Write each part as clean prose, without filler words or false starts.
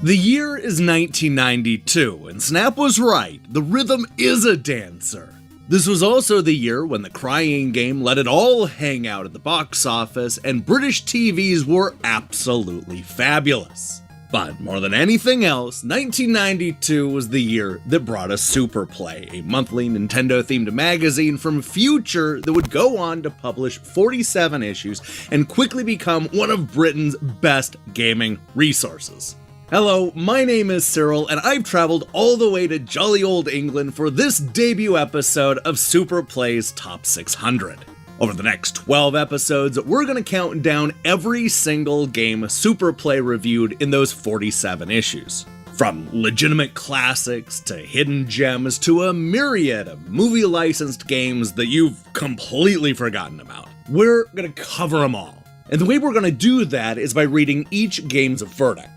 The year is 1992, and Snap was right, the rhythm is a dancer. This was also the year when the Crying Game let it all hang out at the box office, and British TVs were absolutely fabulous. But more than anything else, 1992 was the year that brought us Super Play, a monthly Nintendo-themed magazine from Future that would go on to publish 47 issues and quickly become one of Britain's best gaming resources. Hello, my name is Cyril, and I've traveled all the way to jolly old England for this debut episode of Super Play's Top 600. Over the next 12 episodes, we're going to count down every single game Super Play reviewed in those 47 issues. From legitimate classics to hidden gems to a myriad of movie-licensed games that you've completely forgotten about. We're going to cover them all. And the way we're going to do that is by reading each game's verdict.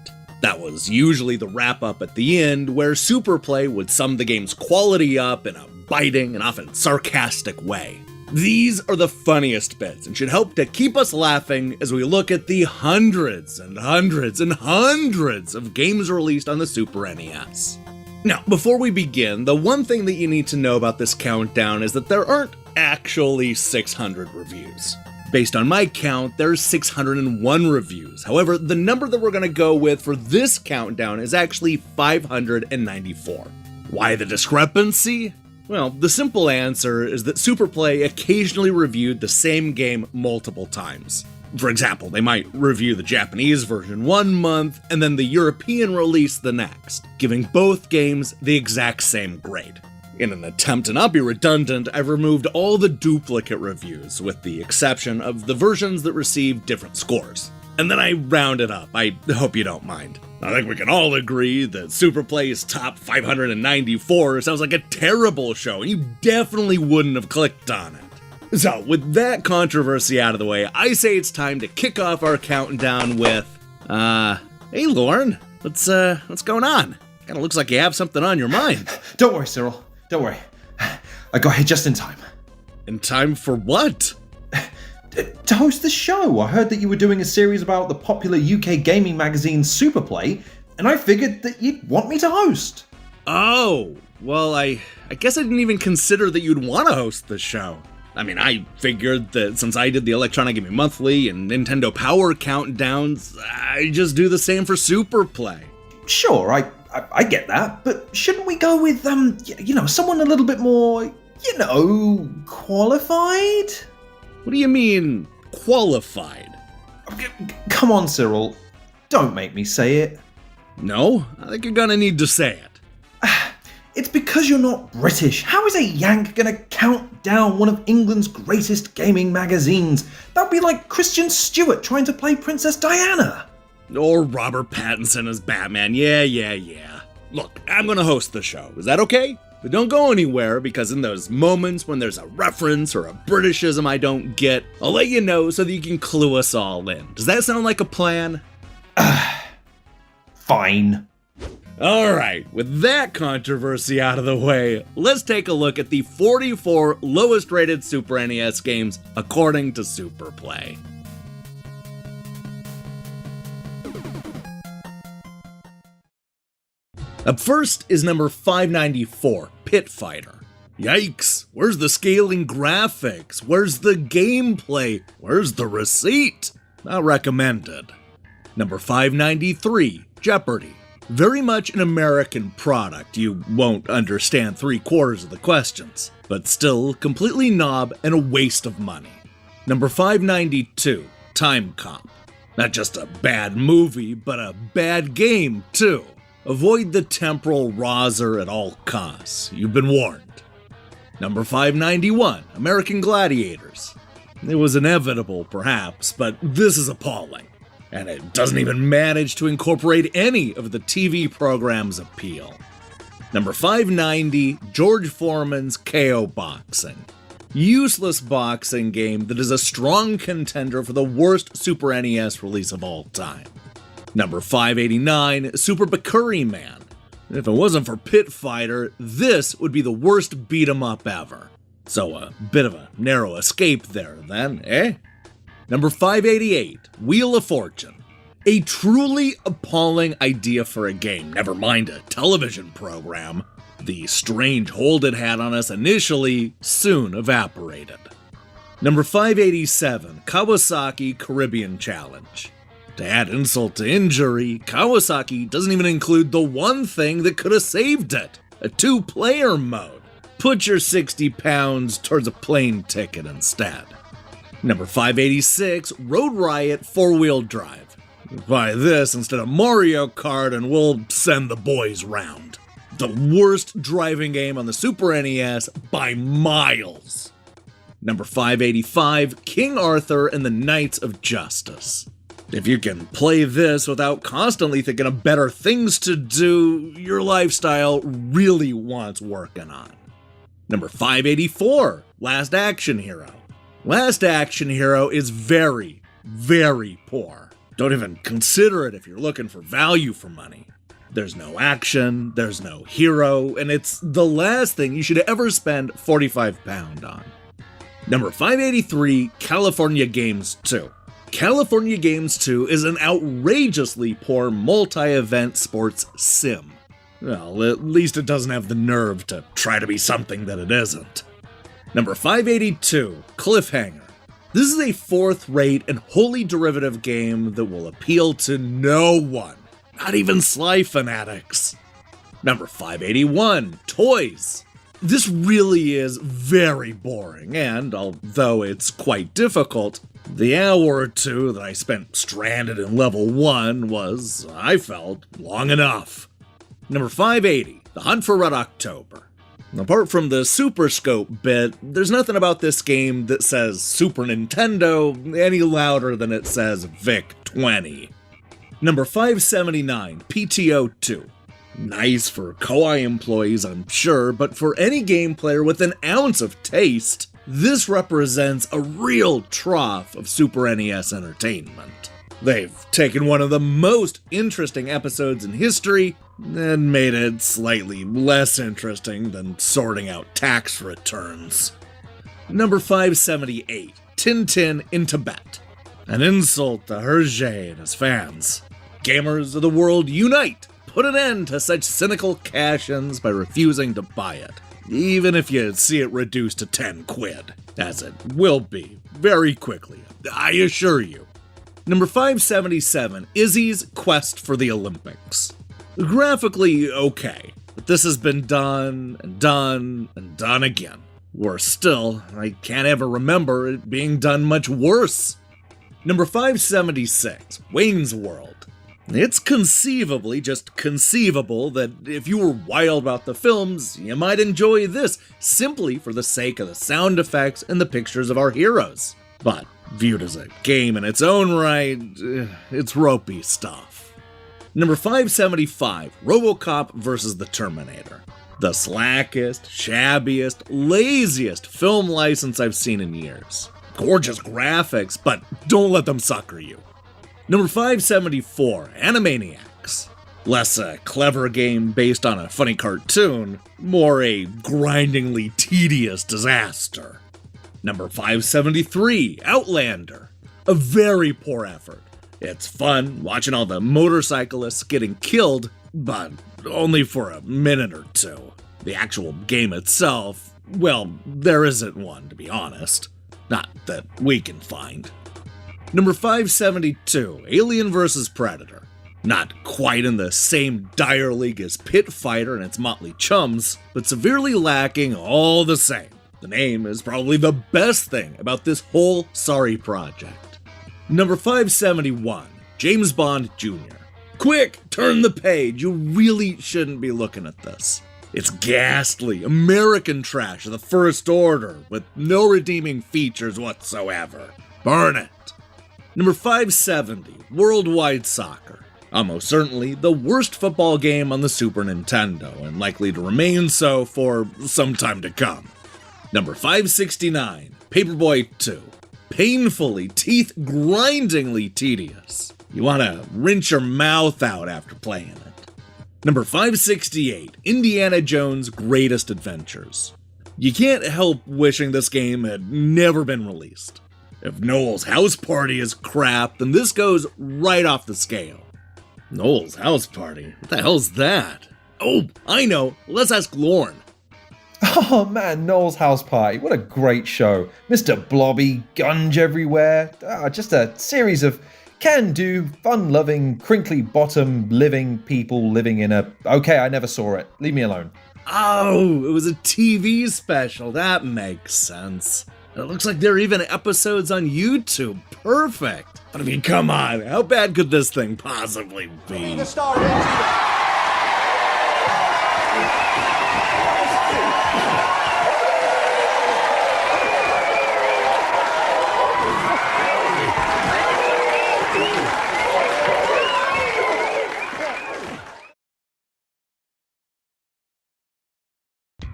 That was usually the wrap-up at the end, where Super Play would sum the game's quality up in a biting and often sarcastic way. These are the funniest bits and should help to keep us laughing as we look at the hundreds and hundreds and hundreds of games released on the Super NES. Now, before we begin, the one thing that you need to know about this countdown is that there aren't actually 600 reviews. Based on my count, there's 601 reviews. However, the number that we're going to go with for this countdown is actually 594. Why the discrepancy? Well, the simple answer is that Super Play occasionally reviewed the same game multiple times. For example, they might review the Japanese version one month and then the European release the next, giving both games the exact same grade. In an attempt to not be redundant, I've removed all the duplicate reviews, with the exception of the versions that received different scores. And then I rounded up. I hope you don't mind. I think we can all agree that Super Play's Top 594 sounds like a terrible show, and you definitely wouldn't have clicked on it. So, with that controversy out of the way, I say it's time to kick off our countdown with, hey Lauren, what's going on? Kinda looks like you have something on your mind. Don't worry, Cyril. Don't worry. I got here just in time. In time for what? To host the show. I heard that you were doing a series about the popular UK gaming magazine Super Play, and I figured that you'd want me to host. Oh, well, I guess I didn't even consider that you'd want to host the show. I mean, I figured that since I did the Electronic Gaming Monthly and Nintendo Power countdowns, I just do the same for Super Play. Sure, I get that, but shouldn't we go with, someone a little bit more, qualified? What do you mean, qualified? Come on, Cyril. Don't make me say it. No, I think you're gonna need to say it. It's because you're not British. How is a Yank gonna count down one of England's greatest gaming magazines? That'd be like Christian Stewart trying to play Princess Diana. Or Robert Pattinson as Batman, yeah. Look, I'm gonna host the show, is that okay? But don't go anywhere, because in those moments when there's a reference or a Britishism I don't get, I'll let you know so that you can clue us all in. Does that sound like a plan? Fine. Alright, with that controversy out of the way, let's take a look at the 44 lowest rated Super NES games according to Super Play. Up first is number 594, Pit Fighter. Yikes, where's the scaling graphics? Where's the gameplay? Where's the receipt? Not recommended. Number 593, Jeopardy. Very much an American product, you won't understand 3/4 of the questions, but still completely knob and a waste of money. Number 592, Time Cop. Not just a bad movie, but a bad game too. Avoid the temporal Roser at all costs. You've been warned. Number 591, American Gladiators. It was inevitable, perhaps, but this is appalling. And it doesn't even manage to incorporate any of the TV program's appeal. Number 590, George Foreman's KO Boxing. Useless boxing game that is a strong contender for the worst Super NES release of all time. Number 589, Super Bakuri Man. If it wasn't for Pit Fighter, this would be the worst beat-em-up ever. So a bit of a narrow escape there then, eh? Number 588, Wheel of Fortune. A truly appalling idea for a game, never mind a television program. The strange hold it had on us initially soon evaporated. Number 587, Kawasaki Caribbean Challenge. To add insult to injury, Kawasaki doesn't even include the one thing that could have saved it, a 2-player mode. Put your 60 pounds towards a plane ticket instead. Number 586, Road Riot 4-wheel drive. Buy this instead of Mario Kart and we'll send the boys round. The worst driving game on the Super NES by miles. Number 585, King Arthur and the Knights of Justice. If you can play this without constantly thinking of better things to do, your lifestyle really wants working on. Number 584, Last Action Hero. Last Action Hero is very, very poor. Don't even consider it if you're looking for value for money. There's no action, there's no hero, and it's the last thing you should ever spend £45 on. Number 583, California Games 2. California Games 2 is an outrageously poor multi-event sports sim. Well, at least it doesn't have the nerve to try to be something that it isn't. Number 582, Cliffhanger. This is a fourth-rate and wholly derivative game that will appeal to no one, not even Sly fanatics. Number 581, Toys. This really is very boring, and although it's quite difficult, the hour or two that I spent stranded in level 1 was, I felt, long enough. Number 580, The Hunt for Red October. Apart from the Super Scope bit, there's nothing about this game that says Super Nintendo any louder than it says VIC-20. Number 579, PTO 2. Nice for Koei employees, I'm sure, but for any game player with an ounce of taste, this represents a real trough of Super NES entertainment. They've taken one of the most interesting episodes in history and made it slightly less interesting than sorting out tax returns. Number 578, Tintin in Tibet. An insult to Hergé and his fans. Gamers of the world unite! Put an end to such cynical cash-ins by refusing to buy it, even if you see it reduced to 10 quid, as it will be very quickly, I assure you. Number 577, Izzy's Quest for the Olympics. Graphically okay, but this has been done and done and done again. Worse still, I can't ever remember it being done much worse. Number 576, Wayne's World. It's conceivably just conceivable that if you were wild about the films, you might enjoy this simply for the sake of the sound effects and the pictures of our heroes. But viewed as a game in its own right, it's ropey stuff. Number 575, RoboCop vs. the Terminator. The slackest, shabbiest, laziest film license I've seen in years. Gorgeous graphics, but don't let them sucker you. Number 574, Animaniacs. Less a clever game based on a funny cartoon, more a grindingly tedious disaster. Number 573, Outlander. A very poor effort. It's fun watching all the motorcyclists getting killed, but only for a minute or two. The actual game itself, well, there isn't one, to be honest. Not that we can find. Number 572, Alien vs. Predator. Not quite in the same dire league as Pit Fighter and its motley chums, but severely lacking all the same. The name is probably the best thing about this whole sorry project. Number 571, James Bond Jr. Quick, turn the page, you really shouldn't be looking at this. It's ghastly, American trash of the First Order, with no redeeming features whatsoever. Burn it. Number 570, Worldwide Soccer. Almost certainly the worst football game on the Super Nintendo, and likely to remain so for some time to come. Number 569, Paperboy 2. Painfully, teeth-grindingly tedious. You want to rinse your mouth out after playing it. Number 568, Indiana Jones' Greatest Adventures. You can't help wishing this game had never been released. If Noel's House Party is crap, then this goes right off the scale. Noel's House Party? What the hell's that? Oh, I know. Let's ask Lorne. Oh man, Noel's House Party, what a great show. Mr. Blobby, gunge everywhere. Just a series of can-do, fun-loving, crinkly-bottom living people living in a... Okay, I never saw it. Leave me alone. Oh, it was a TV special. That makes sense. It looks like there are even episodes on YouTube. Perfect. But I mean, come on. How bad could this thing possibly be?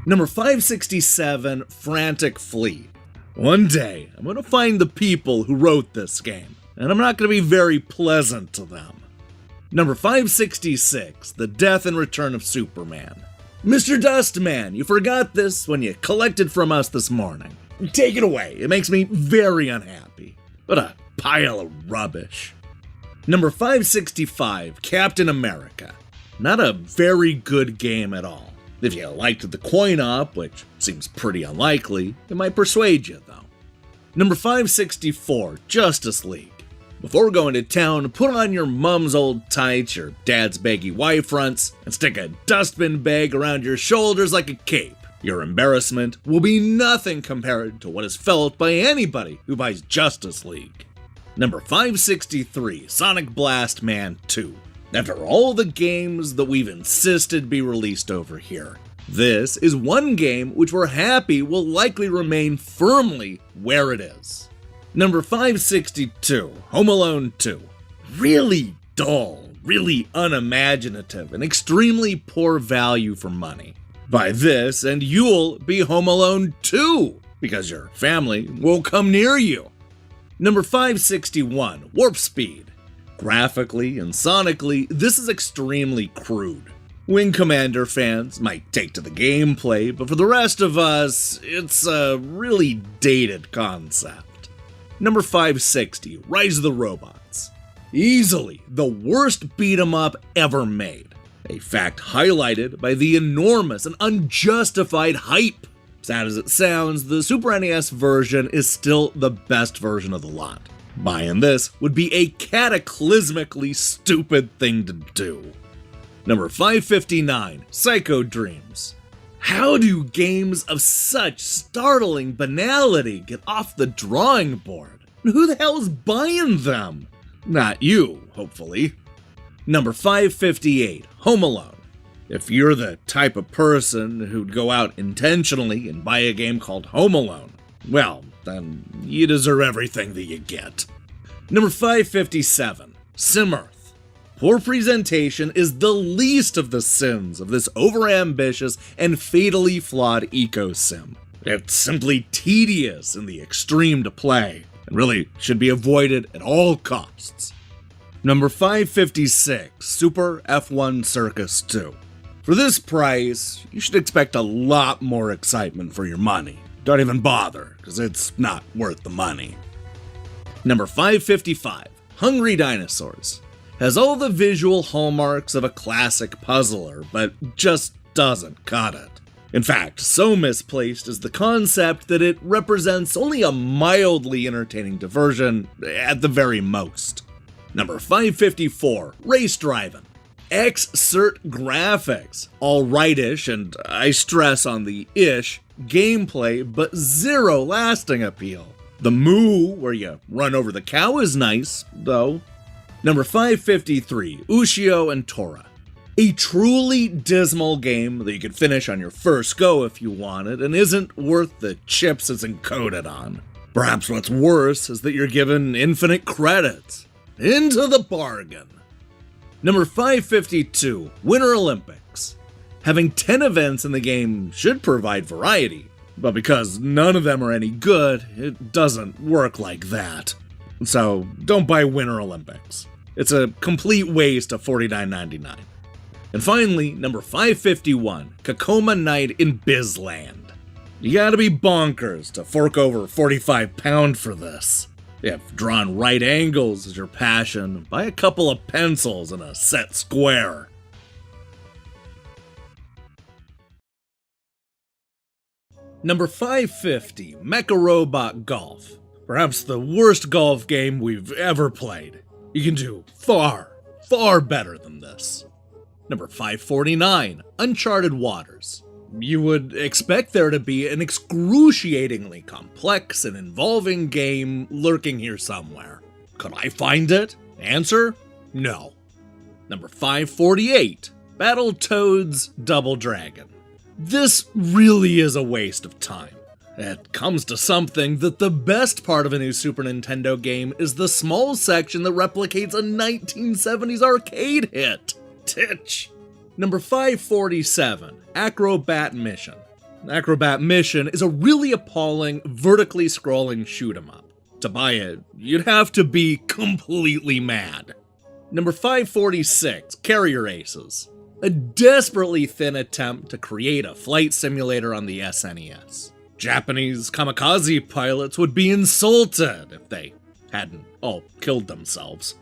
Number 567, Frantic Fleet. One day, I'm going to find the people who wrote this game, and I'm not going to be very pleasant to them. Number 566, The Death and Return of Superman. Mr. Dustman, you forgot this when you collected from us this morning. Take it away, it makes me very unhappy. What a pile of rubbish. Number 565, Captain America. Not a very good game at all. If you liked the coin-op, which seems pretty unlikely, it might persuade you, though. Number 564, Justice League. Before going to town, put on your mom's old tights, your dad's baggy Y-fronts, and stick a dustbin bag around your shoulders like a cape. Your embarrassment will be nothing compared to what is felt by anybody who buys Justice League. Number 563, Sonic Blast Man 2. After all the games that we've insisted be released over here, this is one game which we're happy will likely remain firmly where it is. Number 562, Home Alone 2. Really dull, really unimaginative, and extremely poor value for money. Buy this and you'll be Home Alone 2, because your family won't come near you. Number 561, Warp Speed. Graphically and sonically, this is extremely crude. Wing Commander fans might take to the gameplay, but for the rest of us, it's a really dated concept. Number 560, Rise of the Robots. Easily the worst beat-em-up ever made. A fact highlighted by the enormous and unjustified hype. Sad as it sounds, the Super NES version is still the best version of the lot. Buying this would be a cataclysmically stupid thing to do. Number 559, Psycho Dreams. How do games of such startling banality get off the drawing board? Who the hell's buying them? Not you, hopefully. Number 558, Home Alone. If you're the type of person who'd go out intentionally and buy a game called Home Alone, well, then you deserve everything that you get. Number 557, SimEarth. Poor presentation is the least of the sins of this overambitious and fatally flawed eco-sim. It's simply tedious in the extreme to play, and really should be avoided at all costs. Number 556, Super F1 Circus 2. For this price, you should expect a lot more excitement for your money. Don't even bother, because it's not worth the money. Number 555, Hungry Dinosaurs. Has all the visual hallmarks of a classic puzzler, but just doesn't cut it. In fact, so misplaced is the concept that it represents only a mildly entertaining diversion at the very most. Number 554, Race Drivin'. Xcert graphics, all rightish, and I stress on the ish, gameplay, but zero lasting appeal. The moo, where you run over the cow, is nice, though. Number 553, Ushio and Tora. A truly dismal game that you could finish on your first go if you wanted, and isn't worth the chips it's encoded on. Perhaps what's worse is that you're given infinite credits. Into the bargain. Number 552, Winter Olympics. Having 10 events in the game should provide variety, but because none of them are any good, it doesn't work like that. So don't buy Winter Olympics. It's a complete waste of $49.99. And finally, number 551, Kakoma Night in Bizland. You gotta be bonkers to fork over £45 for this. If drawing right angles is your passion, buy a couple of pencils and a set square. Number 550, Mecha Robot Golf. Perhaps the worst golf game we've ever played. You can do far, far better than this. Number 549, Uncharted Waters. You would expect there to be an excruciatingly complex and involving game lurking here somewhere. Could I find it? Answer, no. Number 548, Battletoads Double Dragon. This really is a waste of time. It comes to something that the best part of a new Super Nintendo game is the small section that replicates a 1970s arcade hit. Titch. Number 547, Acrobat Mission. Acrobat Mission is a really appalling, vertically scrolling shoot-'em-up. To buy it, you'd have to be completely mad. Number 546, Carrier Aces. A desperately thin attempt to create a flight simulator on the SNES. Japanese kamikaze pilots would be insulted if they hadn't all killed themselves.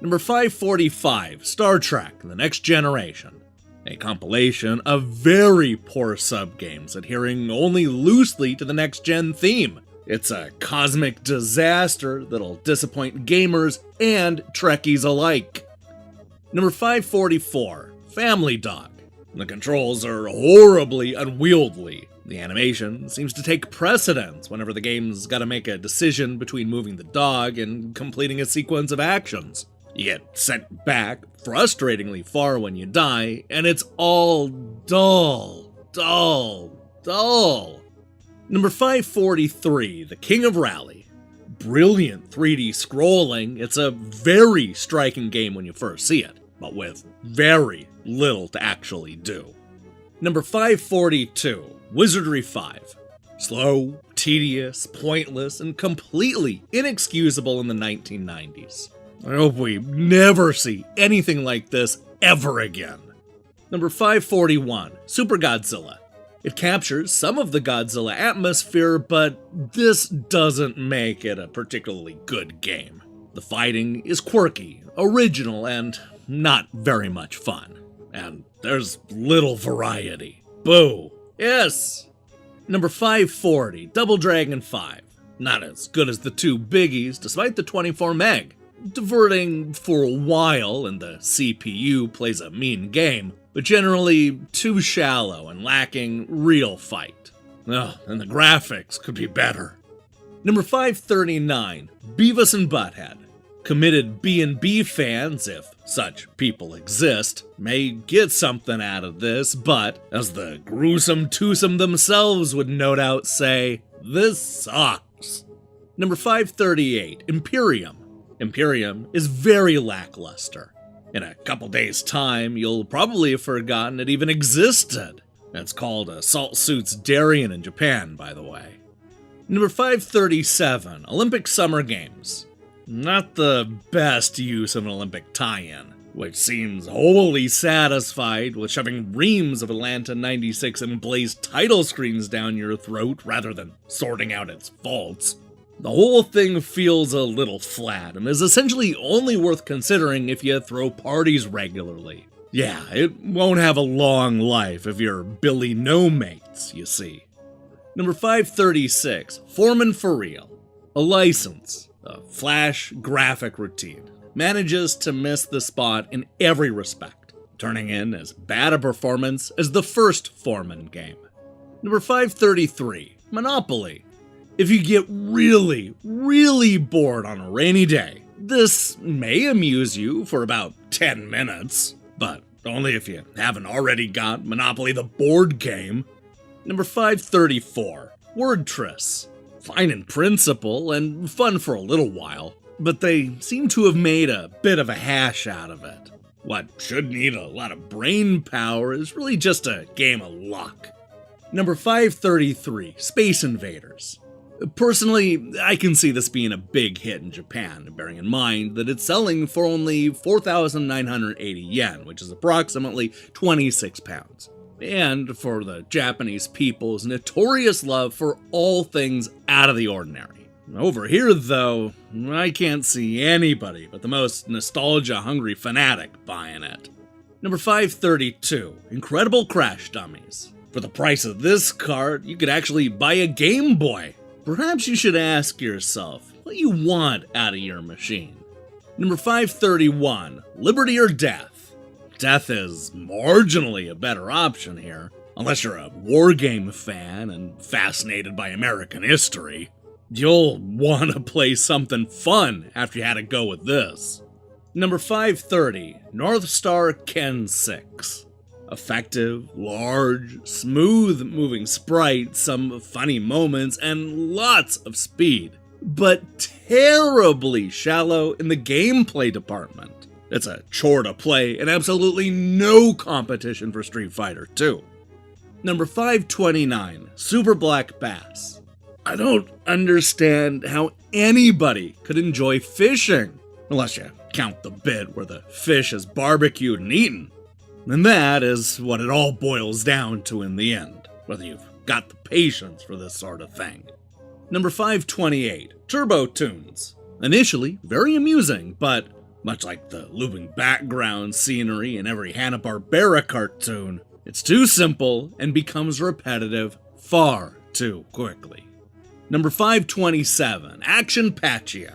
Number 545, Star Trek: The Next Generation. A compilation of very poor sub-games adhering only loosely to the next-gen theme. It's a cosmic disaster that'll disappoint gamers and Trekkies alike. Number 544, Family Dog. The controls are horribly unwieldy. The animation seems to take precedence whenever the game's gotta make a decision between moving the dog and completing a sequence of actions. You get sent back frustratingly far when you die, and it's all dull. Number 543, The King of Rally. Brilliant 3D scrolling, it's a very striking game when you first see it, but with very little to actually do. Number 542, Wizardry 5. Slow, tedious, pointless, and completely inexcusable in the 1990s. I hope we never see anything like this ever again. Number 541, Super Godzilla. It captures some of the Godzilla atmosphere, but this doesn't make it a particularly good game. The fighting is quirky, original, and not very much fun. And there's little variety. Boo. Yes. Number 540, Double Dragon 5. Not as good as the two biggies, despite the 24 meg. Diverting for a while, and the CPU plays a mean game, but generally too shallow and lacking real fight. Oh, and the graphics could be better. Number 539, Beavis and Butthead. Committed B&B fans, if such people exist, may get something out of this, but, as the gruesome twosome themselves would no doubt say, this sucks. Number 538, Imperium. Imperium is very lackluster. In a couple days' time, you'll probably have forgotten it even existed. It's called Assault Suits Darien in Japan, by the way. Number 537, Olympic Summer Games. Not the best use of an Olympic tie-in, which seems wholly satisfied with shoving reams of Atlanta 96 emblazed title screens down your throat rather than sorting out its faults. The whole thing feels a little flat and is essentially only worth considering if you throw parties regularly. Yeah, it won't have a long life if you're Billy No Mates, you see. Number 536, Foreman for Real. A license, a flash graphic routine, manages to miss the spot in every respect, turning in as bad a performance as the first Foreman game. Number 533, Monopoly. If you get really, really bored on a rainy day, this may amuse you for about 10 minutes, but only if you haven't already got Monopoly the board game. Number 534, Word Tris. Fine in principle and fun for a little while, but they seem to have made a bit of a hash out of it. What should need a lot of brain power is really just a game of luck. Number 533, Space Invaders. Personally, I can see this being a big hit in Japan, bearing in mind that it's selling for only 4,980 yen, which is approximately 26 pounds. And for the Japanese people's notorious love for all things out of the ordinary. Over here, though, I can't see anybody but the most nostalgia-hungry fanatic buying it. Number 532, Incredible Crash Dummies. For the price of this cart, you could actually buy a Game Boy. Perhaps you should ask yourself what you want out of your machine. Number 531, Liberty or Death. Death is marginally a better option here, unless you're a wargame fan and fascinated by American history. You'll want to play something fun after you had to go with this. Number 530, North Star Ken 6. Effective, large, smooth-moving sprites, some funny moments, and lots of speed. But terribly shallow in the gameplay department. It's a chore to play and absolutely no competition for Street Fighter 2. Number 529, Super Black Bass. I don't understand how anybody could enjoy fishing, unless you count the bit where the fish is barbecued and eaten. And that is what it all boils down to in the end, whether you've got the patience for this sort of thing. Number 528, Turbo Tunes. Initially very amusing, but much like the looping background scenery in every Hanna-Barbera cartoon, it's too simple and becomes repetitive far too quickly. Number 527, Action Patio.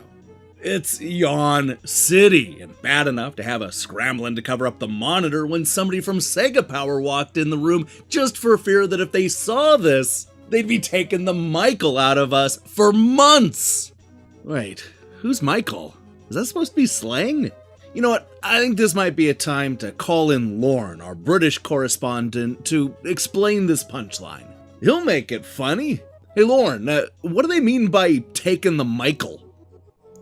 It's Yawn City, and bad enough to have us scrambling to cover up the monitor when somebody from Sega Power walked in the room just for fear that if they saw this, they'd be taking the Michael out of us for months. Wait, who's Michael? Is that supposed to be slang? You know what, I think this might be a time to call in Lorne, our British correspondent, to explain this punchline. He'll make it funny. Hey Lorne, what do they mean by taking the Michael?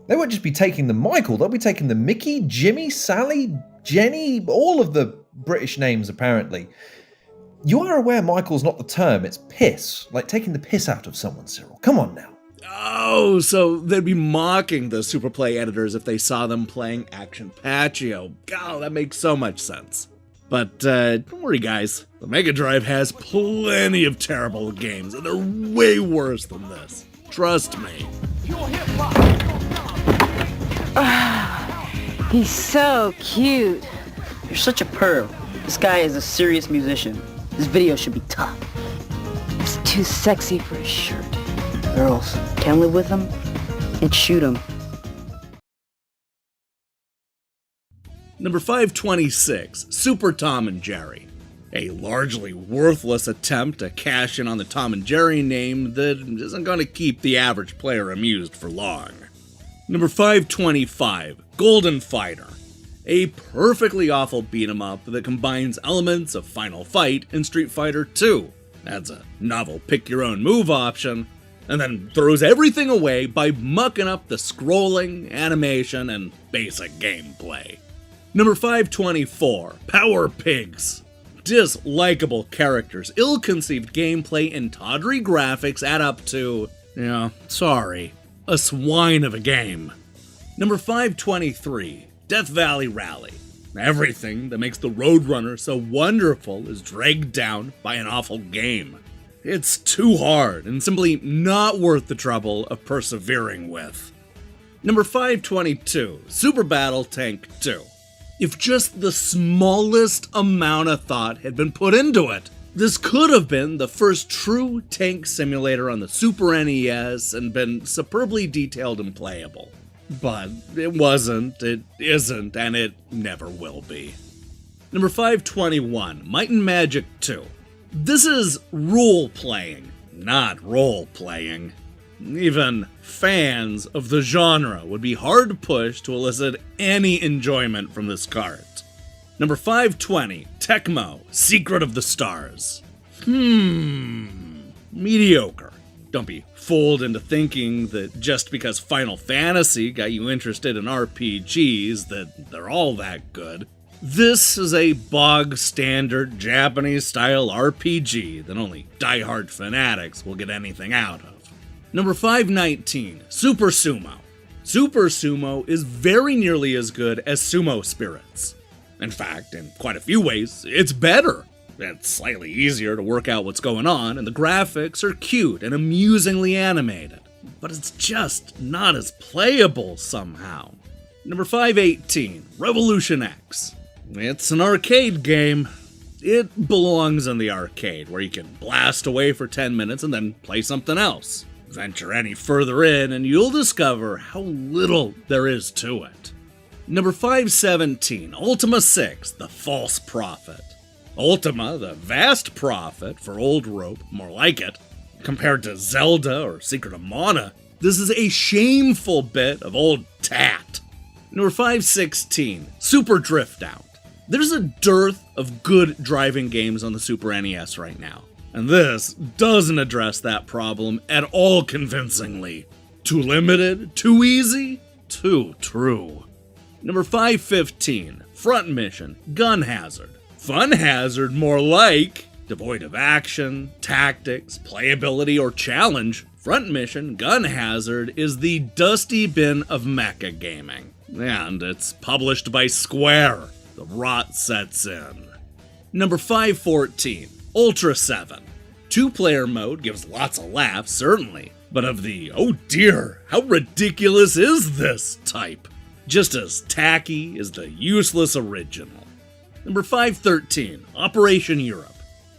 They won't just be taking the Michael, they'll be taking the Mickey, Jimmy, Sally, Jenny, all of the British names apparently. You are aware Michael's not the term, it's piss. Like taking the piss out of someone, Cyril. Come on now. Oh, so they'd be mocking the Superplay editors if they saw them playing Action Patio. God, that makes so much sense. But don't worry guys, the Mega Drive has plenty of terrible games, and they're way worse than this. Trust me. He's so cute. You're such a perv. This guy is a serious musician. This video should be top. He's too sexy for his shirt. Girls, can live with him and shoot him. Number 526, Super Tom and Jerry. A largely worthless attempt to cash in on the Tom and Jerry name that isn't going to keep the average player amused for long. Number 525, Golden Fighter. A perfectly awful beat-em-up that combines elements of Final Fight and Street Fighter 2. Adds a novel pick-your-own-move option, and then throws everything away by mucking up the scrolling, animation, and basic gameplay. Number 524, Power Pigs. Dislikable characters, ill-conceived gameplay, and tawdry graphics add up to, sorry, a swine of a game. Number 523, Death Valley Rally. Everything that makes the Roadrunner so wonderful is dragged down by an awful game. It's too hard and simply not worth the trouble of persevering with. Number 522, Super Battle Tank 2. If just the smallest amount of thought had been put into it, this could have been the first true tank simulator on the Super NES and been superbly detailed and playable. But it wasn't, it isn't, and it never will be. Number 521, Might and Magic 2. This is role-playing, not role-playing. Even fans of the genre would be hard-pushed to elicit any enjoyment from this cart. Number 520, Tecmo, Secret of the Stars. Mediocre. Don't be fooled into thinking that just because Final Fantasy got you interested in RPGs that they're all that good. This is a bog-standard Japanese-style RPG that only die-hard fanatics will get anything out of. Number 519, Super Sumo. Super Sumo is very nearly as good as Sumo Spirits. In fact, in quite a few ways, it's better. It's slightly easier to work out what's going on, and the graphics are cute and amusingly animated. but it's just not as playable somehow. Number 518, Revolution X. It's an arcade game. It belongs in the arcade, where you can blast away for 10 minutes and then play something else. Venture any further in and you'll discover how little there is to it. Number 517, Ultima 6, The False Prophet. Ultima, the vast prophet for old rope, more like it. Compared to Zelda or Secret of Mana, this is a shameful bit of old tat. Number 516, Super Drift Out. There's a dearth of good driving games on the Super NES right now, and this doesn't address that problem at all convincingly. Too limited, too easy, too true. Number 515, Front Mission, Gun Hazard. Fun hazard, more like. Devoid of action, tactics, playability, or challenge, Front Mission, Gun Hazard is the dusty bin of mecha gaming. And it's published by Square. The rot sets in. Number 514, Ultra 7. Two-player mode gives lots of laughs, certainly, but of the, oh dear, how ridiculous is this type? Just as tacky as the useless original. Number 513, Operation Europe.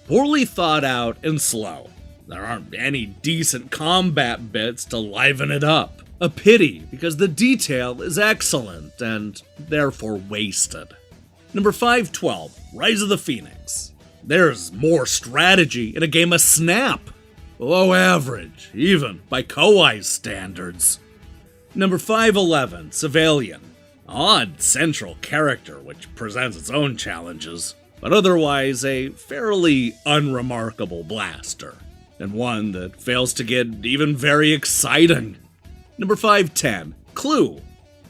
Poorly thought out and slow. There aren't any decent combat bits to liven it up. A pity, because the detail is excellent and therefore wasted. Number 512, Rise of the Phoenix. There's more strategy in a game of Snap. Below average, even by Koei's standards. Number 511, Civilian. Odd central character which presents its own challenges, but otherwise a fairly unremarkable blaster, and one that fails to get even very exciting. Number 510, Clue.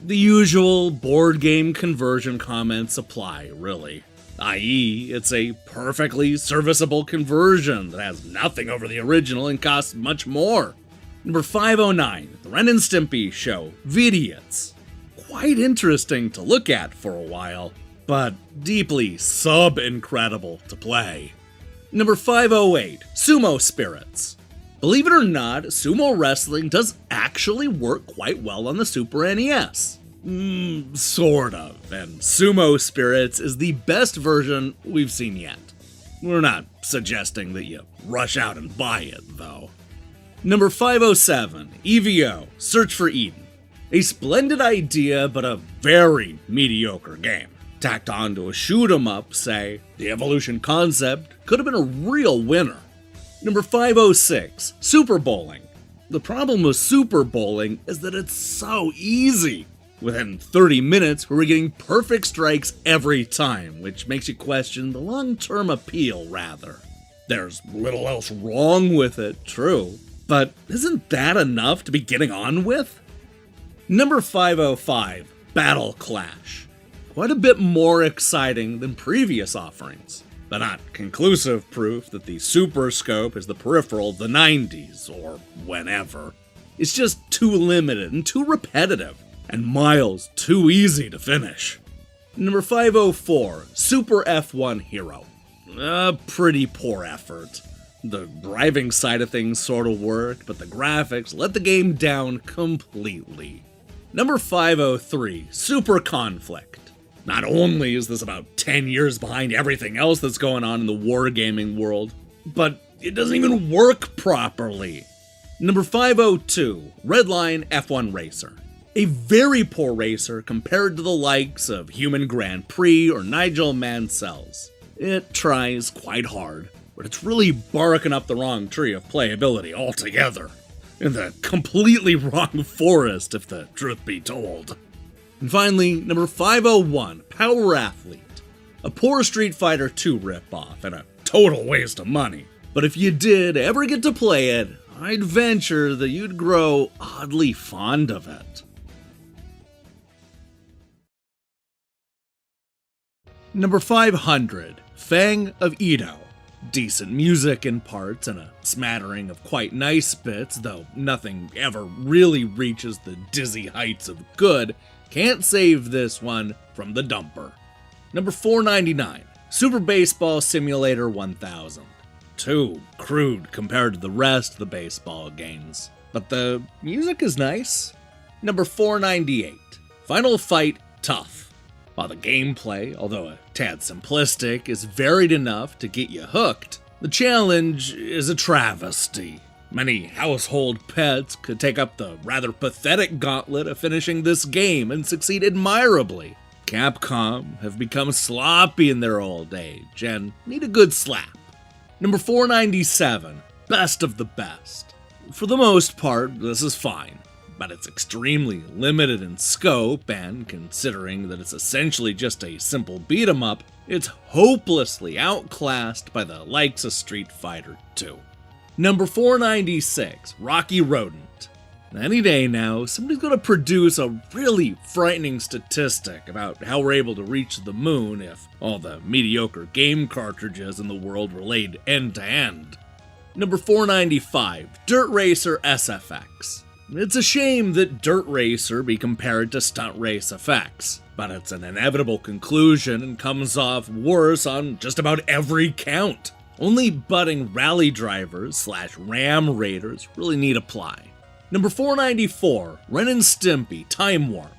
The usual board game conversion comments apply, really. I.e., it's a perfectly serviceable conversion that has nothing over the original and costs much more. Number 509, The Ren and Stimpy Show, Vidiots. Quite interesting to look at for a while, but deeply sub-incredible to play. Number 508, Sumo Spirits. Believe it or not, sumo wrestling does actually work quite well on the Super NES. Sort of, and Sumo Spirits is the best version we've seen yet. We're not suggesting that you rush out and buy it, though. Number 507, EVO, Search for Eden. A splendid idea, but a very mediocre game. Tacked onto a shoot-'em-up, say, the evolution concept could have been a real winner. Number 506, Super Bowling. The problem with Super Bowling is that it's so easy. Within 30 minutes, we're getting perfect strikes every time, which makes you question the long-term appeal, rather. There's little else wrong with it, true, but isn't that enough to be getting on with? Number 505, Battle Clash. Quite a bit more exciting than previous offerings, but not conclusive proof that the Super Scope is the peripheral of the 90s, or whenever. It's just too limited and too repetitive, and miles too easy to finish. Number 504, Super F1 Hero. A pretty poor effort. The driving side of things sort of worked, but the graphics let the game down completely. Number 503, Super Conflict. Not only is this about 10 years behind everything else that's going on in the wargaming world, but it doesn't even work properly. Number 502, Redline F1 Racer. A very poor racer compared to the likes of Human Grand Prix or Nigel Mansell's. It tries quite hard, but it's really barking up the wrong tree of playability altogether. In the completely wrong forest, if the truth be told. And finally, number 501, Power Athlete. A poor Street Fighter II ripoff and a total waste of money. But if you did ever get to play it, I'd venture that you'd grow oddly fond of it. Number 500, Fang of Edo. Decent music in parts and a smattering of quite nice bits, though nothing ever really reaches the dizzy heights of good, can't save this one from the dumper. Number 499, Super Baseball Simulator 1000. Too crude compared to the rest of the baseball games. but the music is nice. Number 498, Final Fight Tough. While the gameplay, although a tad simplistic, is varied enough to get you hooked, the challenge is a travesty. Many household pets could take up the rather pathetic gauntlet of finishing this game and succeed admirably. Capcom have become sloppy in their old age and need a good slap. Number 497, Best of the Best. For the most part, this is fine, but it's extremely limited in scope, and considering that it's essentially just a simple beat-em-up, it's hopelessly outclassed by the likes of Street Fighter 2. Number 496, Rocky Rodent. Any day now, somebody's going to produce a really frightening statistic about how we're able to reach the moon if all the mediocre game cartridges in the world were laid end to end. Number 495, Dirt Racer SFX. It's a shame that Dirt Racer be compared to Stunt Race FX, but it's an inevitable conclusion and comes off worse on just about every count. Only budding rally drivers / ram raiders really need apply. Number 494, Ren and Stimpy Time Warp.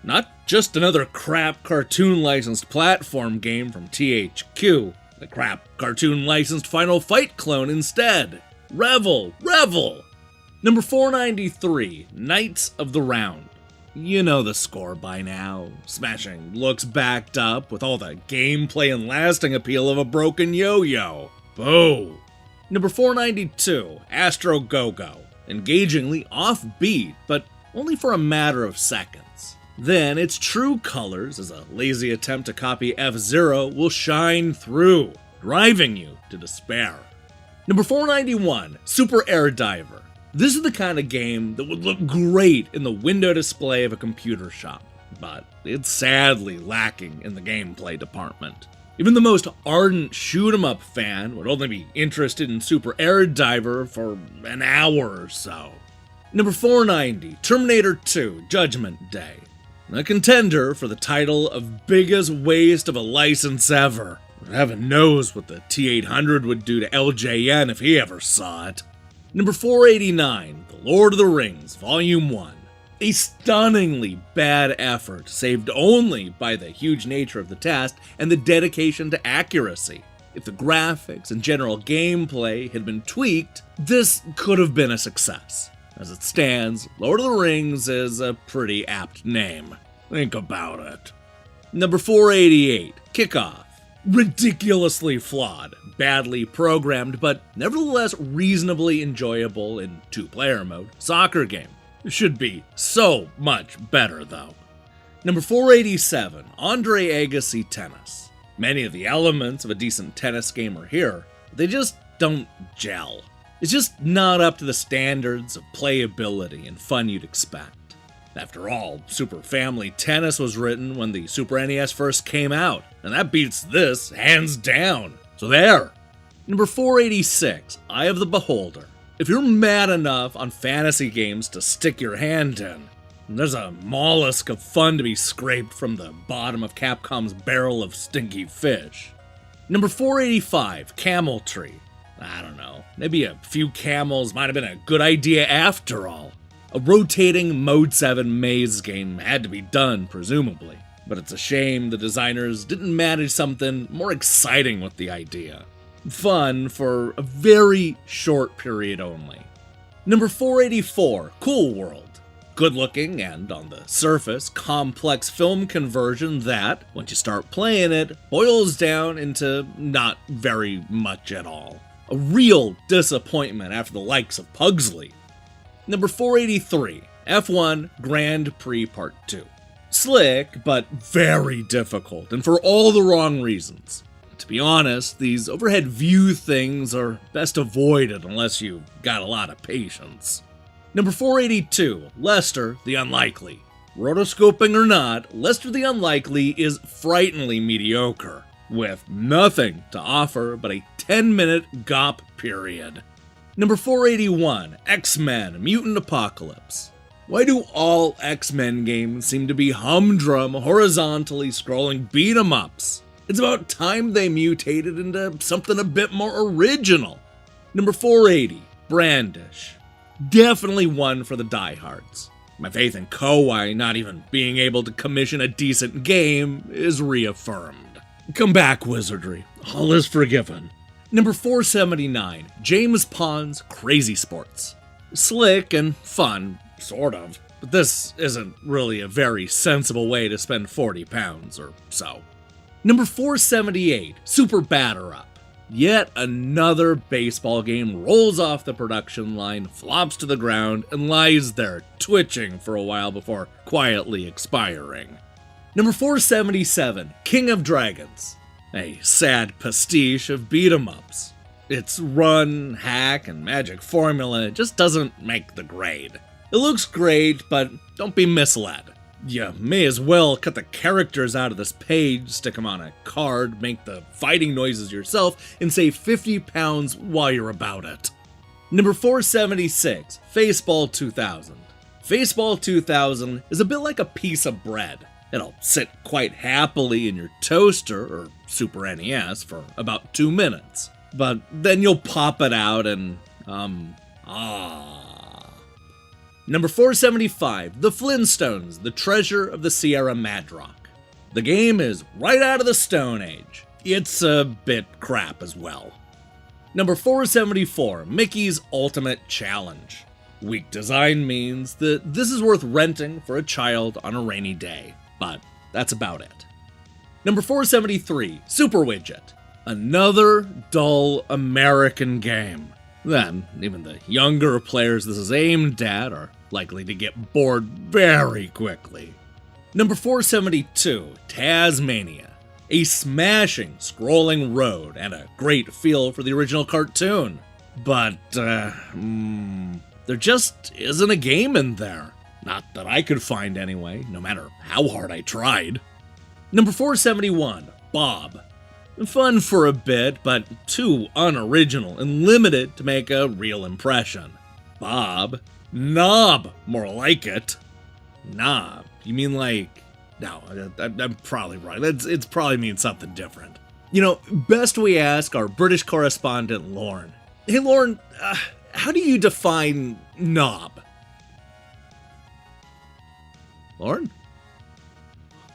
Not just another crap cartoon licensed platform game from THQ, the crap cartoon licensed Final Fight clone instead. Revel, revel! Number 493, Knights of the Round. You know the score by now. Smashing looks backed up with all the gameplay and lasting appeal of a broken yo-yo. Boo! Number 492, Astro Go-Go. Engagingly offbeat, but only for a matter of seconds. Then its true colors, as a lazy attempt to copy F-Zero, will shine through, driving you to despair. Number 491, Super Air Diver. This is the kind of game that would look great in the window display of a computer shop, but it's sadly lacking in the gameplay department. Even the most ardent shoot-'em-up fan would only be interested in Super Air Diver for an hour or so. Number 490, Terminator 2 Judgment Day. A contender for the title of biggest waste of a license ever. Heaven knows what the T-800 would do to LJN if he ever saw it. Number 489, The Lord of the Rings Volume 1. A stunningly bad effort, saved only by the huge nature of the task and the dedication to accuracy. If the graphics and general gameplay had been tweaked, this could have been a success. As it stands, Lord of the Rings is a pretty apt name. Think about it. Number 488, Kickoff. Ridiculously flawed, badly programmed, but nevertheless reasonably enjoyable in two-player mode soccer game. Should be so much better, though. Number 487, Andre Agassi Tennis. Many of the elements of a decent tennis game are here, but they just don't gel. It's just not up to the standards of playability and fun you'd expect. After all, Super Family Tennis was written when the Super NES first came out, and that beats this hands down. So there. Number 486, Eye of the Beholder. If you're mad enough on fantasy games to stick your hand in, there's a mollusk of fun to be scraped from the bottom of Capcom's barrel of stinky fish. Number 485, Camel Tree. I don't know, maybe a few camels might have been a good idea after all. A rotating Mode 7 maze game had to be done, presumably, but it's a shame the designers didn't manage something more exciting with the idea. Fun for a very short period only. Number 484, Cool World. Good looking and, on the surface, complex film conversion that, once you start playing it, boils down into not very much at all. A real disappointment after the likes of Pugsley. Number 483, F1 Grand Prix Part 2. Slick, but very difficult, and for all the wrong reasons. To be honest, these overhead view things are best avoided unless you've got a lot of patience. Number 482, Lester the Unlikely. Rotoscoping or not, Lester the Unlikely is frighteningly mediocre, with nothing to offer but a 10-minute GOP period. Number 481, X-Men Mutant Apocalypse. Why do all X-Men games seem to be humdrum, horizontally scrolling beat-em-ups? It's about time they mutated into something a bit more original. Number 480, Brandish. Definitely one for the diehards. My faith in Koei not even being able to commission a decent game is reaffirmed. Come back, Wizardry. All is forgiven. Number 479, James Pond's Crazy Sports. Slick and fun, sort of, but this isn't really a very sensible way to spend £40 or so. Number 478, Super Batter Up. Yet another baseball game rolls off the production line, flops to the ground, and lies there twitching for a while before quietly expiring. Number 477, King of Dragons. A sad pastiche of beat-em-ups. Its run, hack, and magic formula just doesn't make the grade. It looks great, but don't be misled. You may as well cut the characters out of this page, stick them on a card, make the fighting noises yourself, and save £50 while you're about it. Number 476, Faceball 2000. Faceball 2000 is a bit like a piece of bread. It'll sit quite happily in your toaster or Super NES for about 2 minutes. But then you'll pop it out and, Number 475, The Flintstones, The Treasure of the Sierra Madrock. The game is right out of the Stone Age. It's a bit crap as well. Number 474, Mickey's Ultimate Challenge. Weak design means that this is worth renting for a child on a rainy day, but that's about it. Number 473, Super Widget. Another dull American game. Then, even the younger players this is aimed at are likely to get bored very quickly. Number 472, Tasmania. A smashing scrolling road and a great feel for the original cartoon. But, there just isn't a game in there. Not that I could find anyway, no matter how hard I tried. Number 471, Bob. Fun for a bit, but too unoriginal and limited to make a real impression. Bob? Knob, more like it. Knob? You mean like... No, I'm probably wrong. It's probably means something different. You know, best we ask our British correspondent, Lorne. Hey, Lorne, how do you define knob? Lorne?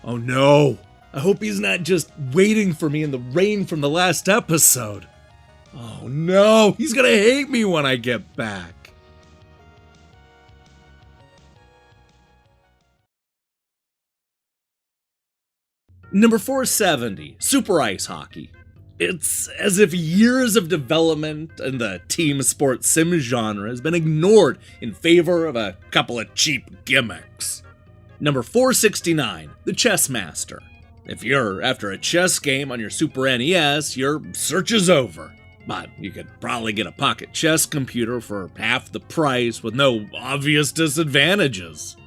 Oh no. I hope he's not just waiting for me in the rain from the last episode. Oh no, he's gonna hate me when I get back. Number 470, Super Ice Hockey. It's as if years of development in the team sports sim genre has been ignored in favor of a couple of cheap gimmicks. Number 469, The Chess Master. If you're after a chess game on your Super NES, your search is over. But you could probably get a pocket chess computer for half the price with no obvious disadvantages.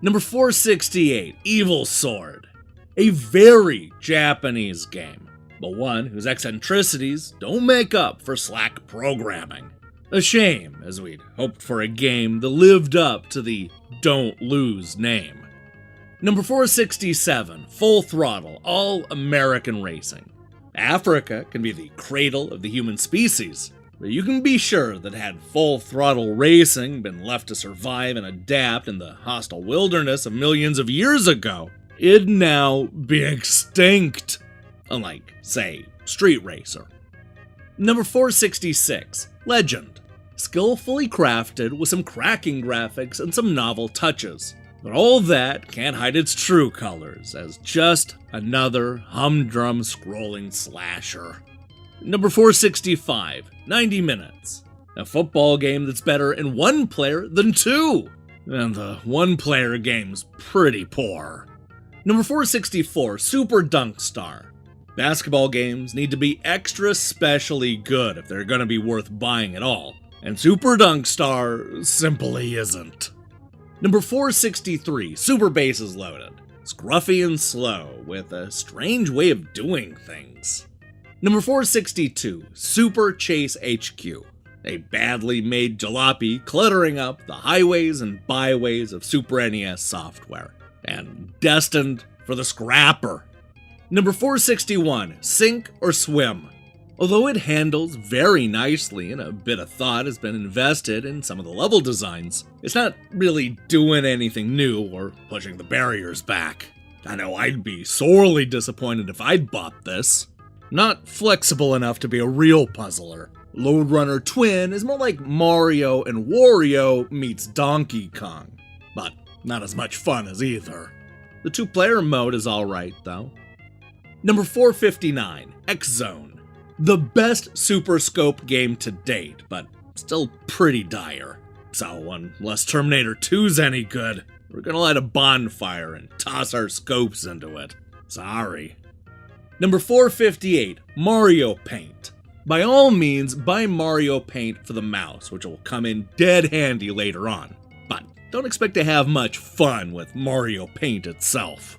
Number 468, Evil Sword. A very Japanese game, but one whose eccentricities don't make up for slack programming. A shame, as we'd hoped for a game that lived up to the Don't Lose name. Number 467, Full Throttle, All-American Racing. Africa can be the cradle of the human species, but you can be sure that had Full Throttle Racing been left to survive and adapt in the hostile wilderness of millions of years ago, it'd now be extinct. Unlike, say, Street Racer. Number 466, Legend. Skillfully crafted with some cracking graphics and some novel touches. But all that can't hide its true colors as just another humdrum scrolling slasher. Number 465, 90 Minutes. A football game that's better in one player than two. And the one player game's pretty poor. Number 464, Super Dunk Star. Basketball games need to be extra specially good if they're gonna be worth buying at all. And Super Dunk Star simply isn't. Number 463, Super Bases Loaded. Scruffy and slow, with a strange way of doing things. Number 462, Super Chase HQ. A badly made jalopy cluttering up the highways and byways of Super NES software, and destined for the scrapper. Number 461, Sink or Swim. Although it handles very nicely and a bit of thought has been invested in some of the level designs, it's not really doing anything new or pushing the barriers back. I know I'd be sorely disappointed if I'd bought this. Not flexible enough to be a real puzzler. Lode Runner Twin is more like Mario and Wario meets Donkey Kong, but not as much fun as either. The 2-player mode is alright though. Number 459, X-Zone. The best Super Scope game to date, but still pretty dire. So unless Terminator 2's any good, we're gonna light a bonfire and toss our scopes into it. Sorry. Number 458, Mario Paint. By all means, buy Mario Paint for the mouse, which will come in dead handy later on. But don't expect to have much fun with Mario Paint itself.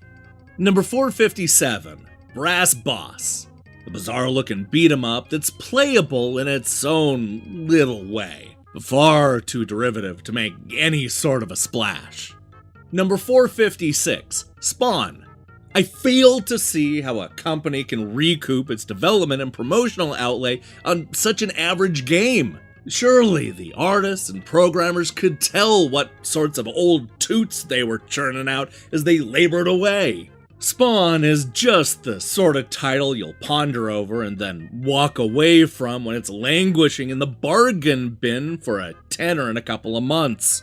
Number 457, Brass Boss. A bizarre-looking beat-em-up that's playable in its own little way, but far too derivative to make any sort of a splash. Number 456, Spawn. I fail to see how a company can recoup its development and promotional outlay on such an average game. Surely the artists and programmers could tell what sorts of old toots they were churning out as they labored away. Spawn is just the sort of title you'll ponder over and then walk away from when it's languishing in the bargain bin for a tenner in a couple of months.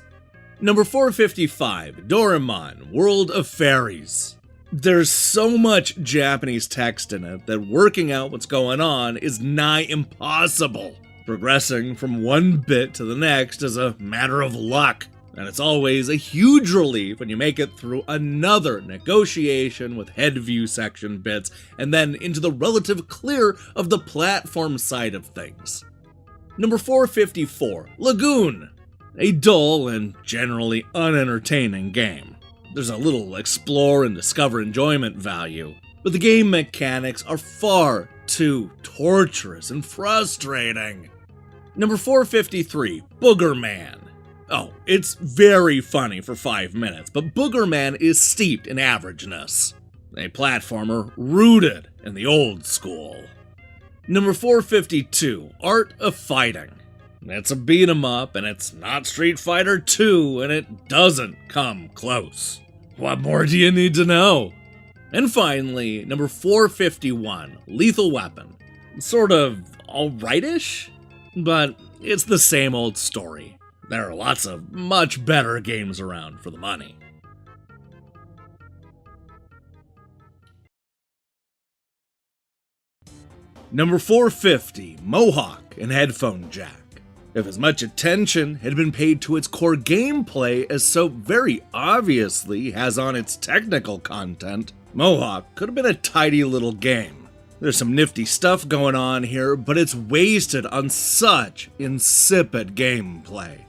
Number 455, Doraemon, World of Fairies. There's so much Japanese text in it that working out what's going on is nigh impossible. Progressing from one bit to the next is a matter of luck. And it's always a huge relief when you make it through another negotiation with head view section bits and then into the relative clear of the platform side of things. Number 454, Lagoon. A dull and generally unentertaining game. There's a little explore and discover enjoyment value, but the game mechanics are far too torturous and frustrating. Number 453, Booger Man. Oh, it's very funny for 5 minutes, but Booger Man is steeped in averageness. A platformer rooted in the old school. Number 452, Art of Fighting. It's a beat 'em up, and it's not Street Fighter 2, and it doesn't come close. What more do you need to know? And finally, number 451, Lethal Weapon. Sort of alrightish, but it's the same old story. There are lots of much better games around for the money. Number 450, Mohawk and Headphone Jack. If as much attention had been paid to its core gameplay as so very obviously has on its technical content, Mohawk could have been a tidy little game. There's some nifty stuff going on here, but it's wasted on such insipid gameplay.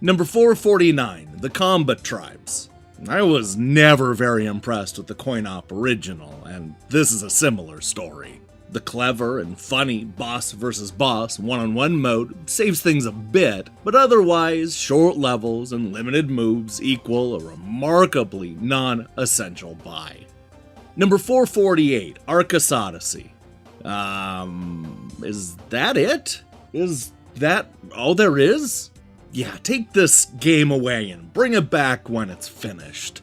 Number 449, The Combat Tribes. I was never very impressed with the coin-op original, and this is a similar story. The clever and funny boss versus boss one-on-one mode saves things a bit, but otherwise short levels and limited moves equal a remarkably non-essential buy. Number 448, Arcus Odyssey. Is that it? Is that all there is? Yeah, take this game away and bring it back when it's finished.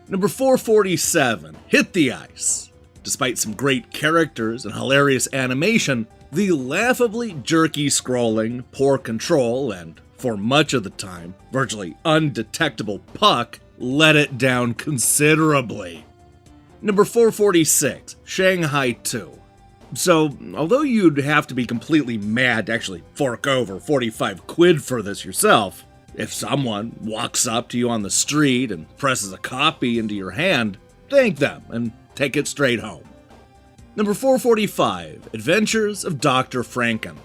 Number 447, Hit the Ice. Despite some great characters and hilarious animation, the laughably jerky scrolling, poor control, and, for much of the time, virtually undetectable puck let it down considerably. Number 446, Shanghai 2. So, although you'd have to be completely mad to actually fork over 45 quid for this yourself, if someone walks up to you on the street and presses a copy into your hand, thank them and take it straight home. Number 445, Adventures of Dr. Franken.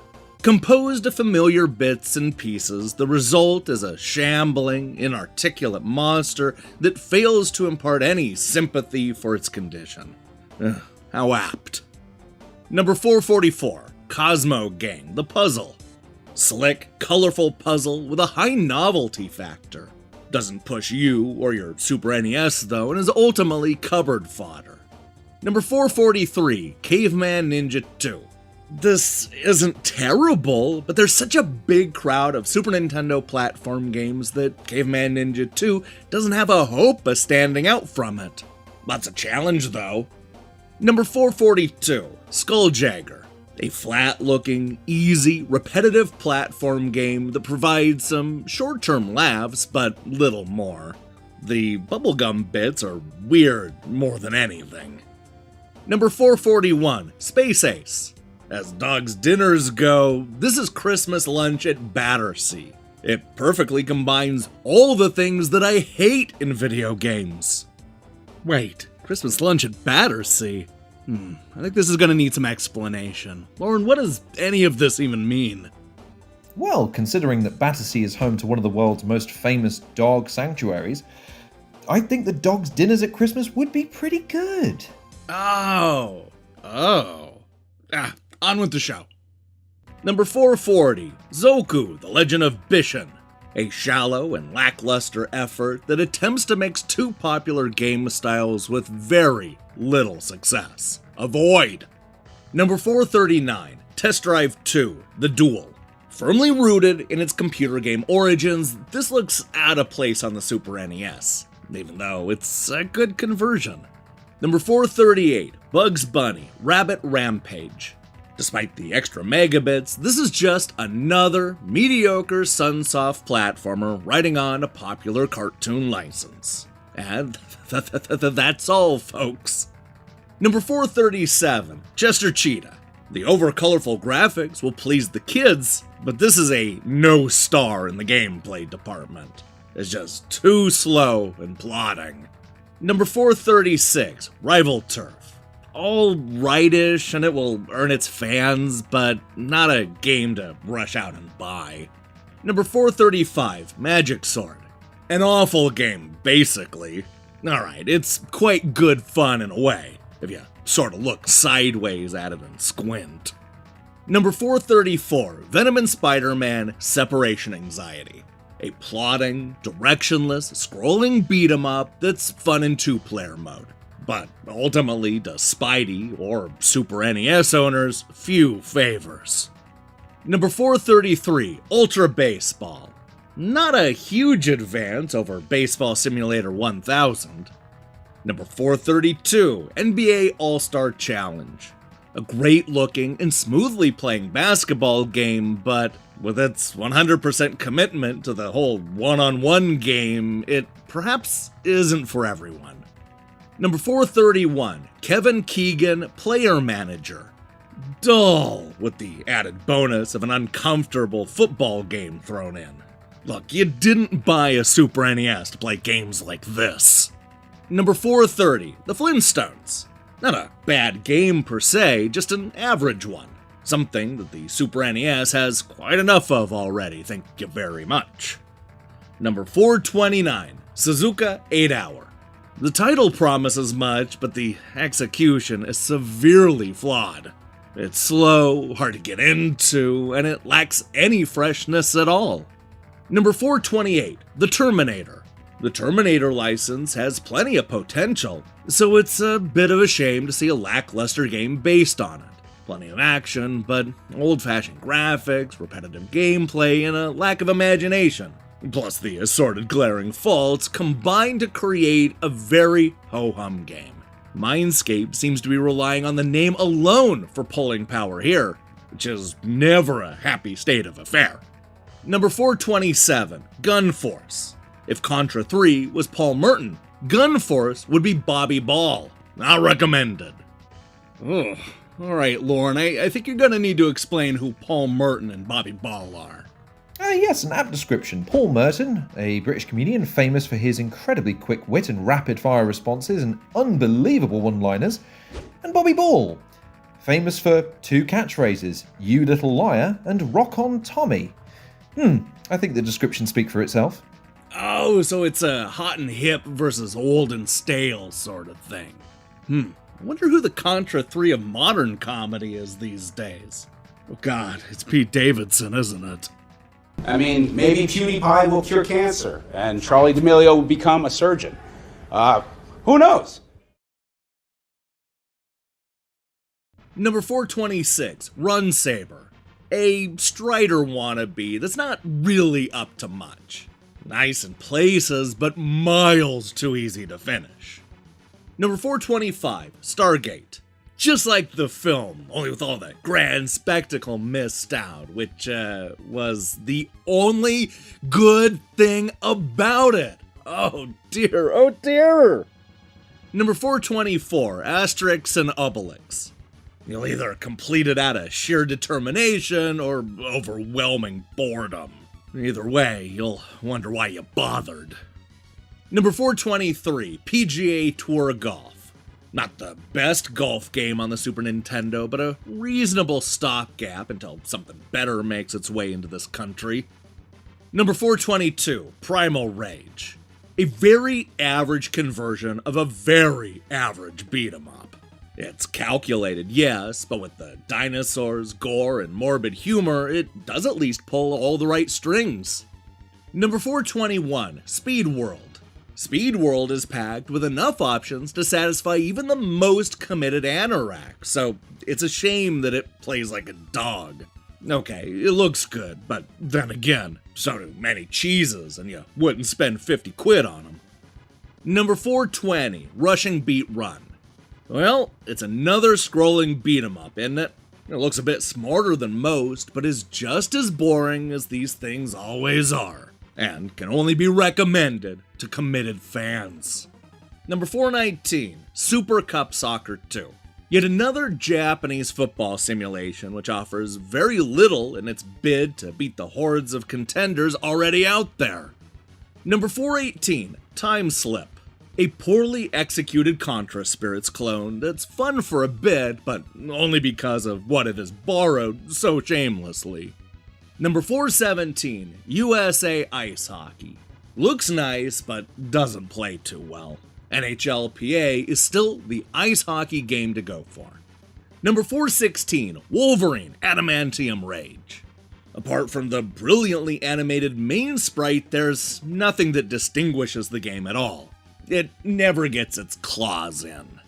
Composed of familiar bits and pieces, the result is a shambling, inarticulate monster that fails to impart any sympathy for its condition. How apt. Number 444, Cosmo Gang, The Puzzle. Slick, colorful puzzle with a high novelty factor. Doesn't push you or your Super NES though, and is ultimately cupboard fodder. Number 443, Caveman Ninja 2. This isn't terrible, but there's such a big crowd of Super Nintendo platform games that Caveman Ninja 2 doesn't have a hope of standing out from it. Lots of challenge, though. Number 442, Skulljagger. A flat-looking, easy, repetitive platform game that provides some short-term laughs, but little more. The bubblegum bits are weird more than anything. Number 441, Space Ace. As dogs' dinners go, this is Christmas lunch at Battersea. It perfectly combines all the things that I hate in video games. Wait, Christmas lunch at Battersea? I think this is going to need some explanation. Lauren, what does any of this even mean? Well, considering that Battersea is home to one of the world's most famous dog sanctuaries, I think the dogs' dinners at Christmas would be pretty good. Oh. On with the show. Number 440, Zoku, The Legend of Bishan. A shallow and lackluster effort that attempts to mix two popular game styles with very little success. Avoid. Number 439, Test Drive 2, The Duel. Firmly rooted in its computer game origins, this looks out of place on the Super NES, even though it's a good conversion. Number 438, Bugs Bunny, Rabbit Rampage. Despite the extra megabits, this is just another mediocre Sunsoft platformer riding on a popular cartoon license. And that's all, folks. Number 437, Chester Cheetah. The over-colorful graphics will please the kids, but this is a no star in the gameplay department. It's just too slow and plodding. Number 436, Rival Turf. All rightish, and it will earn its fans, but not a game to rush out and buy. Number 435, Magic Sword. An awful game, basically. Alright, it's quite good fun in a way, if you sort of look sideways at it and squint. Number 434, Venom and Spider-Man Separation Anxiety. A plodding, directionless, scrolling beat-em-up that's fun in two-player mode. But ultimately does Spidey, or Super NES owners, few favors. Number 433, Ultra Baseball. Not a huge advance over Baseball Simulator 1000. Number 432, NBA All-Star Challenge. A great-looking and smoothly playing basketball game, but with its 100% commitment to the whole one-on-one game, it perhaps isn't for everyone. Number 431, Kevin Keegan Player Manager. Dull, with the added bonus of an uncomfortable football game thrown in. Look, you didn't buy a Super NES to play games like this. Number 430, The Flintstones. Not a bad game per se, just an average one. Something that the Super NES has quite enough of already, thank you very much. Number 429, Suzuka 8 Hour. The title promises much, but the execution is severely flawed. It's slow, hard to get into, and it lacks any freshness at all. Number 428, The Terminator. The Terminator license has plenty of potential, so it's a bit of a shame to see a lackluster game based on it. Plenty of action, but old-fashioned graphics, repetitive gameplay, and a lack of imagination. Plus the assorted glaring faults combine to create a very ho-hum game. Mindscape seems to be relying on the name alone for pulling power here, which is never a happy state of affair. Number 427, Gun Force. If Contra 3 was Paul Merton, Gun Force would be Bobby Ball. Not recommended. Ugh. Alright, Lauren, I think you're gonna need to explain who Paul Merton and Bobby Ball are. Yes, an apt description. Paul Merton, a British comedian famous for his incredibly quick wit and rapid-fire responses and unbelievable one-liners, and Bobby Ball, famous for two catchphrases, "You Little Liar" and "Rock On Tommy." I think the description speaks for itself. Oh, so it's a hot and hip versus old and stale sort of thing. I wonder who the Contra 3 of modern comedy is these days. Oh god, it's Pete Davidson, isn't it? I mean, maybe PewDiePie will cure cancer, and Charlie D'Amelio will become a surgeon. Who knows? Number 426, Run Saber. A Strider wannabe that's not really up to much. Nice in places, but miles too easy to finish. Number 425, Stargate. Just like the film, only with all the grand spectacle missed out, which was the only good thing about it. Oh dear, oh dear. Number 424, Asterix and Obelix. You'll either complete it out of sheer determination or overwhelming boredom. Either way, you'll wonder why you bothered. Number 423, PGA Tour Golf. Not the best golf game on the Super Nintendo, but a reasonable stopgap until something better makes its way into this country. Number 422, Primal Rage. A very average conversion of a very average beat-em-up. It's calculated, yes, but with the dinosaurs, gore, and morbid humor, it does at least pull all the right strings. Number 421, Speed World. Speed World is packed with enough options to satisfy even the most committed anorak, so it's a shame that it plays like a dog. Okay, it looks good, but then again, so do many cheeses, and you wouldn't spend 50 quid on them. Number 420, Rushing Beat Run. Well, it's another scrolling beat-em-up, isn't it? It looks a bit smarter than most, but is just as boring as these things always are, and can only be recommended to committed fans. Number 419, Super Cup Soccer 2. Yet another Japanese football simulation which offers very little in its bid to beat the hordes of contenders already out there. Number 418, Time Slip. A poorly executed Contra Spirits clone that's fun for a bit, but only because of what it has borrowed so shamelessly. Number 417, USA Ice Hockey. Looks nice, but doesn't play too well. NHLPA is still the ice hockey game to go for. Number 416, Wolverine Adamantium Rage. Apart from the brilliantly animated main sprite, there's nothing that distinguishes the game at all. It never gets its claws in.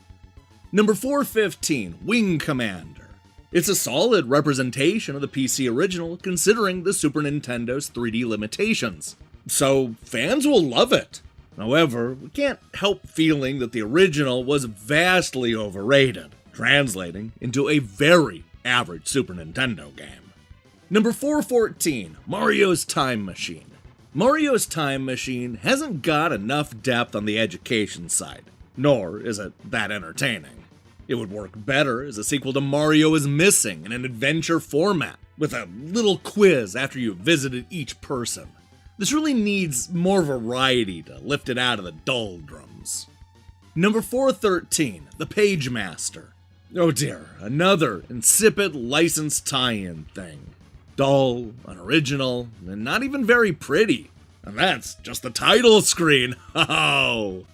Number 415, Wing Commander. It's a solid representation of the PC original considering the Super Nintendo's 3D limitations, so fans will love it. However, we can't help feeling that the original was vastly overrated, translating into a very average Super Nintendo game. Number 414, Mario's Time Machine. Mario's Time Machine hasn't got enough depth on the education side, nor is it that entertaining. It would work better as a sequel to Mario is Missing in an adventure format, with a little quiz after you've visited each person. This really needs more variety to lift it out of the doldrums. Number 413, The Page Master. Oh dear, another insipid licensed tie-in thing. Dull, unoriginal, and not even very pretty. And that's just the title screen. Ho!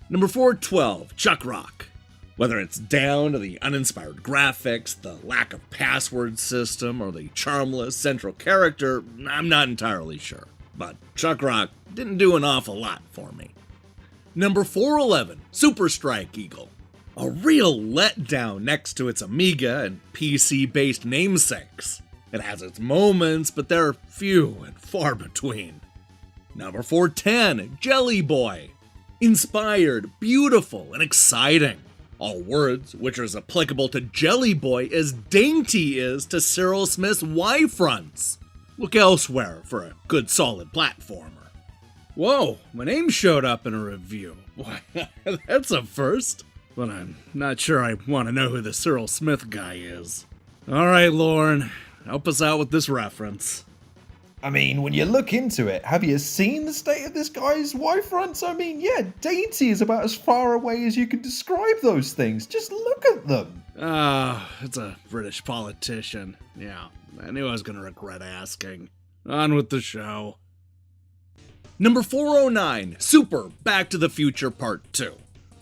Number 412, Chuck Rock. Whether it's down to the uninspired graphics, the lack of password system, or the charmless central character, I'm not entirely sure. But Chuck Rock didn't do an awful lot for me. Number 411, Super Strike Eagle. A real letdown next to its Amiga and PC-based namesakes. It has its moments, but they're few and far between. Number 410, Jelly Boy. Inspired, beautiful, and exciting. All words which are as applicable to Jelly Boy as Dainty is to Cyril Smith's Y-fronts. Look elsewhere for a good solid platformer. Whoa, my name showed up in a review. Why, that's a first. But I'm not sure I want to know who the Cyril Smith guy is. Alright, Lauren, help us out with this reference. I mean, when you look into it, have you seen the state of this guy's Y-fronts? I mean, yeah, Dainty is about as far away as you can describe those things. Just look at them. It's a British politician. Yeah, I knew I was going to regret asking. On with the show. Number 409, Super Back to the Future Part 2.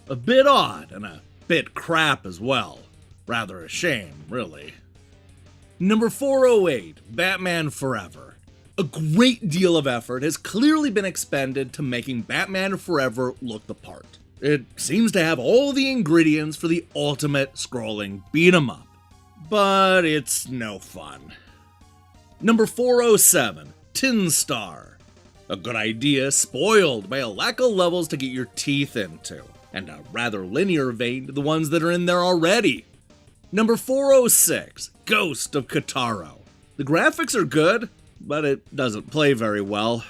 A bit odd and a bit crap as well. Rather a shame, really. Number 408, Batman Forever. A great deal of effort has clearly been expended to making Batman Forever look the part. It seems to have all the ingredients for the ultimate scrolling beat-em-up. but it's no fun. Number 407, Tin Star. A good idea spoiled by a lack of levels to get your teeth into, and a rather linear vein to the ones that are in there already. Number 406, Ghost of Kitaro. The graphics are good, but it doesn't play very well,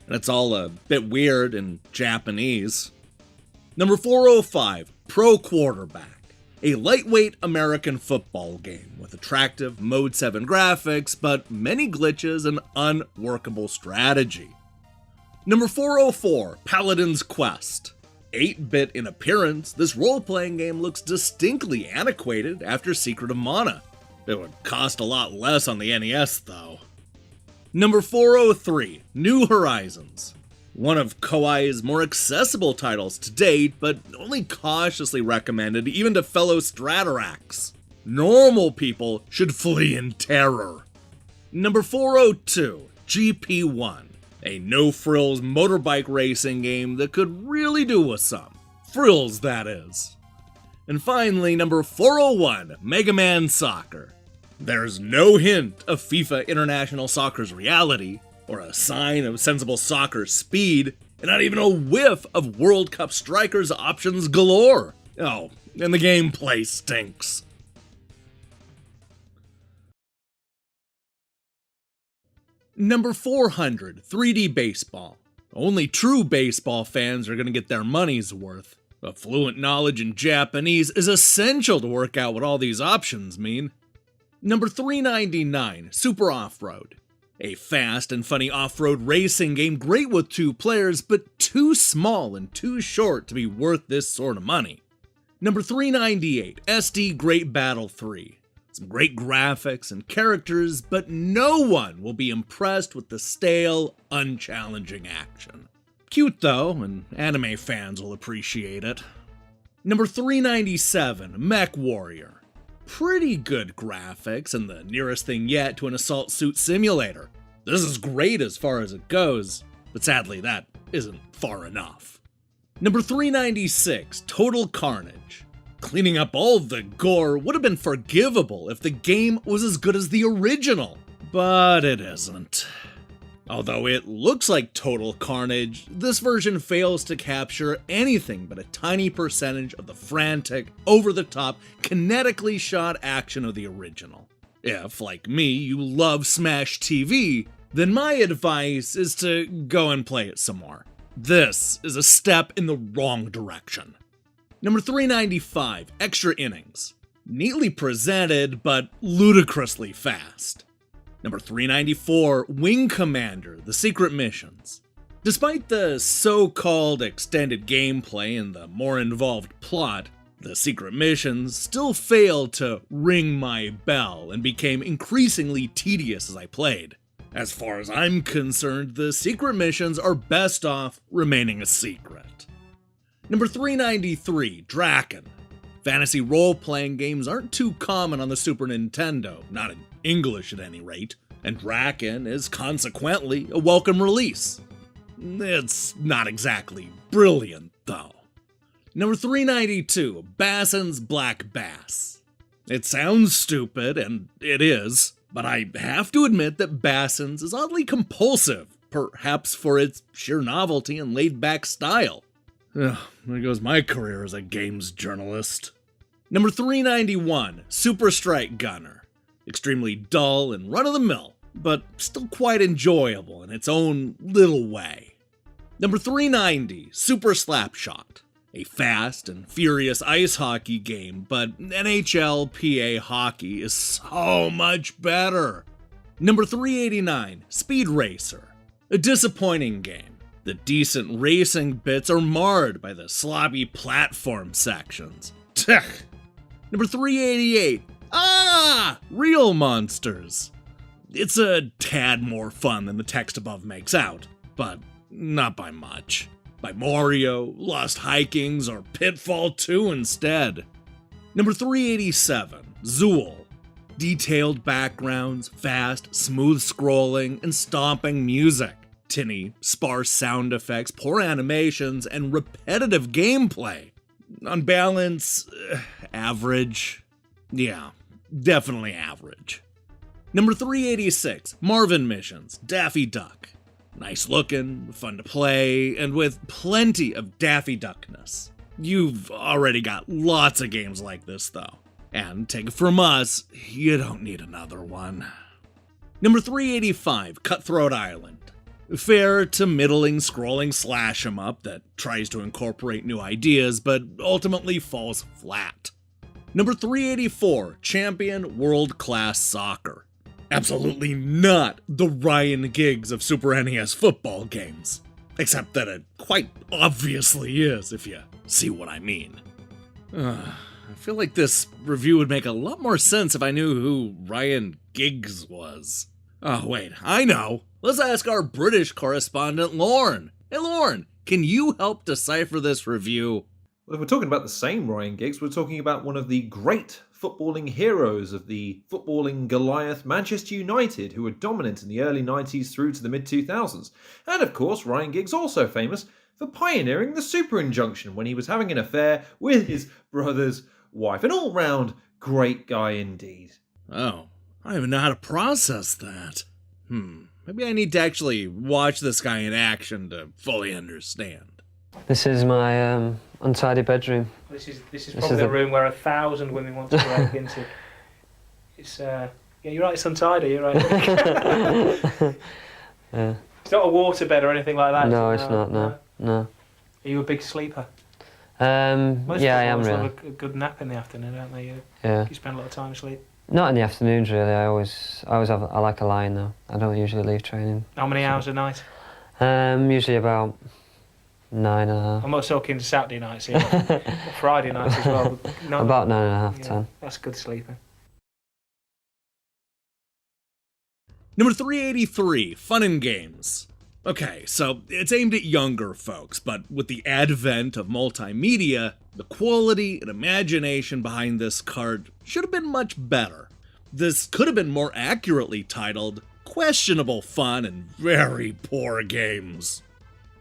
and it's all a bit weird in Japanese. Number 405, Pro Quarterback. A lightweight American football game with attractive Mode 7 graphics, but many glitches and unworkable strategy. Number 404, Paladin's Quest. 8-bit in appearance, this role-playing game looks distinctly antiquated after Secret of Mana. It would cost a lot less on the NES though. Number 403, New Horizons. One of Koei's more accessible titles to date, but only cautiously recommended even to fellow Stratoraks. Normal people should flee in terror. Number 402, GP1. A no-frills motorbike racing game that could really do with some. Frills, that is. And finally, number 401, Mega Man Soccer. There's no hint of FIFA International Soccer's reality, or a sign of sensible soccer speed, and not even a whiff of World Cup strikers options galore. Oh, and the gameplay stinks. Number 400, 3D Baseball. Only true baseball fans are going to get their money's worth. A fluent knowledge in Japanese is essential to work out what all these options mean. Number 399, Super Off-Road. A fast and funny off-road racing game great with 2 players, but too small and too short to be worth this sort of money. Number 398, SD Great Battle 3. Some great graphics and characters, but no one will be impressed with the stale, unchallenging action. Cute though, and anime fans will appreciate it. Number 397, Mech Warrior. Pretty good graphics, and the nearest thing yet to an assault suit simulator. This is great as far as it goes, but sadly that isn't far enough. Number 396, Total Carnage. Cleaning up all the gore would have been forgivable if the game was as good as the original, but it isn't. Although it looks like Total Carnage, this version fails to capture anything but a tiny percentage of the frantic, over-the-top, kinetically shot action of the original. If, like me, you love Smash TV, then my advice is to go and play it some more. This is a step in the wrong direction. Number 395, Extra Innings. Neatly presented, but ludicrously fast. Number 394, Wing Commander, The Secret Missions. Despite the so-called extended gameplay and the more involved plot, the secret missions still failed to ring my bell and became increasingly tedious as I played. As far as I'm concerned, the secret missions are best off remaining a secret. Number 393, Draken. Fantasy role-playing games aren't too common on the Super Nintendo, not in English at any rate, and Draken is consequently a welcome release. It's not exactly brilliant, though. Number 392, Basson's Black Bass. It sounds stupid, and it is, but I have to admit that Basson's is oddly compulsive, perhaps for its sheer novelty and laid-back style. Ugh, there goes my career as a games journalist. Number 391, Super Strike Gunner. Extremely dull and run-of-the-mill, but still quite enjoyable in its own little way. Number 390, Super Slapshot. A fast and furious ice hockey game, but NHL PA hockey is so much better. Number 389, Speed Racer. A disappointing game. The decent racing bits are marred by the sloppy platform sections. Number 388, Real Monsters. It's a tad more fun than the text above makes out, but not by much. By Mario, Lost Hikings, or Pitfall 2 instead. Number 387, Zool. Detailed backgrounds, fast, smooth scrolling, and stomping music. Tinny, sparse sound effects, poor animations, and repetitive gameplay. On balance, average. Yeah, definitely average. Number 386, Marvin Missions, Daffy Duck. Nice looking, fun to play, and with plenty of Daffy Duckness. You've already got lots of games like this though. And take it from us, you don't need another one. Number 385, Cutthroat Island. Fair to middling scrolling slash 'em up that tries to incorporate new ideas but ultimately falls flat. Number 384, Champion World Class Soccer. Absolutely not the Ryan Giggs of Super NES football games. Except that it quite obviously is, if you see what I mean. I feel like this review would make a lot more sense if I knew who Ryan Giggs was. Oh wait, I know! Let's ask our British correspondent Lorne. Hey Lorne, can you help decipher this review? Well, if we're talking about the same Ryan Giggs, we're talking about one of the great footballing heroes of the footballing Goliath, Manchester United, who were dominant in the early 90s through to the mid-2000s. And of course, Ryan Giggs also famous for pioneering the super injunction when he was having an affair with his brother's wife. An all-round great guy indeed. Oh, I don't even know how to process that. Maybe I need to actually watch this guy in action to fully understand. This is my untidy bedroom. This is probably the room where 1,000 women want to break into. It's yeah, you're right. It's untidy. You're right. Yeah. It's not a waterbed or anything like that. No, it's not. No. Are you a big sleeper? Yeah, I am really. Love a good nap in the afternoon, don't they? Yeah. You spend a lot of time asleep. Not in the afternoons really. I always have. I like a lie though. I don't usually leave training. How many hours a night? Usually about 9.5. I'm not talking Saturday nights here. Friday nights as well. But about 9.5, 10. That's good sleeping. Number 383, Fun and Games. Okay, so it's aimed at younger folks, but with the advent of multimedia, the quality and imagination behind this card should have been much better. This could have been more accurately titled Questionable Fun and Very Poor Games.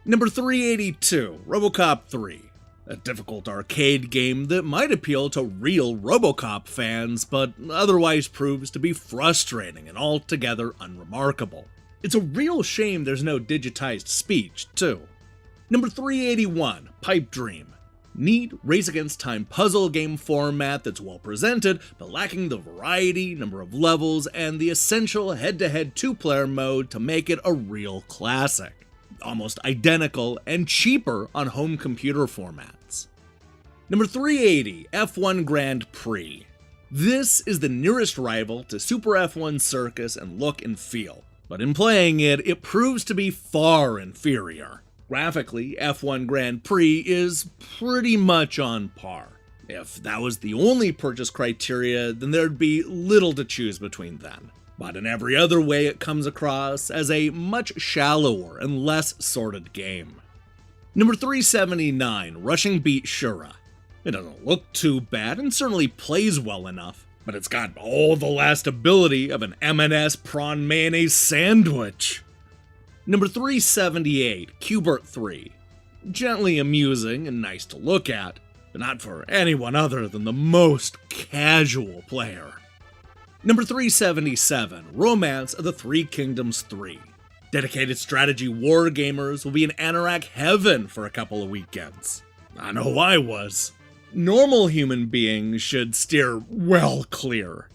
Number 382, RoboCop 3. A difficult arcade game that might appeal to real RoboCop fans, but otherwise proves to be frustrating and altogether unremarkable. It's a real shame there's no digitized speech, too. Number 381, Pipe Dream. Neat race against time puzzle game format that's well presented, but lacking the variety, number of levels, and the essential head-to-head two-player mode to make it a real classic. Almost identical and cheaper on home computer formats. Number 380, F1 Grand Prix. This is the nearest rival to Super F1 Circus in look and feel, but in playing it, it proves to be far inferior. Graphically, F1 Grand Prix is pretty much on par. If that was the only purchase criteria, then there'd be little to choose between then. But in every other way, it comes across as a much shallower and less sorted game. Number 379, Rushing Beat Shura. It doesn't look too bad and certainly plays well enough, but it's got all the last ability of an M&S prawn mayonnaise sandwich. Number 378, Q*bert 3. Gently amusing and nice to look at, but not for anyone other than the most casual player. Number 377, Romance of the Three Kingdoms 3. Dedicated strategy war gamers will be in Anorak heaven for a couple of weekends. I know I was. Normal human beings should steer well clear.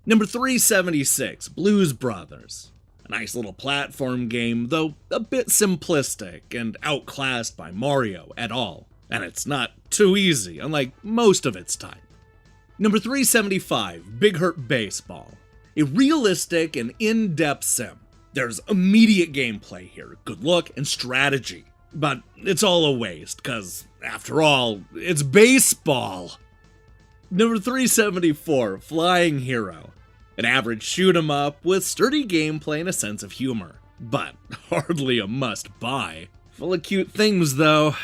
Number 376, Blues Brothers. A nice little platform game, though a bit simplistic and outclassed by Mario et al. And it's not too easy, unlike most of its type. Number 375, Big Hurt Baseball. A realistic and in-depth sim. There's immediate gameplay here, good look, and strategy. But it's all a waste, cause, after all, it's baseball. Number 374, Flying Hero. An average shoot-'em-up with sturdy gameplay and a sense of humor. But hardly a must-buy. Full of cute things, though.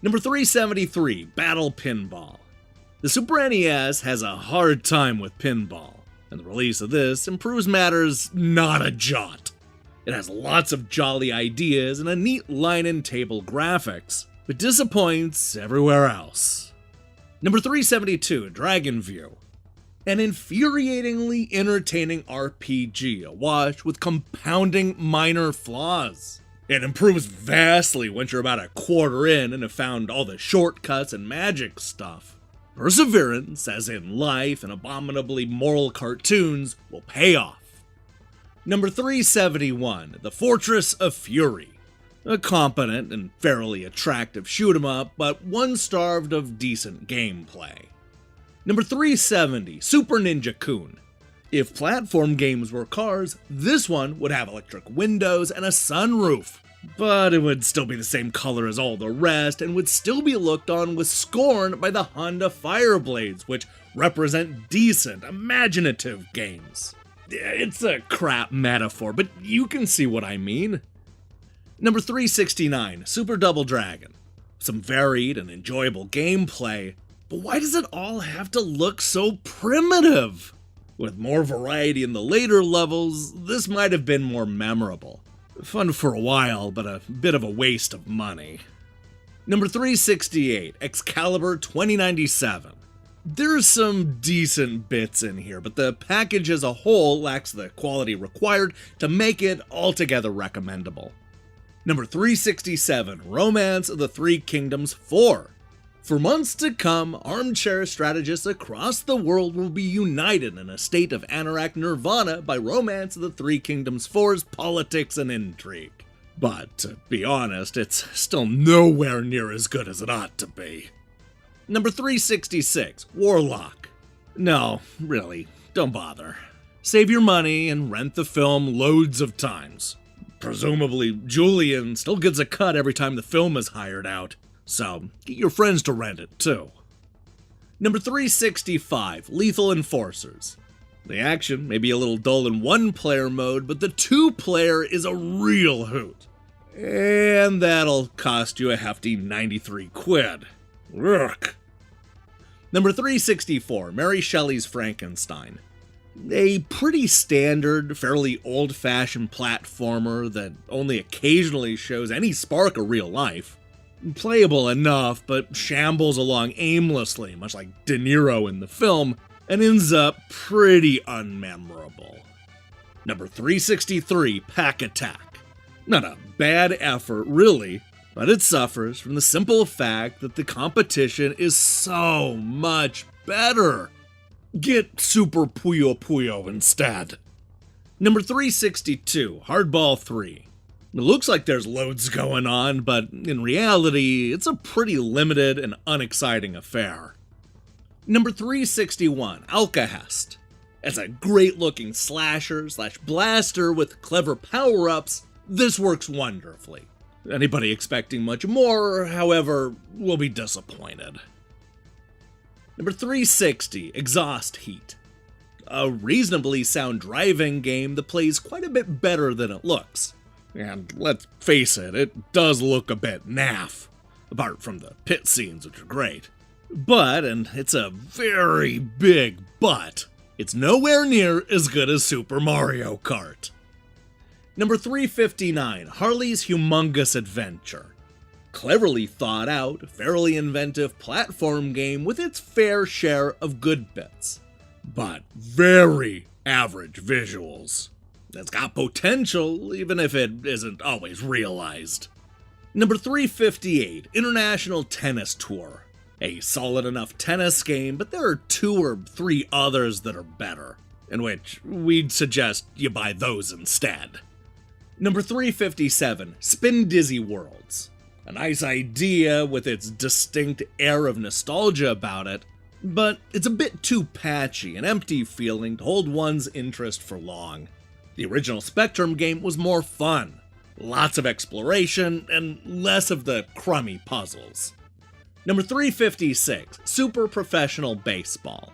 Number 373, Battle Pinball. The Super NES has a hard time with pinball, and the release of this improves matters not a jot. It has lots of jolly ideas and a neat line and table graphics, but disappoints everywhere else. Number 372, Dragon View. An infuriatingly entertaining RPG awash with compounding minor flaws. It improves vastly once you're about a quarter in and have found all the shortcuts and magic stuff. Perseverance, as in life and abominably moral cartoons, will pay off. Number 371, The Fortress of Fury. A competent and fairly attractive shoot-'em-up, but one starved of decent gameplay. Number 370, Super Ninja Kun. If platform games were cars, this one would have electric windows and a sunroof. But it would still be the same color as all the rest and would still be looked on with scorn by the Honda Fireblades, which represent decent, imaginative games. It's a crap metaphor, but you can see what I mean. Number 369, Super Double Dragon. Some varied and enjoyable gameplay, but why does it all have to look so primitive? With more variety in the later levels, this might have been more memorable. Fun for a while, but a bit of a waste of money. Number 368, Excalibur 2097. There's some decent bits in here, but the package as a whole lacks the quality required to make it altogether recommendable. Number 367, Romance of the Three Kingdoms 4. For months to come, armchair strategists across the world will be united in a state of Anorak Nirvana by Romance of the Three Kingdoms 4's politics and intrigue. But, to be honest, it's still nowhere near as good as it ought to be. Number 366, Warlock. No, really, don't bother. Save your money and rent the film loads of times. Presumably, Julian still gets a cut every time the film is hired out, so get your friends to rent it too. Number 365, Lethal Enforcers. The action may be a little dull in one-player mode, but the two-player is a real hoot. And that'll cost you a hefty 93 quid. Ugh. Number 364, Mary Shelley's Frankenstein. A pretty standard, fairly old-fashioned platformer that only occasionally shows any spark of real life. Playable enough, but shambles along aimlessly, much like De Niro in the film, and ends up pretty unmemorable. Number 363, Pack Attack. Not a bad effort, really, but it suffers from the simple fact that the competition is so much better. Get Super Puyo Puyo instead. Number 362, Hardball 3. It looks like there's loads going on, but in reality, it's a pretty limited and unexciting affair. Number 361, Alcahest. As a great-looking slasher/blaster with clever power-ups, this works wonderfully. Anybody expecting much more, however, will be disappointed. Number 360, Exhaust Heat. A reasonably sound driving game that plays quite a bit better than it looks. And let's face it, it does look a bit naff, apart from the pit scenes, which are great. But, and it's a very big but, it's nowhere near as good as Super Mario Kart. Number 359, Harley's Humongous Adventure. Cleverly thought out, fairly inventive platform game with its fair share of good bits, but very average visuals. It's got potential, even if it isn't always realized. Number 358, International Tennis Tour. A solid enough tennis game, but there are 2 or 3 others that are better, in which we'd suggest you buy those instead. Number 357, Spin Dizzy Worlds. A nice idea with its distinct air of nostalgia about it, but it's a bit too patchy and empty feeling to hold one's interest for long. The original Spectrum game was more fun, lots of exploration, and less of the crummy puzzles. Number 356, Super Professional Baseball.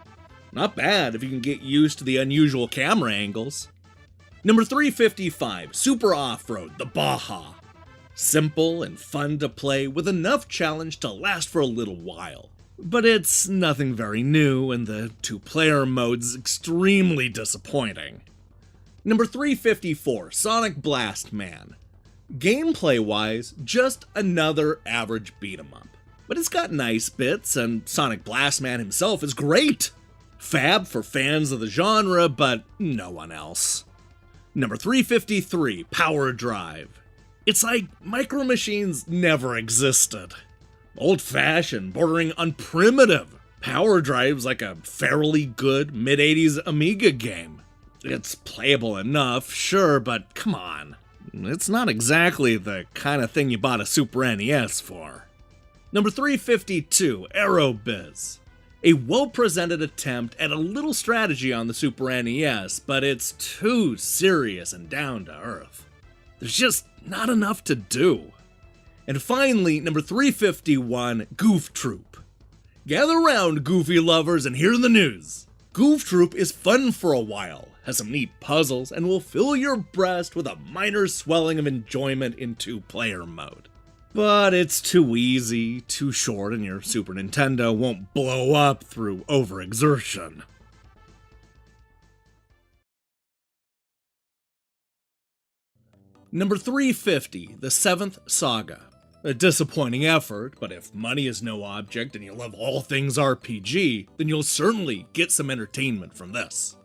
Not bad if you can get used to the unusual camera angles. Number 355, Super Off-Road, the Baja. Simple and fun to play with enough challenge to last for a little while. But it's nothing very new, and the 2-player mode's extremely disappointing. Number 354, Sonic Blast Man. Gameplay-wise, just another average beat-em-up. But it's got nice bits, and Sonic Blast Man himself is great. Fab for fans of the genre, but no one else. Number 353, Power Drive. It's like Micro Machines never existed. Old-fashioned, bordering on primitive. Power Drive's like a fairly good mid-80s Amiga game. It's playable enough, sure, but come on. It's not exactly the kind of thing you bought a Super NES for. Number 352, Aerobiz. A well-presented attempt at a little strategy on the Super NES, but it's too serious and down to earth. There's just not enough to do. And finally, number 351, Goof Troop. Gather round, Goofy lovers, and hear the news. Goof Troop is fun for a while, has some neat puzzles, and will fill your breast with a minor swelling of enjoyment in two-player mode. But it's too easy, too short, and your Super Nintendo won't blow up through overexertion. Number 350, The Seventh Saga. A disappointing effort, but if money is no object and you love all things RPG, then you'll certainly get some entertainment from this.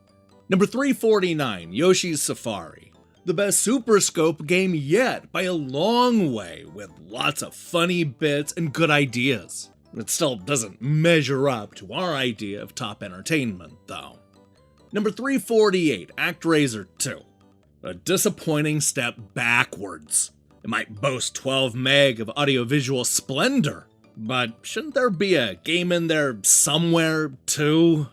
Number 349, Yoshi's Safari. The best Super Scope game yet by a long way, with lots of funny bits and good ideas. It still doesn't measure up to our idea of top entertainment, though. Number 348, ActRaiser 2. A disappointing step backwards. It might boast 12 meg of audiovisual splendor, but shouldn't there be a game in there somewhere, too?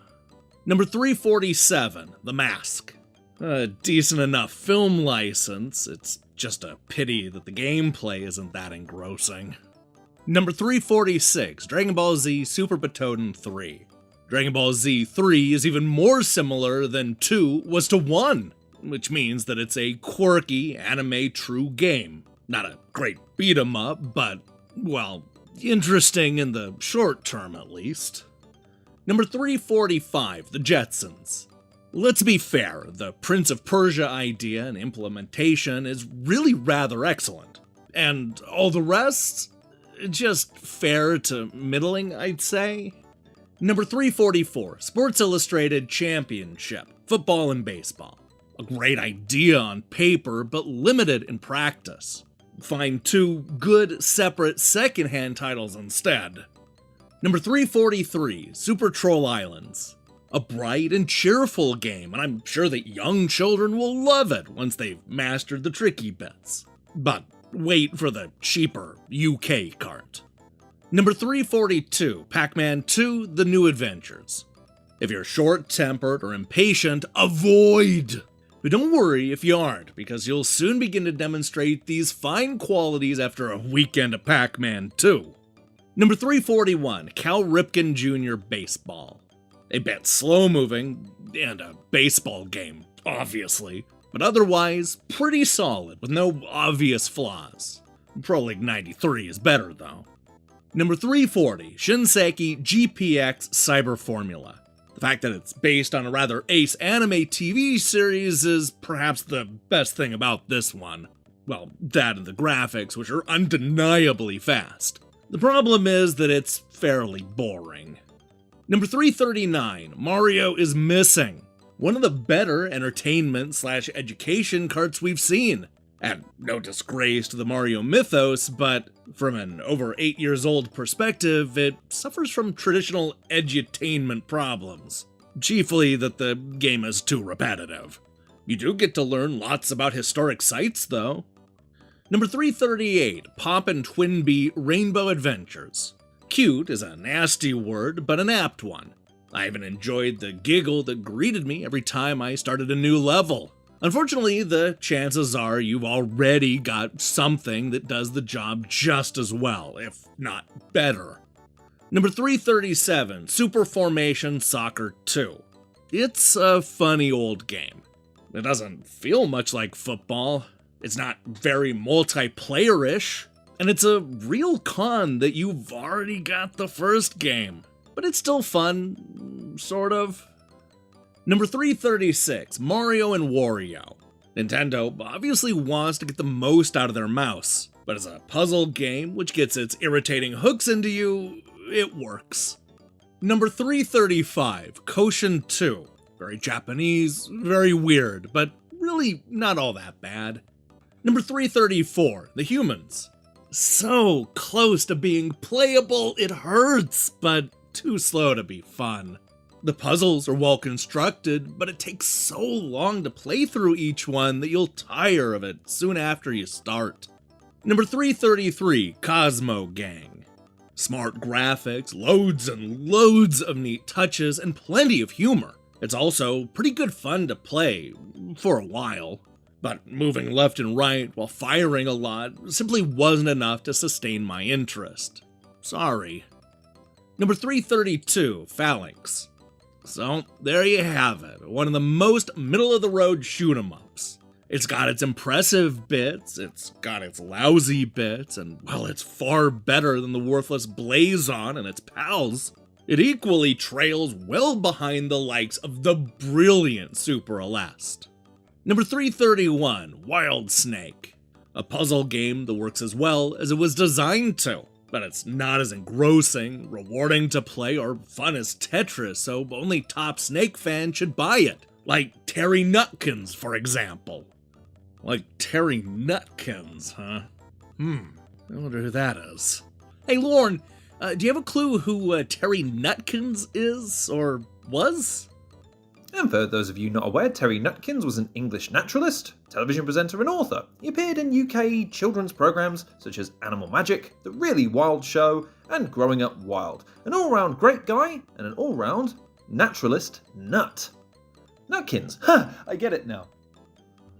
Number 347, The Mask. A decent enough film license, it's just a pity that the gameplay isn't that engrossing. Number 346, Dragon Ball Z Super Butoden 3. Dragon Ball Z 3 is even more similar than 2 was to 1, which means that it's a quirky anime true game. Not a great beat 'em up, but, well, interesting in the short term at least. Number 345, The Jetsons. Let's be fair, the Prince of Persia idea and implementation is really rather excellent. And all the rest, just fair to middling, I'd say. Number 344, Sports Illustrated Championship, Football and Baseball. A great idea on paper, but limited in practice. Find two good, separate, secondhand titles instead. Number 343, Super Troll Islands. A bright and cheerful game, and I'm sure that young children will love it once they've mastered the tricky bits. But wait for the cheaper UK cart. Number 342, Pac-Man 2, The New Adventures. If you're short-tempered or impatient, avoid! But don't worry if you aren't, because you'll soon begin to demonstrate these fine qualities after a weekend of Pac-Man 2. Number 341, Cal Ripken Jr. Baseball. A bit slow-moving, and a baseball game, obviously, but otherwise pretty solid with no obvious flaws. Pro League 93 is better, though. Number 340, Shinseki GPX Cyber Formula. The fact that it's based on a rather ace anime TV series is perhaps the best thing about this one. Well, that and the graphics, which are undeniably fast. The problem is that it's fairly boring. Number 339, Mario is Missing. One of the better entertainment/education carts we've seen. And no disgrace to the Mario mythos, but from an over 8 years old perspective, it suffers from traditional edutainment problems. Chiefly that the game is too repetitive. You do get to learn lots about historic sites, though. Number 338, Pop and Twinbee Rainbow Adventures. Cute is a nasty word, but an apt one. I even enjoyed the giggle that greeted me every time I started a new level. Unfortunately, the chances are you've already got something that does the job just as well, if not better. Number 337, Super Formation Soccer 2. It's a funny old game. It doesn't feel much like football. It's not very multiplayer-ish. And it's a real con that you've already got the first game. But it's still fun, sort of. Number 336, Mario and Wario. Nintendo obviously wants to get the most out of their mouse, but as a puzzle game which gets its irritating hooks into you, it works. Number 335, Koshin 2. Very Japanese, very weird, but really not all that bad. Number 334, The Humans. So close to being playable, it hurts, but too slow to be fun. The puzzles are well constructed, but it takes so long to play through each one that you'll tire of it soon after you start. Number 333, Cosmo Gang. Smart graphics, loads and loads of neat touches, and plenty of humor. It's also pretty good fun to play, for a while. But moving left and right while firing a lot simply wasn't enough to sustain my interest. Sorry. Number 332, Phalanx. So, there you have it, one of the most middle-of-the-road shoot-'em-ups. It's got its impressive bits, it's got its lousy bits, and, well, it's far better than the worthless Blazon and its pals. It equally trails well behind the likes of the brilliant Super Aleste. Number 331, Wild Snake. A puzzle game that works as well as it was designed to, but it's not as engrossing, rewarding to play, or fun as Tetris, so only top Snake fans should buy it. Like Terry Nutkins, for example. Like Terry Nutkins, huh? I wonder who that is. Hey, Lauren, do you have a clue who Terry Nutkins is, or was? And for those of you not aware, Terry Nutkins was an English naturalist, television presenter and author. He appeared in UK children's programmes such as Animal Magic, The Really Wild Show, and Growing Up Wild. An all-round great guy and an all-round naturalist nut. Nutkins, I get it now.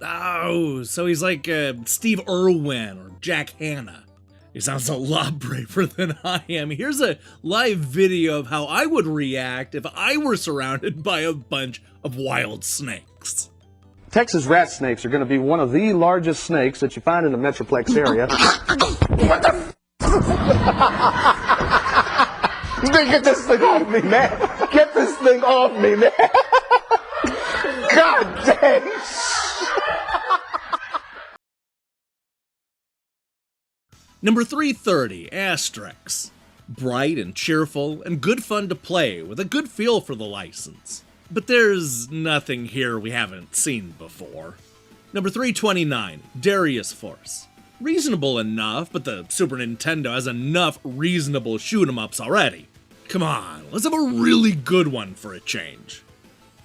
Oh, so he's like Steve Irwin or Jack Hanna. He sounds a lot braver than I am. Here's a live video of how I would react if I were surrounded by a bunch of wild snakes. Texas rat snakes are going to be one of the largest snakes that you find in the Metroplex area. What the Get this thing off me, man. Get this thing off me, man. God dang. Number 330, Asterix. Bright and cheerful and good fun to play with a good feel for the license. But there's nothing here we haven't seen before. Number 329, Darius Force. Reasonable enough, but the Super Nintendo has enough reasonable shoot-'em-ups already. Come on, let's have a really good one for a change.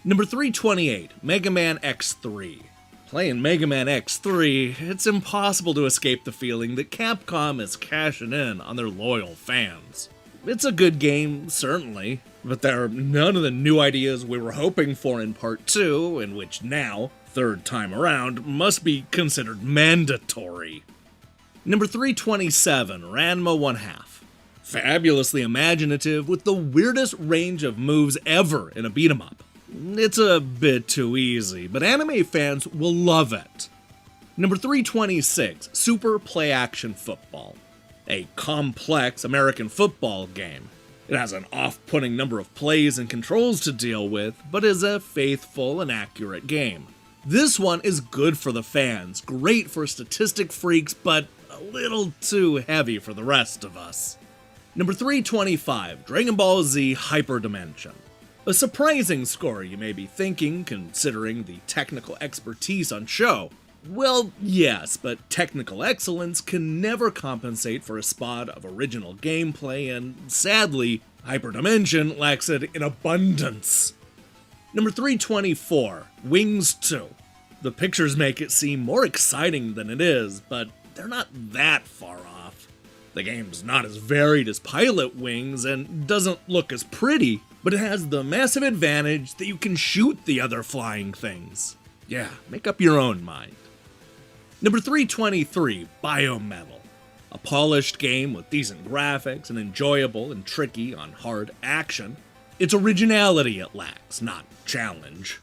Number 328, Mega Man X3. Playing Mega Man X3, it's impossible to escape the feeling that Capcom is cashing in on their loyal fans. It's a good game, certainly, but there are none of the new ideas we were hoping for in Part 2, in which now, third time around, must be considered mandatory. Number 327, Ranma 1/2. Fabulously imaginative with the weirdest range of moves ever in a beat-em-up. It's a bit too easy, but anime fans will love it. Number 326, Super Play Action Football. A complex American football game. It has an off-putting number of plays and controls to deal with, but is a faithful and accurate game. This one is good for the fans, great for statistic freaks, but a little too heavy for the rest of us. Number 325, Dragon Ball Z Hyperdimension. A surprising score, you may be thinking, considering the technical expertise on show. Well, yes, but technical excellence can never compensate for a spot of original gameplay, and sadly, Hyperdimension lacks it in abundance. Number 324, Wings 2. The pictures make it seem more exciting than it is, but they're not that far off. The game's not as varied as Pilot Wings and doesn't look as pretty, but it has the massive advantage that you can shoot the other flying things. Yeah, make up your own mind. Number 323, Biometal. A polished game with decent graphics and enjoyable and tricky on hard action. It's originality it lacks, not challenge.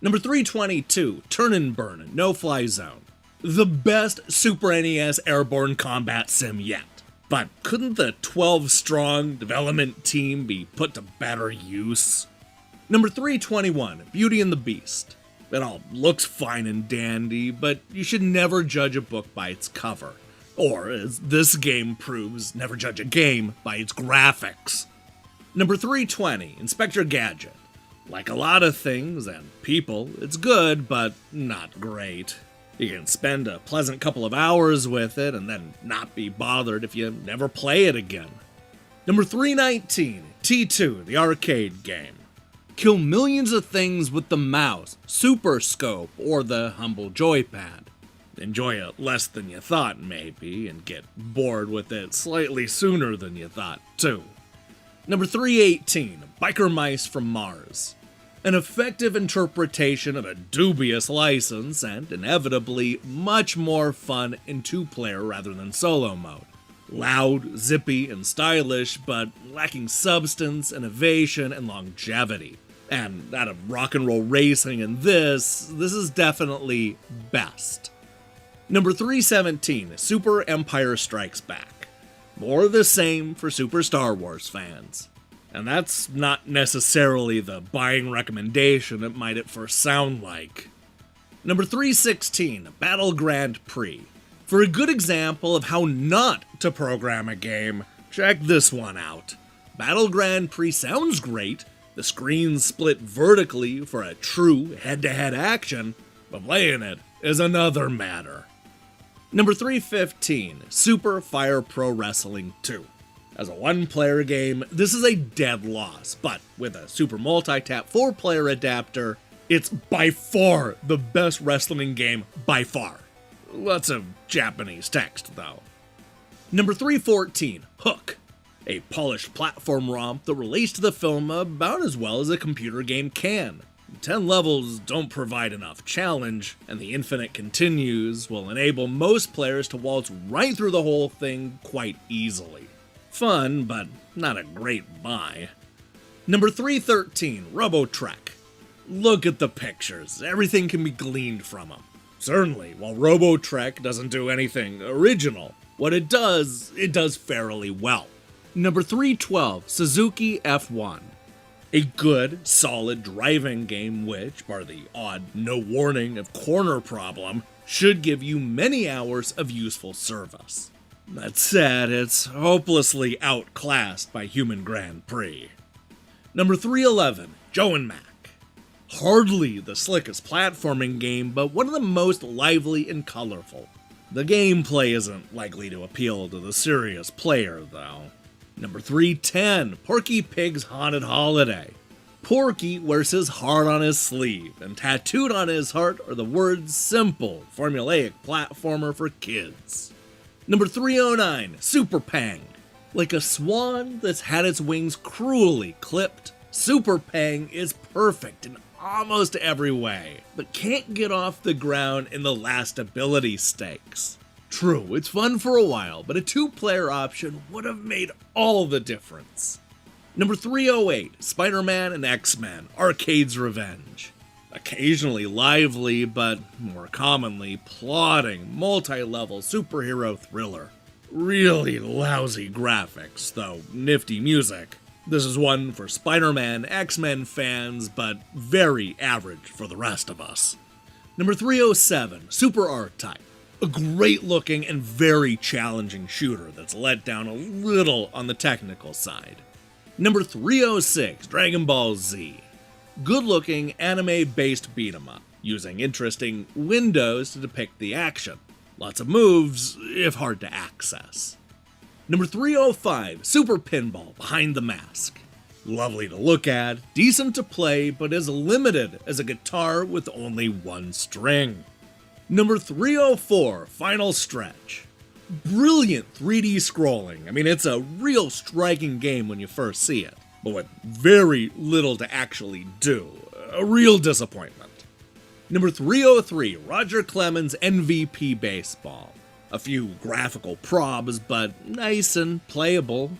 Number 322, Turn and Burn, No Fly Zone. The best Super NES airborne combat sim yet. But couldn't the 12-strong development team be put to better use? Number 321, Beauty and the Beast. It all looks fine and dandy, but you should never judge a book by its cover. Or, as this game proves, never judge a game by its graphics. Number 320, Inspector Gadget. Like a lot of things and people, it's good, but not great. You can spend a pleasant couple of hours with it and then not be bothered if you never play it again. Number 319, T2, the arcade game. Kill millions of things with the mouse, Super Scope, or the humble joypad. Enjoy it less than you thought, maybe, and get bored with it slightly sooner than you thought, too. Number 318, Biker Mice from Mars. An effective interpretation of a dubious license, and inevitably much more fun in two-player rather than solo mode. Loud, zippy, and stylish, but lacking substance, innovation, and longevity. And out of rock and roll racing and this is definitely best. Number 317, Super Empire Strikes Back. More of the same for Super Star Wars fans. And that's not necessarily the buying recommendation it might at first sound like. Number 316, Battle Grand Prix. For a good example of how not to program a game, check this one out. Battle Grand Prix sounds great, the screen's split vertically for a true head-to-head action, but playing it is another matter. Number 315, Super Fire Pro Wrestling 2. As a one-player game, this is a dead loss, but with a Super Multi-Tap 4-player adapter, it's by far the best wrestling game by far. Lots of Japanese text, though. Number 314, Hook. A polished platform romp that relates to the film about as well as a computer game can. 10 levels don't provide enough challenge, and the infinite continues will enable most players to waltz right through the whole thing quite easily. Fun, but not a great buy. Number 313, Robotrek. Look at the pictures, everything can be gleaned from them. Certainly, while Robotrek doesn't do anything original, what it does fairly well. Number 312, Suzuki F1. A good, solid driving game which, bar the odd no warning of corner problem, should give you many hours of useful service. That said, it's hopelessly outclassed by Human Grand Prix. Number 311, Joe and Mac. Hardly the slickest platforming game, but one of the most lively and colorful. The gameplay isn't likely to appeal to the serious player, though. Number 310, Porky Pig's Haunted Holiday. Porky wears his heart on his sleeve, and tattooed on his heart are the words simple, formulaic platformer for kids. Number 309, Super Pang. Like a swan that's had its wings cruelly clipped, Super Pang is perfect in almost every way, but can't get off the ground in the last ability stakes. True, it's fun for a while, but a two-player option would have made all the difference. Number 308, Spider-Man and X-Men, Arcade's Revenge. Occasionally lively, but more commonly plodding, multi-level superhero thriller. Really lousy graphics, though nifty music. This is one for Spider-Man, X-Men fans, but very average for the rest of us. Number 307, Super R-Type. A great-looking and very challenging shooter that's let down a little on the technical side. Number 306, Dragon Ball Z. Good-looking anime-based beat-em-up, using interesting windows to depict the action. Lots of moves, if hard to access. Number 305, Super Pinball Behind the Mask. Lovely to look at, decent to play, but is limited as a guitar with only one string. Number 304, Final Stretch. Brilliant 3D scrolling. I mean, it's a real striking game when you first see it, but with very little to actually do. A real disappointment. Number 303, Roger Clemens MVP Baseball. A few graphical probs, but nice and playable.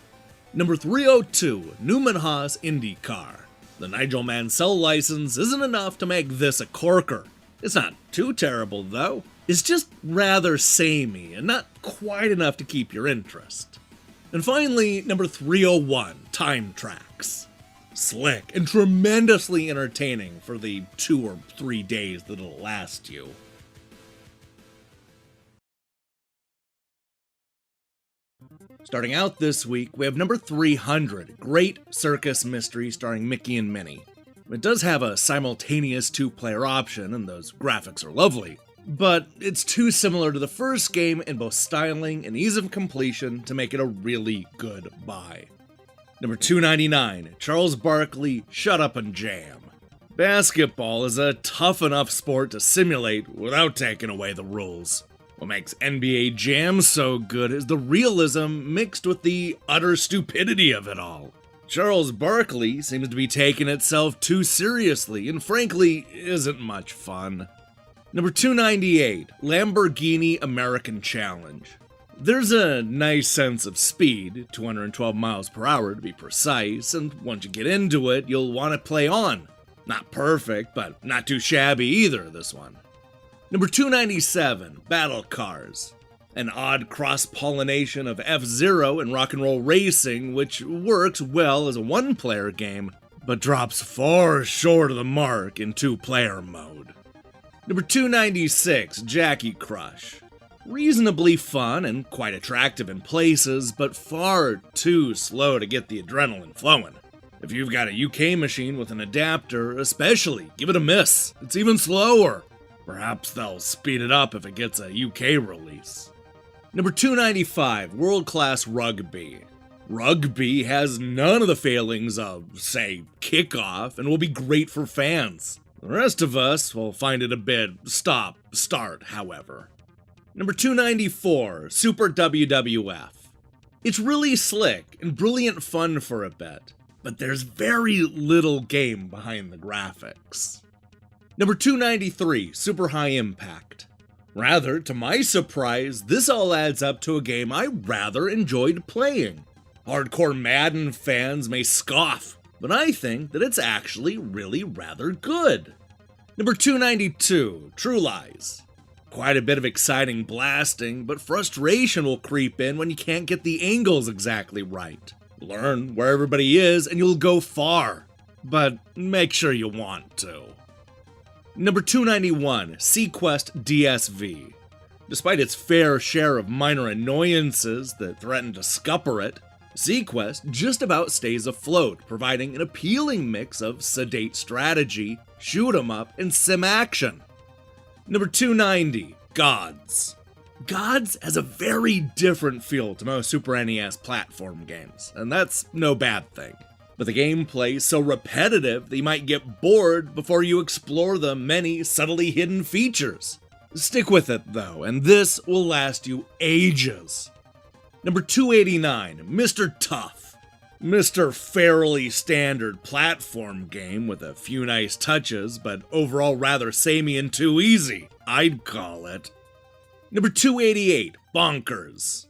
Number 302, Newman Haas IndyCar. The Nigel Mansell license isn't enough to make this a corker. It's not too terrible, though. It's just rather samey and not quite enough to keep your interest. And finally, number 301, Time Tracks. Slick and tremendously entertaining for the 2 or 3 days that it'll last you. Starting out this week, we have number 300, Great Circus Mystery starring Mickey and Minnie. It does have a simultaneous 2-player option, and those graphics are lovely, but it's too similar to the first game in both styling and ease of completion to make it a really good buy. Number 299, Charles Barkley, Shut Up and Jam. Basketball is a tough enough sport to simulate without taking away the rules. What makes NBA Jam so good is the realism mixed with the utter stupidity of it all. Charles Barkley seems to be taking itself too seriously and frankly isn't much fun. Number 298, Lamborghini American Challenge. There's a nice sense of speed, 212 miles per hour to be precise, and once you get into it, you'll want to play on. Not perfect, but not too shabby either, this one. Number 297, Battle Cars. An odd cross-pollination of F-Zero and rock and roll racing, which works well as a one-player game, but drops far short of the mark in 2-player mode. Number 296, Jackie Crush. Reasonably fun and quite attractive in places, but far too slow to get the adrenaline flowing. If you've got a UK machine with an adapter, especially, give it a miss. It's even slower. Perhaps they'll speed it up if it gets a UK release. Number 295, World Class Rugby. Rugby has none of the failings of, say, Kickoff, and will be great for fans. The rest of us will find it a bit stop-start, however. Number 294, Super WWF. It's really slick and brilliant fun for a bit, but there's very little game behind the graphics. Number 293, Super High Impact. Rather, to my surprise, this all adds up to a game I rather enjoyed playing. Hardcore Madden fans may scoff, but I think that it's actually really rather good. Number 292, True Lies. Quite a bit of exciting blasting, but frustration will creep in when you can't get the angles exactly right. Learn where everybody is and you'll go far, but make sure you want to. Number 291, Sequest DSV. Despite its fair share of minor annoyances that threaten to scupper it, Sequest just about stays afloat, providing an appealing mix of sedate strategy, shoot 'em up, and sim action. Number 290, Gods. Gods has a very different feel to most Super NES platform games, and that's no bad thing. But the gameplay is so repetitive that you might get bored before you explore the many subtly hidden features. Stick with it though, and this will last you ages. Number 289, Mr. Tough. Mr. Fairly Standard platform game with a few nice touches, but overall rather samey and too easy, I'd call it. Number 288, Bonkers.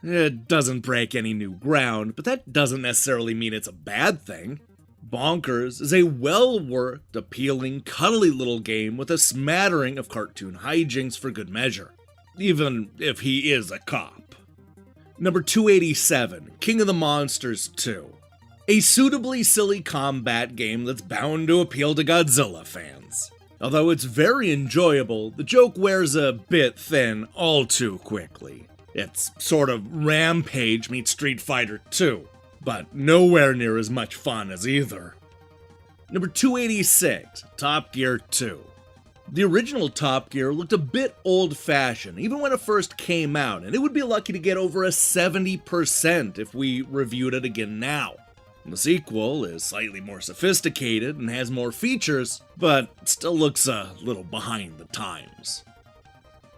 It doesn't break any new ground, but that doesn't necessarily mean it's a bad thing. Bonkers is a well-worked, appealing, cuddly little game with a smattering of cartoon hijinks for good measure, even if he is a cop. Number 287, King of the Monsters 2. A suitably silly combat game that's bound to appeal to Godzilla fans. Although it's very enjoyable, the joke wears a bit thin all too quickly. It's sort of Rampage meets Street Fighter 2, but nowhere near as much fun as either. Number 286, Top Gear 2. The original Top Gear looked a bit old-fashioned, even when it first came out, and it would be lucky to get over a 70% if we reviewed it again now. The sequel is slightly more sophisticated and has more features, but still looks a little behind the times.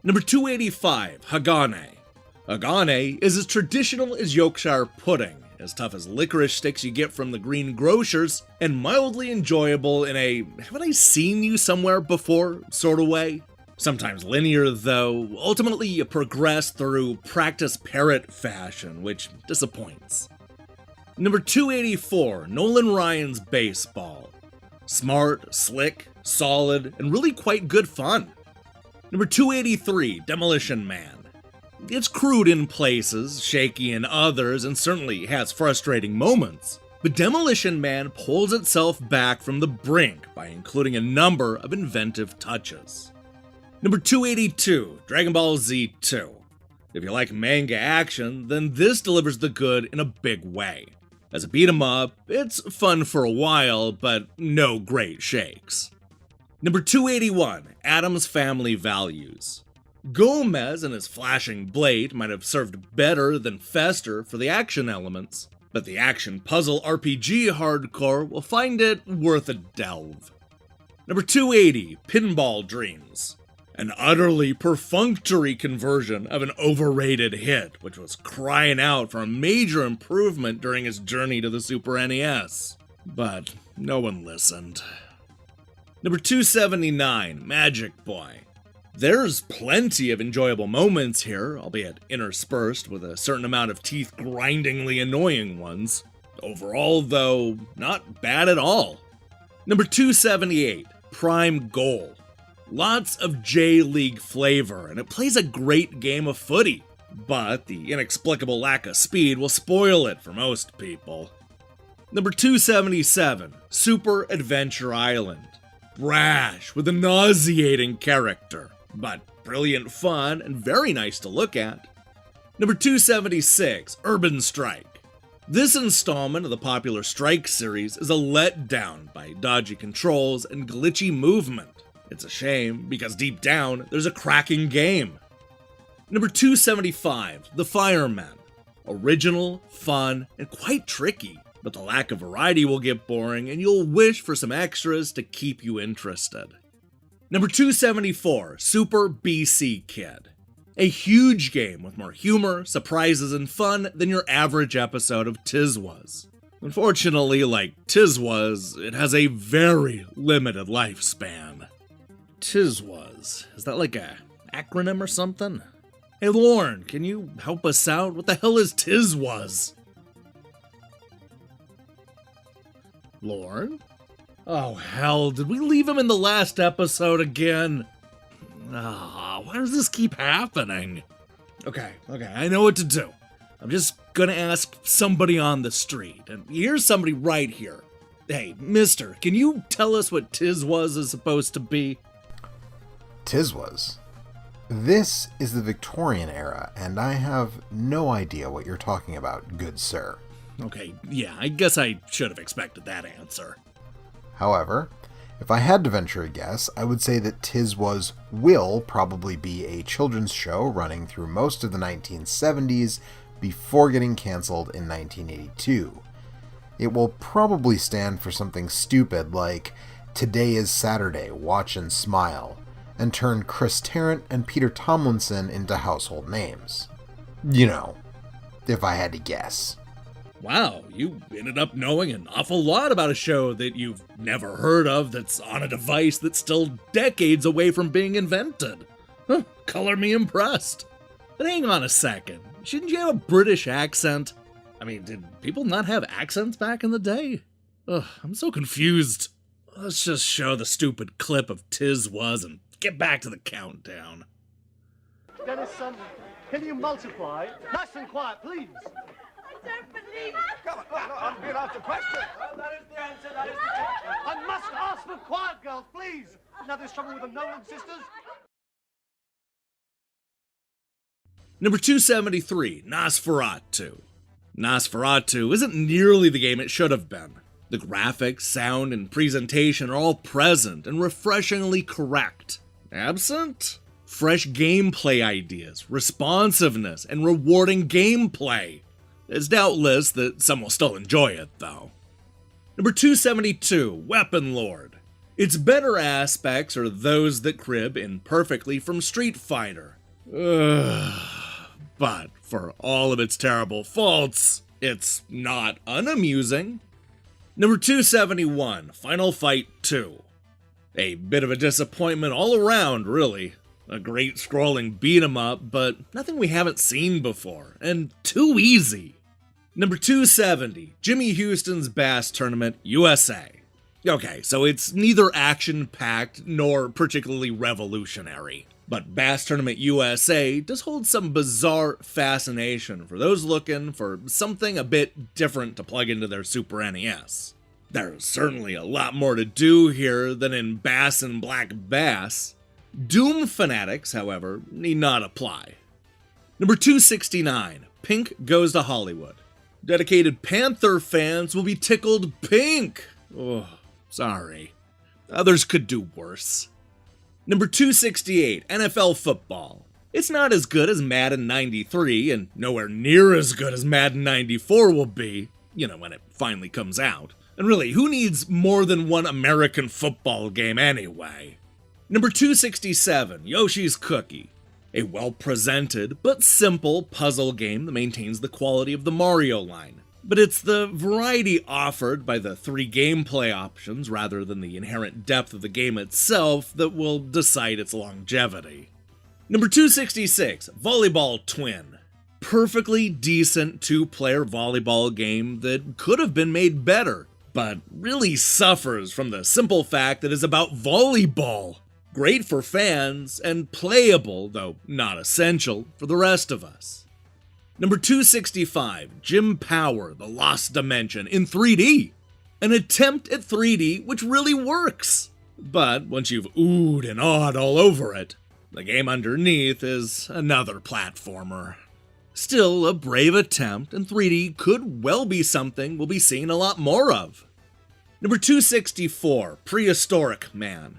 Number 285, Hagane. Hagane is as traditional as Yorkshire pudding, as tough as licorice sticks you get from the green grocers, and mildly enjoyable in a haven't I seen you somewhere before sort of way. Sometimes linear though, ultimately you progress through practice parrot fashion, which disappoints. Number 284, Nolan Ryan's Baseball. Smart, slick, solid, and really quite good fun. Number 283, Demolition Man. It's crude in places, shaky in others, and certainly has frustrating moments. But Demolition Man pulls itself back from the brink by including a number of inventive touches. Number 282, Dragon Ball Z 2. If you like manga action, then this delivers the good in a big way. As a beat 'em up, it's fun for a while, but no great shakes. Number 281, Addams Family Values. Gomez and his flashing blade might have served better than Fester for the action elements, but the action puzzle RPG hardcore will find it worth a delve. Number 280, Pinball Dreams. An utterly perfunctory conversion of an overrated hit, which was crying out for a major improvement during its journey to the Super NES. But no one listened. Number 279, Magic Boy. There's plenty of enjoyable moments here, albeit interspersed with a certain amount of teeth-grindingly annoying ones. Overall, though, not bad at all. Number 278, Prime Goal. Lots of J-League flavor, and it plays a great game of footy, but the inexplicable lack of speed will spoil it for most people. Number 277, Super Adventure Island. Brash, with a nauseating character, but brilliant fun and very nice to look at. Number 276, Urban Strike. This installment of the popular Strike series is a letdown by dodgy controls and glitchy movement. It's a shame, because deep down, there's a cracking game. Number 275, The Fireman. Original, fun, and quite tricky, but the lack of variety will get boring and you'll wish for some extras to keep you interested. Number 274, Super BC Kid. A huge game with more humor, surprises, and fun than your average episode of Tiz Was. Unfortunately, like Tiz Was, it has a very limited lifespan. Tiz Was. Is that like a acronym or something? Hey Lauren, can you help us out? What the hell is Tiz Was? Lauren? Oh hell, did we leave him in the last episode again? Why does this keep happening? Okay, I know what to do. I'm just gonna ask somebody on the street, and here's somebody right here. Hey, mister, can you tell us what Tiz Was is supposed to be? Tiz Was? This is the Victorian era, and I have no idea what you're talking about, good sir. Okay, yeah, I guess I should have expected that answer. However, if I had to venture a guess, I would say that Tiz Was will probably be a children's show running through most of the 1970s before getting cancelled in 1982. It will probably stand for something stupid like Today is Saturday, Watch and Smile, and turn Chris Tarrant and Peter Tomlinson into household names. You know, if I had to guess. Wow, you ended up knowing an awful lot about a show that you've never heard of that's on a device that's still decades away from being invented. Huh, color me impressed. But hang on a second, shouldn't you have a British accent? I mean, did people not have accents back in the day? Ugh, I'm so confused. Let's just show the stupid clip of Tiz Was and get back to the countdown. Dennis, can you multiply? Nice and quiet, please. I don't believe it. Come on, look, I'm being asked a question. Well, that is the answer, that is the answer. I must ask for quiet, girls, please. Now there's trouble with the Nolan sisters. Number 273, Nosferatu. Nosferatu isn't nearly the game it should have been. The graphics, sound, and presentation are all present and refreshingly correct. Absent? Fresh gameplay ideas, responsiveness, and rewarding gameplay. It's doubtless that some will still enjoy it, though. Number 272, Weapon Lord. Its better aspects are those that crib imperfectly from Street Fighter. But for all of its terrible faults, it's not unamusing. Number 271, Final Fight 2. A bit of a disappointment all around, really. A great scrolling beat-em-up, but nothing we haven't seen before, and too easy. Number 270, Jimmy Houston's Bass Tournament USA. Okay, so it's neither action-packed nor particularly revolutionary. But Bass Tournament USA does hold some bizarre fascination for those looking for something a bit different to plug into their Super NES. There's certainly a lot more to do here than in Bass and Black Bass. Doom fanatics, however, need not apply. Number 269, Pink Goes to Hollywood. Dedicated Panther fans will be tickled pink. Oh, sorry. Others could do worse. Number 268, NFL Football. It's not as good as Madden 93, and nowhere near as good as Madden 94 will be, when it finally comes out. And really, who needs more than one American football game anyway? Number 267, Yoshi's Cookie. A well-presented but simple puzzle game that maintains the quality of the Mario line. But it's the variety offered by the 3 gameplay options rather than the inherent depth of the game itself that will decide its longevity. Number 266, Volleyball Twin. Perfectly decent 2-player volleyball game that could have been made better, but really suffers from the simple fact that it's about volleyball. Great for fans, and playable, though not essential, for the rest of us. Number 265, Jim Power, The Lost Dimension in 3D. An attempt at 3D which really works. But once you've oohed and awed all over it, the game underneath is another platformer. Still a brave attempt, and 3D could well be something we'll be seeing a lot more of. Number 264, Prehistoric Man.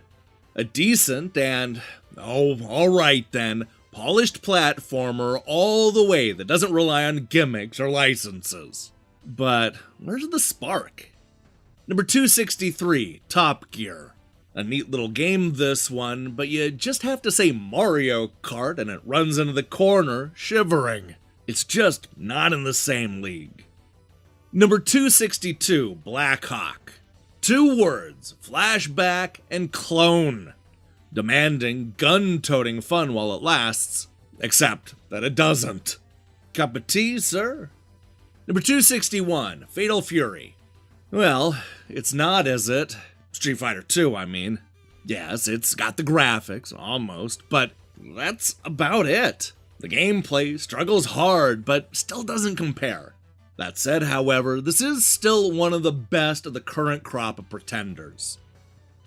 A decent and, alright then, polished platformer all the way that doesn't rely on gimmicks or licenses. But where's the spark? Number 263, Top Gear. A neat little game this one, but you just have to say Mario Kart and it runs into the corner, shivering. It's just not in the same league. Number 262, Black Hawk. 2 words, flashback and clone. Demanding gun-toting fun while it lasts, except that it doesn't. Cup of tea, sir? Number 261, Fatal Fury. Well, it's not, is it? Street Fighter 2, I mean. Yes, it's got the graphics, almost, but that's about it. The gameplay struggles hard, but still doesn't compare. That said, however, this is still one of the best of the current crop of pretenders.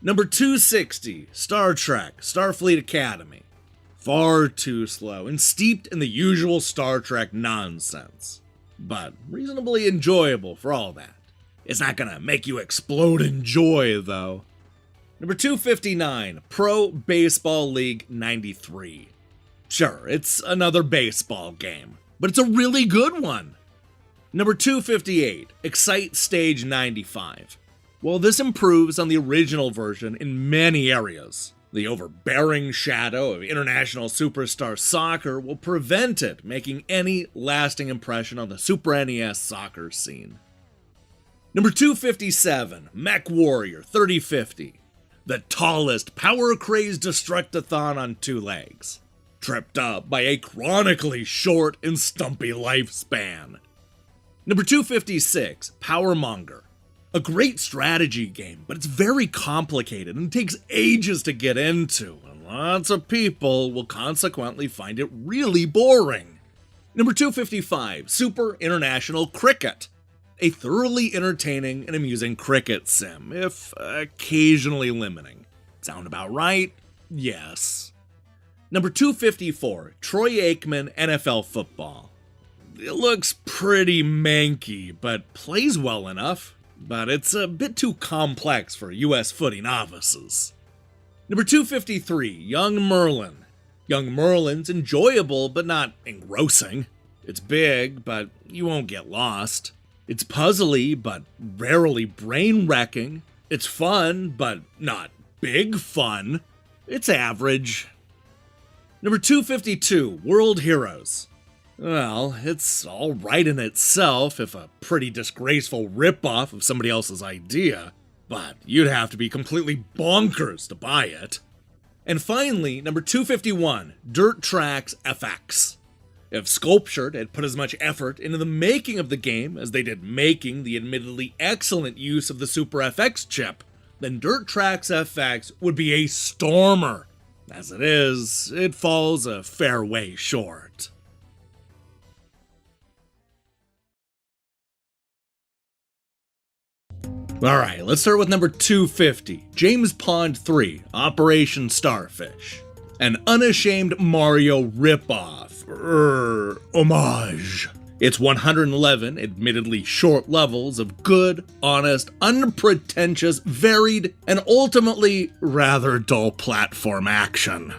Number 260, Star Trek, Starfleet Academy. Far too slow and steeped in the usual Star Trek nonsense, but reasonably enjoyable for all that. It's not gonna make you explode in joy, though. Number 259, Pro Baseball League 93. Sure, it's another baseball game, but it's a really good one. Number 258, Excite Stage 95. While this improves on the original version in many areas, the overbearing shadow of International Superstar Soccer will prevent it making any lasting impression on the Super NES soccer scene. Number 257, Mech Warrior 3050. The tallest, power-crazed Destructathon on 2 legs. Tripped up by a chronically short and stumpy lifespan. Number 256, Powermonger. A great strategy game, but it's very complicated and takes ages to get into, and lots of people will consequently find it really boring. Number 255, Super International Cricket. A thoroughly entertaining and amusing cricket sim, if occasionally limiting. Sound about right? Yes. Number 254, Troy Aikman NFL Football. It looks pretty manky, but plays well enough, but it's a bit too complex for US footy novices. Number 253, Young Merlin. Young Merlin's enjoyable, but not engrossing. It's big, but you won't get lost. It's puzzly, but rarely brain-wrecking. It's fun, but not big fun. It's average. Number 252, World Heroes. Well, it's alright in itself, if a pretty disgraceful ripoff of somebody else's idea, but you'd have to be completely bonkers to buy it. And finally, number 251, Dirt Tracks FX. If Sculptured had put as much effort into the making of the game as they did making the admittedly excellent use of the Super FX chip, then Dirt Tracks FX would be a stormer. As it is, it falls a fair way short. Alright, let's start with number 250, James Pond 3, Operation Starfish. an unashamed Mario ripoff, homage. It's 111 admittedly short levels of good, honest, unpretentious, varied, and ultimately rather dull platform action.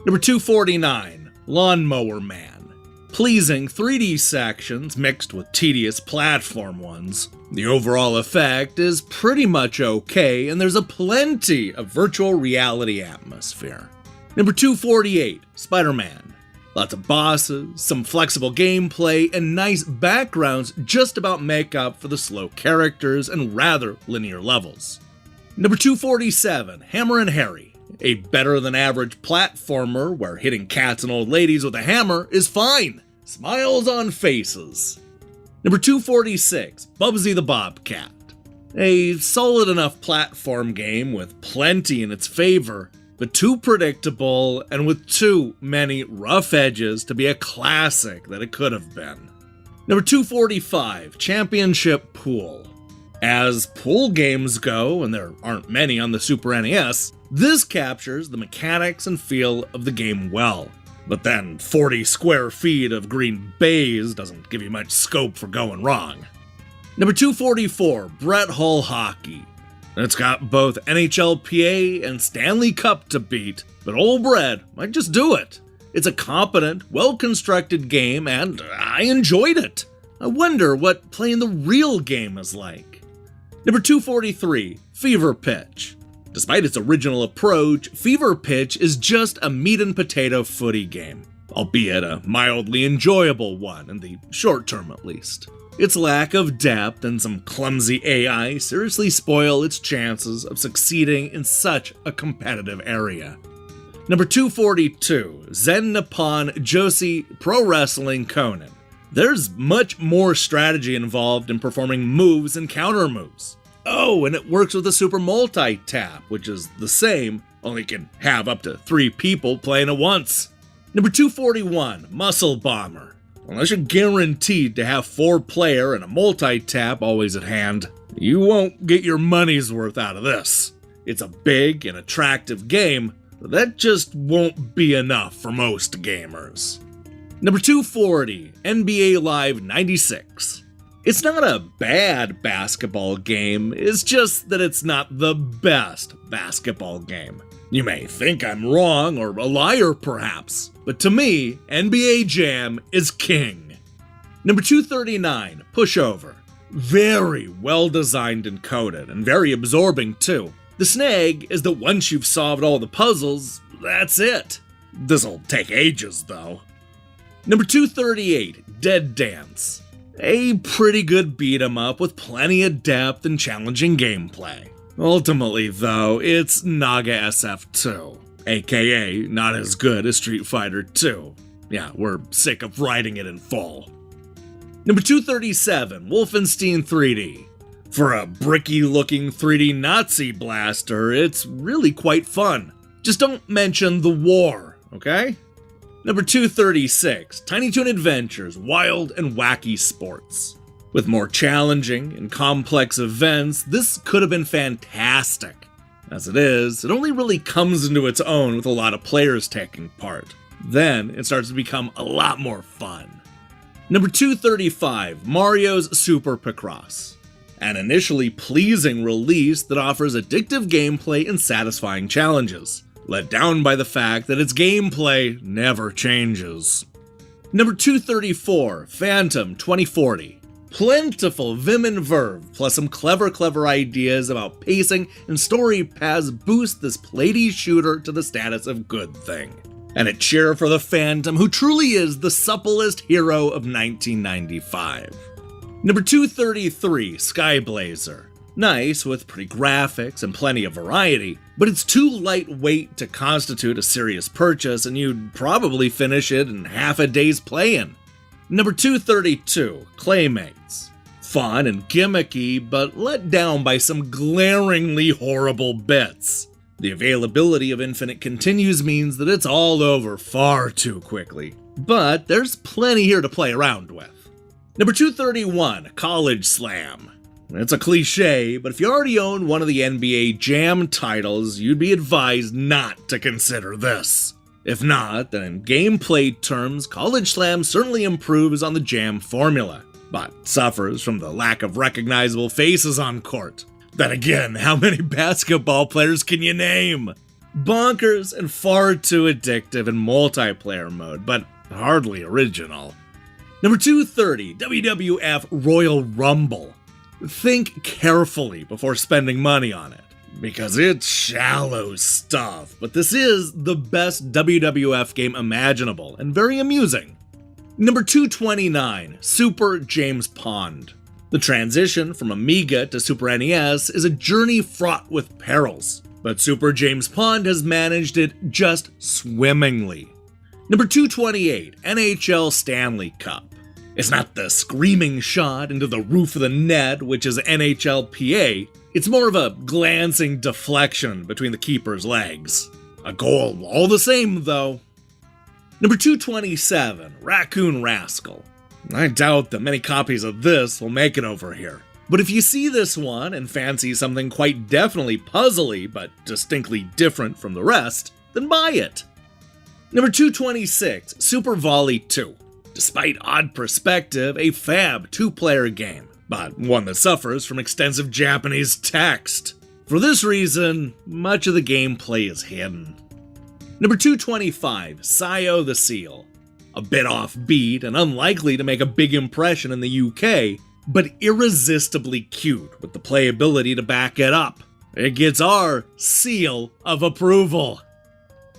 Number 249, Lawnmower Man. Pleasing 3D sections mixed with tedious platform ones. The overall effect is pretty much okay, and there's a plenty of virtual reality atmosphere. Number 248, Spider-Man. Lots of bosses, some flexible gameplay, and nice backgrounds just about make up for the slow characters and rather linear levels. Number 247, Hammer and Harry. A better-than-average platformer where hitting cats and old ladies with a hammer is fine. Smiles on faces. Number 246, Bubsy the Bobcat. A solid enough platform game with plenty in its favor, but too predictable and with too many rough edges to be a classic that it could have been. Number 245, Championship Pool. As pool games go, and there aren't many on the Super NES, this captures the mechanics and feel of the game well. But then 40 square feet of green baize doesn't give you much scope for going wrong. Number 244, Brett Hull Hockey. It's got both NHLPA and Stanley Cup to beat, but old Brett might just do it. It's a competent, well-constructed game, and I enjoyed it. I wonder what playing the real game is like. Number 243, Fever Pitch. Despite its original approach, Fever Pitch is just a meat and potato footy game, albeit a mildly enjoyable one, in the short term at least. Its lack of depth and some clumsy AI seriously spoil its chances of succeeding in such a competitive area. Number 242, Zen Nippon Joshi Pro Wrestling Conan. There's much more strategy involved in performing moves and counter moves. Oh, and it works with the Super Multi-Tap, which is the same, only can have up to 3 people playing at once. Number 241, Muscle Bomber. Unless you're guaranteed to have 4-player and a multi-tap always at hand, you won't get your money's worth out of this. It's a big and attractive game, but that just won't be enough for most gamers. Number 240, NBA Live 96. It's not a bad basketball game, it's just that it's not the best basketball game. You may think I'm wrong or a liar perhaps, but to me, NBA Jam is king. Number 239, Pushover. Very well designed and coded, and very absorbing too. The snag is that once you've solved all the puzzles, that's it. This'll take ages though. Number 238, Dead Dance. A pretty good beat 'em up with plenty of depth and challenging gameplay. Ultimately, though, it's Naga SF2, aka not as good as Street Fighter 2. Yeah, we're sick of writing it in full. Number 237, Wolfenstein 3D. For a bricky-looking 3D Nazi blaster, it's really quite fun. Just don't mention the war, okay? Number 236, Tiny Toon Adventures Wild and Wacky Sports. With more challenging and complex events, this could have been fantastic. As it is, it only really comes into its own with a lot of players taking part. Then, it starts to become a lot more fun. Number 235, Mario's Super Picross. An initially pleasing release that offers addictive gameplay and satisfying challenges, let down by the fact that its gameplay never changes. Number 234, Phantom 2040. Plentiful vim and verve, plus some clever ideas about pacing and story paths boost this platey shooter to the status of good thing. And a cheer for the Phantom, who truly is the supplest hero of 1995. Number 233, Skyblazer. Nice, with pretty graphics and plenty of variety, but it's too lightweight to constitute a serious purchase, and you'd probably finish it in half a day's playing. Number 232, Claymates. Fun and gimmicky, but let down by some glaringly horrible bits. The availability of Infinite Continues means that it's all over far too quickly, but there's plenty here to play around with. Number 231, College Slam. It's a cliche, but if you already own one of the NBA Jam titles, you'd be advised not to consider this. If not, then in gameplay terms, College Slam certainly improves on the Jam formula, but suffers from the lack of recognizable faces on court. Then again, how many basketball players can you name? Bonkers and far too addictive in multiplayer mode, but hardly original. Number 230, WWF Royal Rumble. Think carefully before spending money on it, because it's shallow stuff, but this is the best WWF game imaginable and very amusing. Number 229, Super James Pond. The transition from Amiga to Super NES is a journey fraught with perils, but Super James Pond has managed it just swimmingly. Number 228, NHL Stanley Cup. It's not the screaming shot into the roof of the net, which is NHLPA. It's more of a glancing deflection between the keeper's legs. A goal all the same, though. Number 227, Raccoon Rascal. I doubt that many copies of this will make it over here. But if you see this one and fancy something quite definitely puzzly but distinctly different from the rest, then buy it. Number 226, Super Volley 2. Despite odd perspective, a fab two-player game, but one that suffers from extensive Japanese text. For this reason, much of the gameplay is hidden. Number 225, Sayo the Seal. A bit offbeat and unlikely to make a big impression in the UK, but irresistibly cute with the playability to back it up. It gets our seal of approval.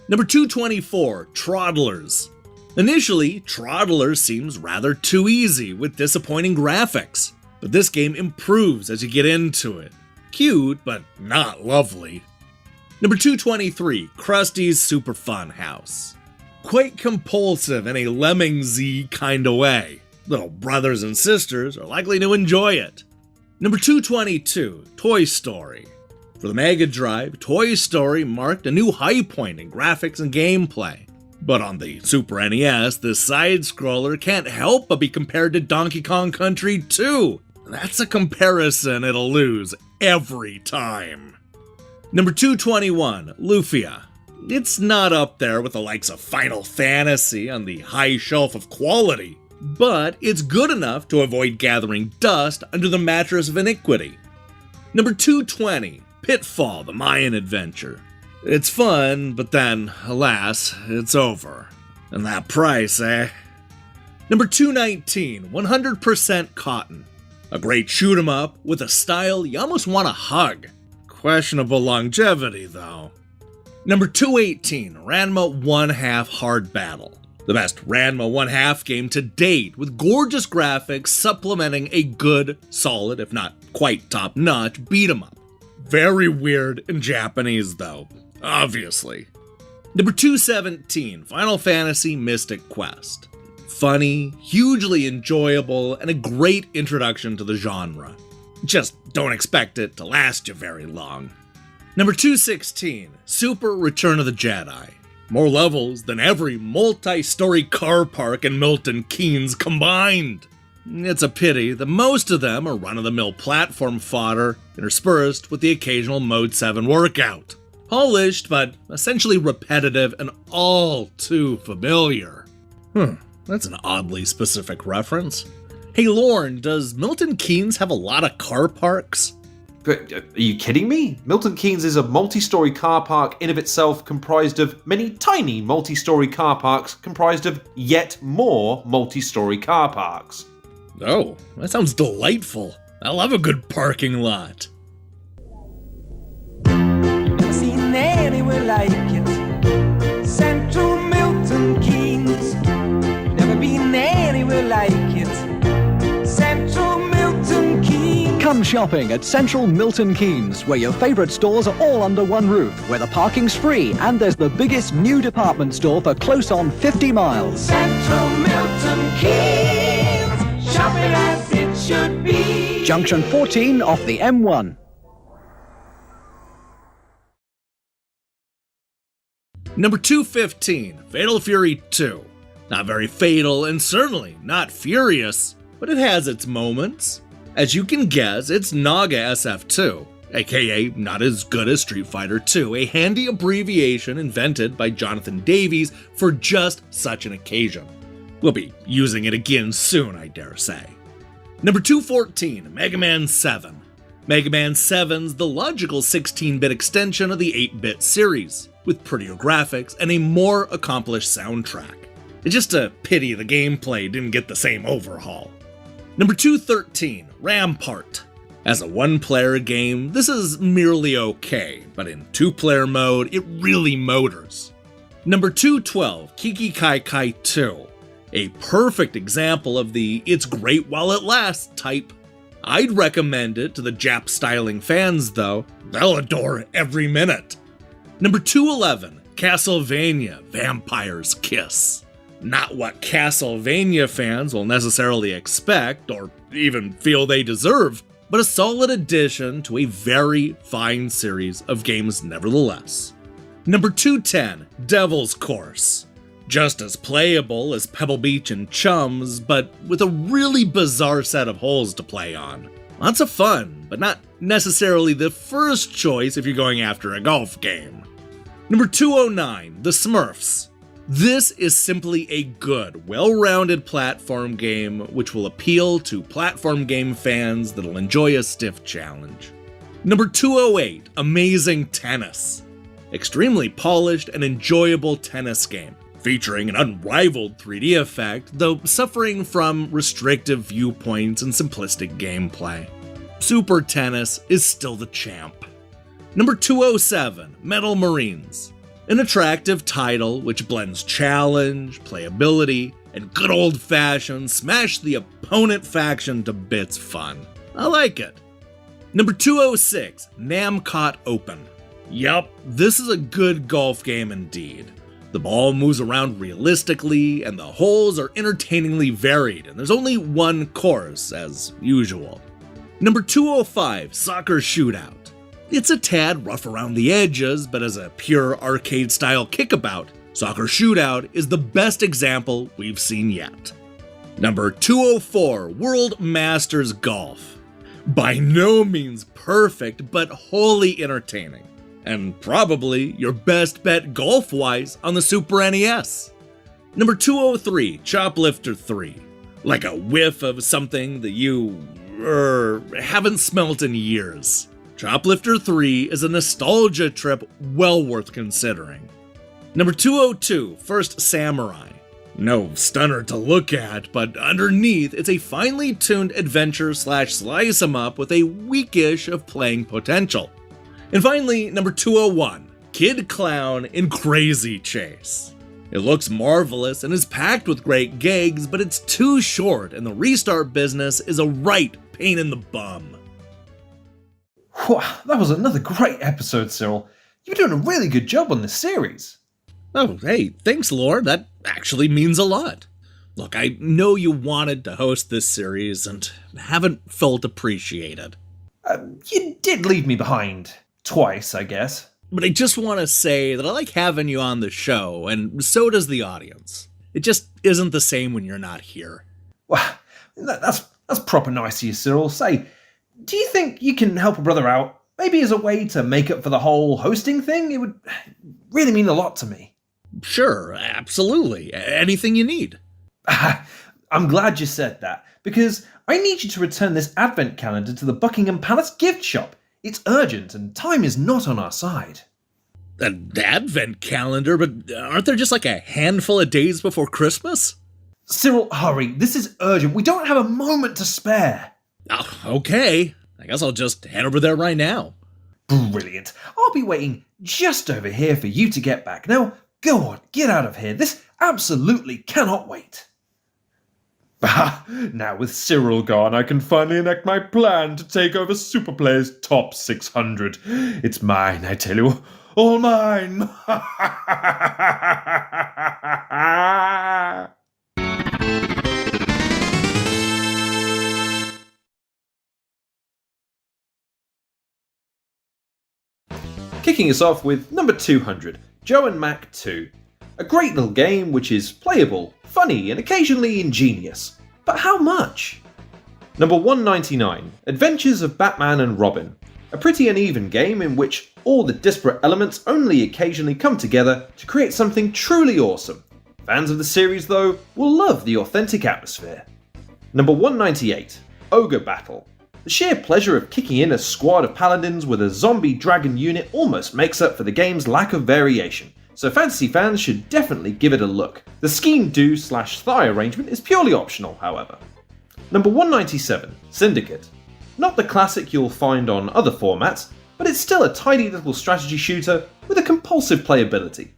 Number 224, Troddlers. Initially, Troddlers seems rather too easy with disappointing graphics, but this game improves as you get into it. Cute, but not lovely. Number 223, Krusty's Super Fun House. Quite compulsive in a Lemming-Z kinda way. Little brothers and sisters are likely to enjoy it. Number 222, Toy Story. For the Mega Drive, Toy Story marked a new high point in graphics and gameplay. But on the Super NES, this side-scroller can't help but be compared to Donkey Kong Country 2. That's a comparison it'll lose every time. Number 221, Lufia. It's not up there with the likes of Final Fantasy on the high shelf of quality, but it's good enough to avoid gathering dust under the mattress of iniquity. Number 220, Pitfall, the Mayan Adventure. It's fun, but then, alas, it's over. And that price, eh? Number 219, 100% Cotton. A great shoot-'em-up with a style you almost want to hug. Questionable longevity, though. Number 218, Ranma 1/2 Hard Battle. The best Ranma 1/2 game to date, with gorgeous graphics supplementing a good, solid, if not quite top-notch, beat-'em-up. Very weird in Japanese, though. Obviously. Number 217, Final Fantasy Mystic Quest. Funny, hugely enjoyable, and a great introduction to the genre. Just don't expect it to last you very long. Number 216, Super Return of the Jedi. More levels than every multi-story car park in Milton Keynes combined. It's a pity that most of them are run-of-the-mill platform fodder, interspersed with the occasional Mode 7 workout. Polished, but essentially repetitive and all too familiar. That's an oddly specific reference. Hey Lorne, does Milton Keynes have a lot of car parks? But, are you kidding me? Milton Keynes is a multi-story car park in of itself comprised of many tiny multi-story car parks comprised of yet more multi-story car parks. Oh, that sounds delightful. I love a good parking lot. Never seen anywhere like it. Central Milton Keynes. Never been anywhere like it. Central Milton Keynes. Come shopping at Central Milton Keynes, where your favourite stores are all under one roof, where the parking's free and there's the biggest new department store for close on 50 miles. Central Milton Keynes. Shopping as it should be. Junction 14 off the M1. Number 215, Fatal Fury 2. Not very fatal and certainly not furious, but it has its moments. As you can guess, it's Naga SF2. aka not as good as Street Fighter II, a handy abbreviation invented by Jonathan Davies for just such an occasion. We'll be using it again soon, I dare say. Number 214, Mega Man 7. Mega Man 7's the logical 16-bit extension of the 8-bit series, with prettier graphics and a more accomplished soundtrack. It's just a pity the gameplay didn't get the same overhaul. Number 213, Rampart. As a one-player game, this is merely okay, but in two-player mode, it really motors. Number 212, Kiki Kai Kai 2. A perfect example of the it's great while it lasts type. I'd recommend it to the Jap-styling fans though, they'll adore every minute. Number 211, Castlevania Vampire's Kiss. Not what Castlevania fans will necessarily expect, or even feel they deserve, but a solid addition to a very fine series of games nevertheless. Number 210, Devil's Course. Just as playable as Pebble Beach and Chums, but with a really bizarre set of holes to play on. Lots of fun, but not necessarily the first choice if you're going after a golf game. Number 209, The Smurfs. This is simply a good, well-rounded platform game which will appeal to platform game fans that'll enjoy a stiff challenge. Number 208, Amazing Tennis. Extremely polished and enjoyable tennis game, featuring an unrivaled 3D effect, though suffering from restrictive viewpoints and simplistic gameplay. Super Tennis is still the champ. Number 207, Metal Marines. An attractive title which blends challenge, playability, and good old-fashioned smash the opponent faction to bits fun. I like it. Number 206, Namcot Open. Yup, this is a good golf game indeed. The ball moves around realistically, and the holes are entertainingly varied, and there's only one course, as usual. Number 205, Soccer Shootout. It's a tad rough around the edges, but as a pure arcade-style kickabout, Soccer Shootout is the best example we've seen yet. Number 204, World Masters Golf. By no means perfect, but wholly entertaining. And probably your best bet golf-wise on the Super NES. Number 203, Choplifter 3. Like a whiff of something that you, haven't smelt in years. Choplifter 3 is a nostalgia trip well worth considering. Number 202, First Samurai. No stunner to look at, but underneath it's a finely tuned adventure / slice 'em up with a weekish of playing potential. And finally, number 201, Kid Clown in Crazy Chase. It looks marvelous and is packed with great gags, but it's too short and the restart business is a right pain in the bum. Wow, that was another great episode, Cyril. You're doing a really good job on this series. Oh, hey, thanks, Lord. That actually means a lot. Look, I know you wanted to host this series and haven't felt appreciated. You did leave me behind. Twice, I guess. But I just want to say that I like having you on the show, and so does the audience. It just isn't the same when you're not here. Well, that's proper nice of you, Cyril. Say, do you think you can help a brother out? Maybe as a way to make up for the whole hosting thing? It would really mean a lot to me. Sure, absolutely. Anything you need. I'm glad you said that, because I need you to return this advent calendar to the Buckingham Palace gift shop. It's urgent, and time is not on our side. An advent calendar? But aren't there just like a handful of days before Christmas? Cyril, hurry. This is urgent. We don't have a moment to spare. Oh, okay. I guess I'll just head over there right now. Brilliant. I'll be waiting just over here for you to get back. Now, go on, get out of here. This absolutely cannot wait. Now with Cyril gone, I can finally enact my plan to take over Superplay's top 600. It's mine, I tell you. All mine. Kicking us off with number 200, Joe and Mac 2. A great little game which is playable, funny, and occasionally ingenious. But how much? Number 199, Adventures of Batman and Robin. A pretty uneven game in which all the disparate elements only occasionally come together to create something truly awesome. Fans of the series, though, will love the authentic atmosphere. Number 198, Ogre Battle. The sheer pleasure of kicking in a squad of paladins with a zombie dragon unit almost makes up for the game's lack of variation, so fantasy fans should definitely give it a look. The scheme do/thigh arrangement is purely optional, however. Number 197, Syndicate. Not the classic you'll find on other formats, but it's still a tidy little strategy shooter with a compulsive playability.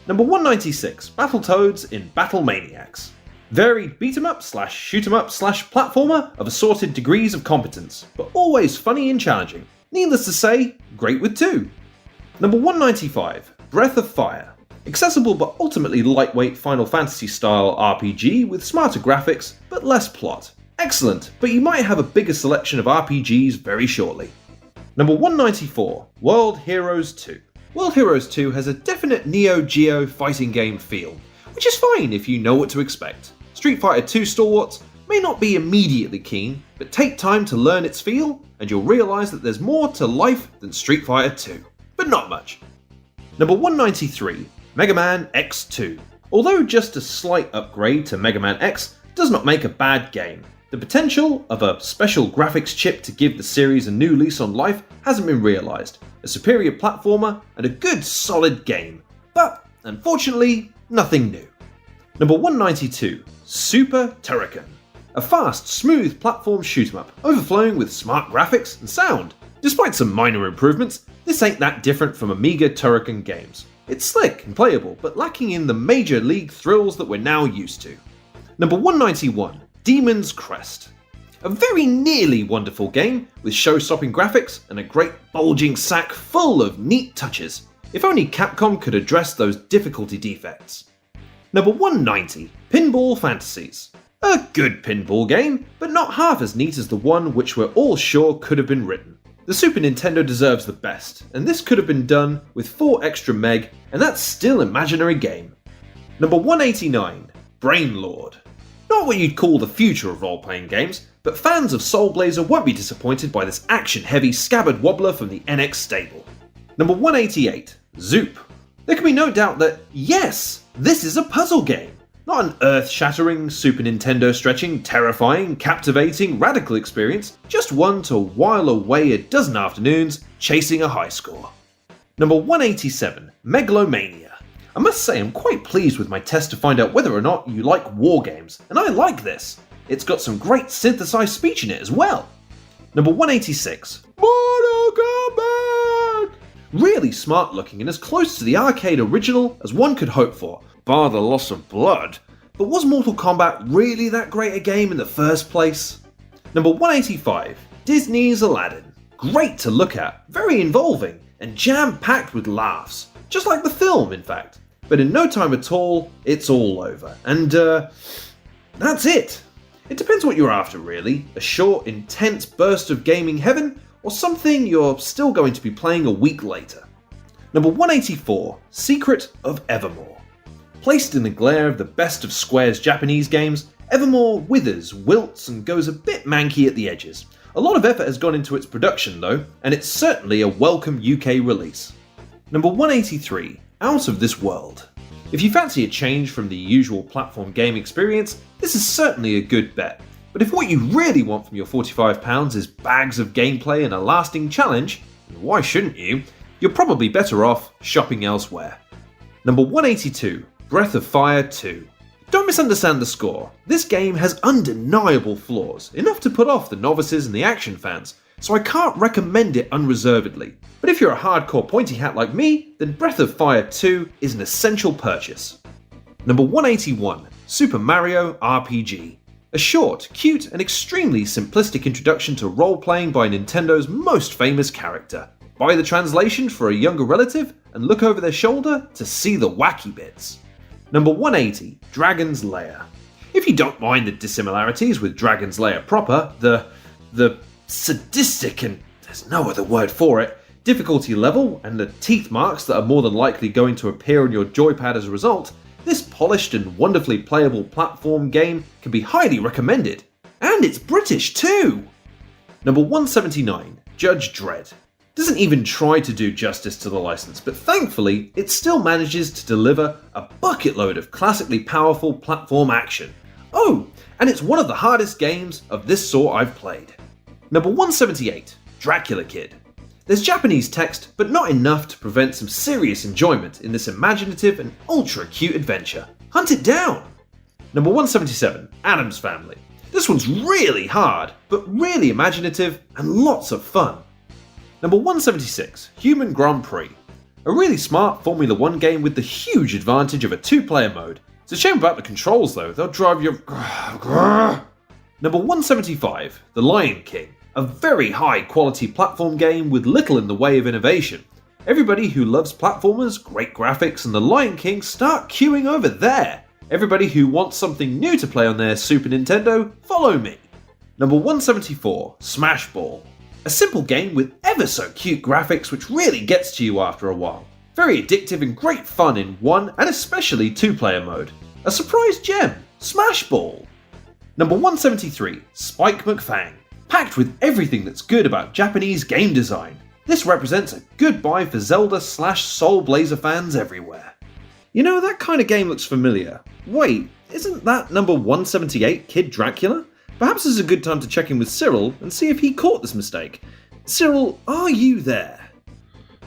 Number 196, Battletoads in Battle Maniacs. Varied beat-em-up/shoot-em-up/platformer of assorted degrees of competence, but always funny and challenging. Needless to say, great with two. Number 195, Breath of Fire. Accessible but ultimately lightweight Final Fantasy style RPG with smarter graphics but less plot. Excellent, but you might have a bigger selection of RPGs very shortly. Number 194, World Heroes 2. World Heroes 2 has a definite Neo Geo fighting game feel, which is fine if you know what to expect. Street Fighter 2 stalwarts may not be immediately keen, but take time to learn its feel and you'll realise that there's more to life than Street Fighter 2. But not much. Number 193, Mega Man X2. Although just a slight upgrade to Mega Man X does not make a bad game, the potential of a special graphics chip to give the series a new lease on life hasn't been realised, a superior platformer and a good solid game, but unfortunately nothing new. Number 192, Super Turrican. A fast, smooth platform shoot-em-up, overflowing with smart graphics and sound. Despite some minor improvements, this ain't that different from Amiga Turrican games. It's slick and playable, but lacking in the major league thrills that we're now used to. Number 191, Demon's Crest. A very nearly wonderful game, with show-stopping graphics and a great bulging sack full of neat touches. If only Capcom could address those difficulty defects. Number 190, Pinball Fantasies. A good pinball game, but not half as neat as the one which we're all sure could have been written. The Super Nintendo deserves the best, and this could have been done with 4 extra meg, and that's still imaginary game. Number 189, Brain Lord. Not what you'd call the future of role-playing games, but fans of Soul Blazer won't be disappointed by this action-heavy scabbard wobbler from the NX stable. Number 188, Zoop. There can be no doubt that, yes, this is a puzzle game. Not an earth-shattering, Super Nintendo-stretching, terrifying, captivating, radical experience, just one to while away a dozen afternoons chasing a high score. Number 187, Megalomania. I must say I'm quite pleased with my test to find out whether or not you like war games, and I like this. It's got some great synthesized speech in it as well. Number 186, Mortal Kombat! Really smart looking and as close to the arcade original as one could hope for, bar the loss of blood. But was Mortal Kombat really that great a game in the first place? Number 185, Disney's Aladdin. Great to look at, very involving, and jam-packed with laughs. Just like the film, in fact. But in no time at all, it's all over. And, that's it. It depends what you're after, really. A short, intense burst of gaming heaven, or something you're still going to be playing a week later. Number 184, Secret of Evermore. Placed in the glare of the best of Square's Japanese games, Evermore withers, wilts, and goes a bit manky at the edges. A lot of effort has gone into its production, though, and it's certainly a welcome UK release. Number 183, Out of This World. If you fancy a change from the usual platform game experience, this is certainly a good bet. But if what you really want from your £45 is bags of gameplay and a lasting challenge, and why shouldn't you, you're probably better off shopping elsewhere. Number 182, Breath of Fire 2. Don't misunderstand the score. This game has undeniable flaws, enough to put off the novices and the action fans, so I can't recommend it unreservedly. But if you're a hardcore pointy hat like me, then Breath of Fire 2 is an essential purchase. Number 181, Super Mario RPG. A short, cute, and extremely simplistic introduction to role-playing by Nintendo's most famous character. Buy the translation for a younger relative and look over their shoulder to see the wacky bits. Number 180, Dragon's Lair. If you don't mind the dissimilarities with Dragon's Lair proper, the sadistic, and there's no other word for it, difficulty level and the teeth marks that are more than likely going to appear on your joypad as a result, this polished and wonderfully playable platform game can be highly recommended. And it's British too! Number 179, Judge Dredd. doesn't even try to do justice to the license, but thankfully, it still manages to deliver a bucket load of classically powerful platform action. Oh, and it's one of the hardest games of this sort I've played. Number 178, Dracula Kid. There's Japanese text, but not enough to prevent some serious enjoyment in this imaginative and ultra-cute adventure. Hunt it down! Number 177, Addams Family. This one's really hard, but really imaginative and lots of fun. Number 176, Human Grand Prix. A really smart Formula 1 game with the huge advantage of a 2-player mode. It's a shame about the controls though, they'll drive you... Number 175, The Lion King. A very high quality platform game with little in the way of innovation. Everybody who loves platformers, great graphics and The Lion King start queuing over there. Everybody who wants something new to play on their Super Nintendo, follow me. Number 174, Smash Ball. A simple game with ever so cute graphics which really gets to you after a while. Very addictive and great fun in 1 and especially 2-player mode. A surprise gem, Smash Ball. Number 173, Spike McFang. Packed with everything that's good about Japanese game design. This represents a good buy for Zelda/Soul Blazer fans everywhere. You know, that kind of game looks familiar. Wait, isn't that number 178 Kid Dracula? Perhaps this is a good time to check in with Cyril and see if he caught this mistake. Cyril, are you there?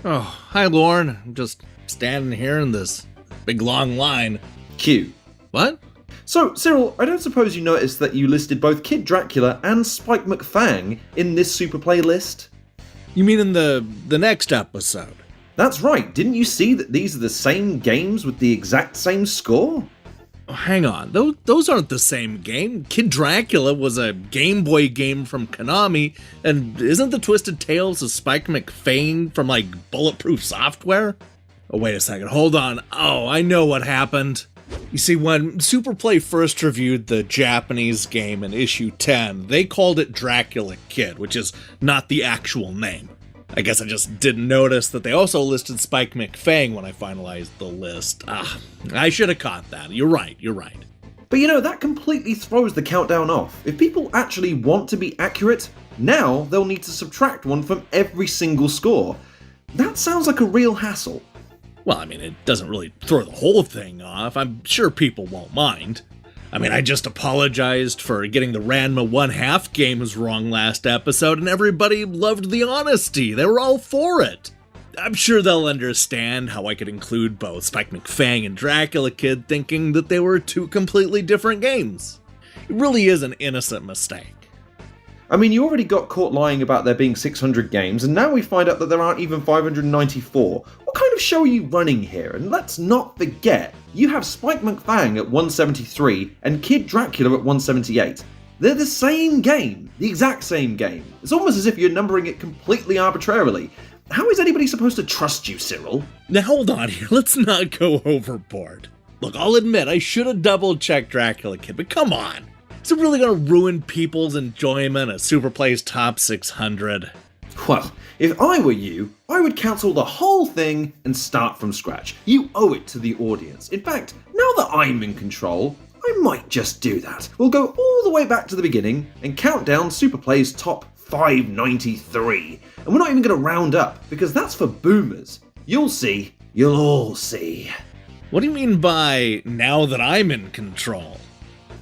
Oh, hi Lauren. I'm just standing here in this big long line. Q. What? So, Cyril, I don't suppose you noticed that you listed both Kid Dracula and Spike McFang in this Super Play list? You mean in the next episode? That's right, didn't you see that these are the same games with the exact same score? Oh, hang on, those aren't the same game. Kid Dracula was a Game Boy game from Konami, and isn't the Twisted Tales of Spike McFang from, like, Bulletproof Software? Oh, wait a second, hold on. Oh, I know what happened. You see, when Superplay first reviewed the Japanese game in issue 10, they called it Dracula Kid, which is not the actual name. I guess I just didn't notice that they also listed Spike McFang when I finalized the list. I should have caught that. You're right. But you know, that completely throws the countdown off. If people actually want to be accurate, now they'll need to subtract one from every single score. That sounds like a real hassle. Well, I mean, it doesn't really throw the whole thing off. I'm sure people won't mind. I mean, I just apologized for getting the Ranma 1/2 games wrong last episode, and everybody loved the honesty. They were all for it. I'm sure they'll understand how I could include both Spike McFang and Dracula Kid, thinking that they were two completely different games. It really is an innocent mistake. I mean, you already got caught lying about there being 600 games, and now we find out that there aren't even 594. What kind of show are you running here? And let's not forget, you have Spike McFang at 173 and Kid Dracula at 178. They're the same game, the exact same game. It's almost as if you're numbering it completely arbitrarily. How is anybody supposed to trust you, Cyril? Now hold on here, let's not go overboard. Look, I'll admit I should have double-checked Dracula Kid, but come on. Is it really going to ruin people's enjoyment of Superplay's Top 600? Well, if I were you, I would cancel the whole thing and start from scratch. You owe it to the audience. In fact, now that I'm in control, I might just do that. We'll go all the way back to the beginning and count down Superplay's top 593. And we're not even going to round up, because that's for boomers. You'll see. You'll all see. What do you mean by now that I'm in control?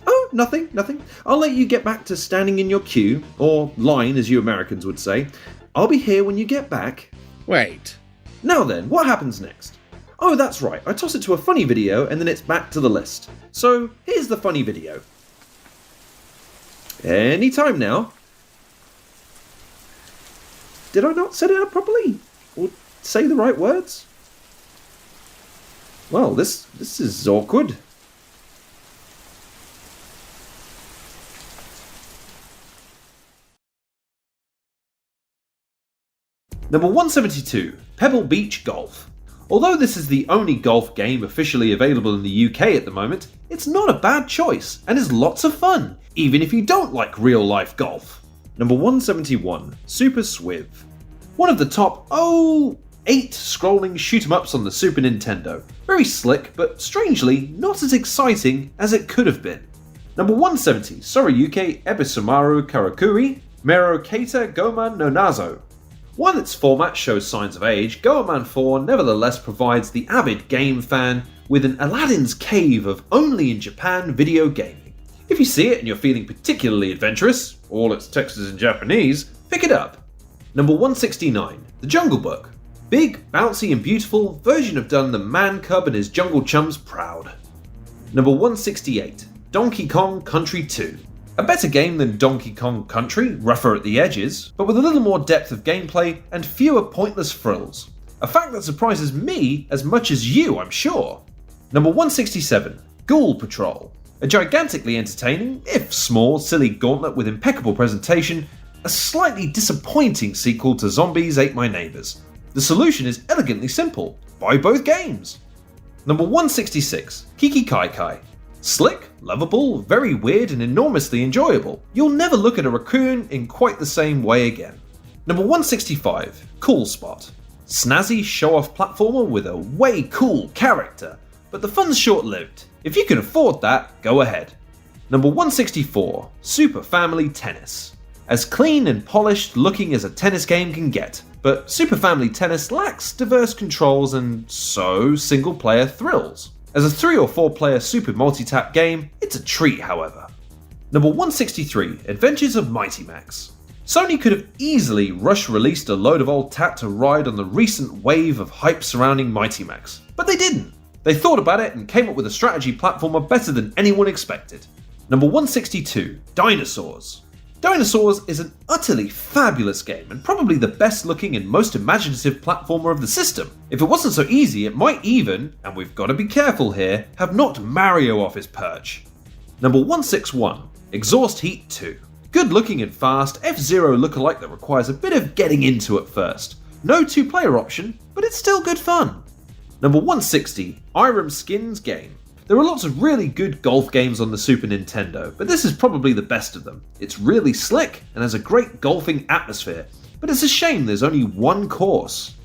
Oh, nothing. I'll let you get back to standing in your queue, or line as you Americans would say. I'll be here when you get back. Wait. Now then, what happens next? Oh, that's right, I toss it to a funny video and then it's back to the list. So, here's the funny video. Anytime now. Did I not set it up properly? Or say the right words? Well, this is awkward. Number 172, Pebble Beach Golf. Although this is the only golf game officially available in the UK at the moment, it's not a bad choice and is lots of fun, even if you don't like real-life golf. Number 171, Super Swiv. One of the top, 8 scrolling shoot-em-ups on the Super Nintendo. Very slick, but strangely not as exciting as it could have been. Number 170, Sorayuke Ebisumaru Karakuri, Mero Keita Goman no Nazo. While its format shows signs of age, Goemon 4 nevertheless provides the avid game fan with an Aladdin's cave of only in Japan video gaming. If you see it and you're feeling particularly adventurous, all its text is in Japanese, pick it up. Number 169, The Jungle Book. Big, bouncy and beautiful version of done the man cub and his jungle chums proud. Number 168, Donkey Kong Country 2. A better game than Donkey Kong Country, rougher at the edges, but with a little more depth of gameplay and fewer pointless frills. A fact that surprises me as much as you, I'm sure. Number 167, Ghoul Patrol. A gigantically entertaining, if small, silly gauntlet with impeccable presentation, a slightly disappointing sequel to Zombies Ate My Neighbors. The solution is elegantly simple: buy both games. Number 166, Kiki Kai Kai. Slick, lovable, very weird and enormously enjoyable. You'll never look at a raccoon in quite the same way again. Number 165, Cool Spot. Snazzy show-off platformer with a way cool character, but the fun's short-lived. If you can afford that, go ahead. Number 164, Super Family Tennis. As clean and polished looking as a tennis game can get, but Super Family Tennis lacks diverse controls and so single-player thrills. As a 3 or 4 player super multi-tap game, it's a treat however. Number 163, Adventures of Mighty Max. Sony could have easily rush-released a load of old tat to ride on the recent wave of hype surrounding Mighty Max, but they didn't. They thought about it and came up with a strategy platformer better than anyone expected. Number 162, Dinosaurs. Dinosaurs is an utterly fabulous game and probably the best looking and most imaginative platformer of the system. If it wasn't so easy, it might even, and we've got to be careful here, have knocked Mario off his perch. Number 161, Exhaust Heat 2. Good looking and fast, F-Zero lookalike that requires a bit of getting into at first. No 2-player option, but it's still good fun. Number 160, Irem Skins Game. There are lots of really good golf games on the Super Nintendo, but this is probably the best of them. It's really slick and has a great golfing atmosphere, but it's a shame there's only one course.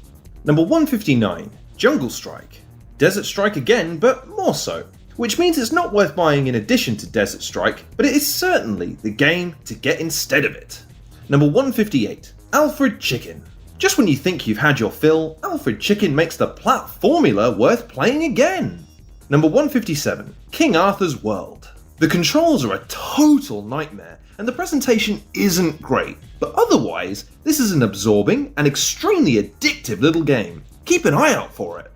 Number 159, Jungle Strike. Desert Strike again, but more so. Which means it's not worth buying in addition to Desert Strike, but it is certainly the game to get instead of it. Number 158, Alfred Chicken. Just when you think you've had your fill, Alfred Chicken makes the platformula worth playing again. Number 157, King Arthur's World. The controls are a total nightmare, and the presentation isn't great, but otherwise, this is an absorbing and extremely addictive little game. Keep an eye out for it.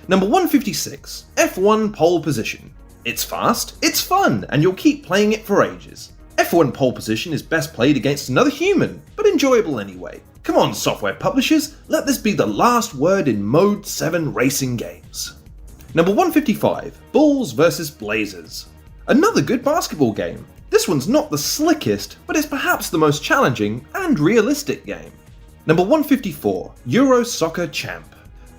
Number 156, F1 Pole Position. It's fast, it's fun, and you'll keep playing it for ages. F1 Pole Position is best played against another human, but enjoyable anyway. Come on, software publishers, let this be the last word in Mode 7 racing games. Number 155, Bulls vs Blazers. Another good basketball game. This one's not the slickest, but it's perhaps the most challenging and realistic game. Number 154, Euro Soccer Champ.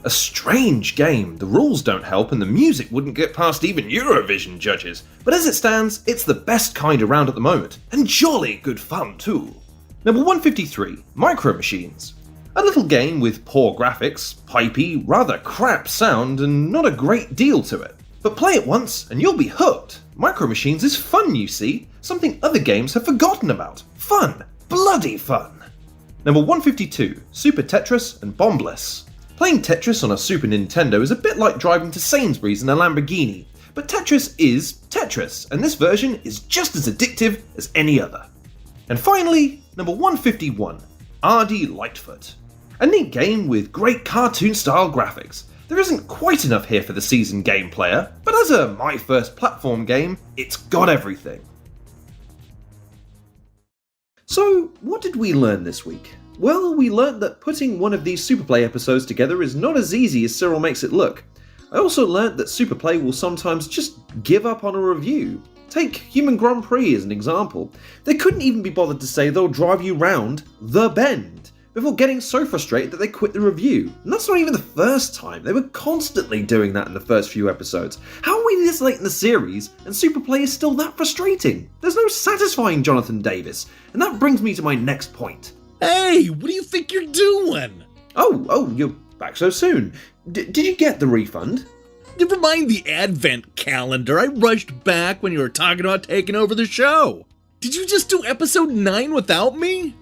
A strange game, the rules don't help and the music wouldn't get past even Eurovision judges, but as it stands, it's the best kind around at the moment, and jolly good fun too. Number 153, Micro Machines. A little game with poor graphics, pipey, rather crap sound, and not a great deal to it. But play it once and you'll be hooked. Micro Machines is fun, you see, something other games have forgotten about. Fun, bloody fun. Number 152, Super Tetris and Bombless. Playing Tetris on a Super Nintendo is a bit like driving to Sainsbury's in a Lamborghini, but Tetris is Tetris, and this version is just as addictive as any other. And finally, number 151, RD Lightfoot. A neat game with great cartoon-style graphics. There isn't quite enough here for the seasoned game player, but as a my first platform game, it's got everything. So, what did we learn this week? Well, we learned that putting one of these Superplay episodes together is not as easy as Cyril makes it look. I also learned that Superplay will sometimes just give up on a review. Take Human Grand Prix as an example. They couldn't even be bothered to say they'll drive you round the bend before getting so frustrated that they quit the review. And that's not even the first time. They were constantly doing that in the first few episodes. How are we this late in the series and Superplay is still that frustrating? There's no satisfying Jonathan Davis. And that brings me to my next point. Hey, what do you think you're doing? Oh, you're back so soon. Did you get the refund? Never mind the advent calendar. I rushed back when you were talking about taking over the show. Did you just do episode 9 without me?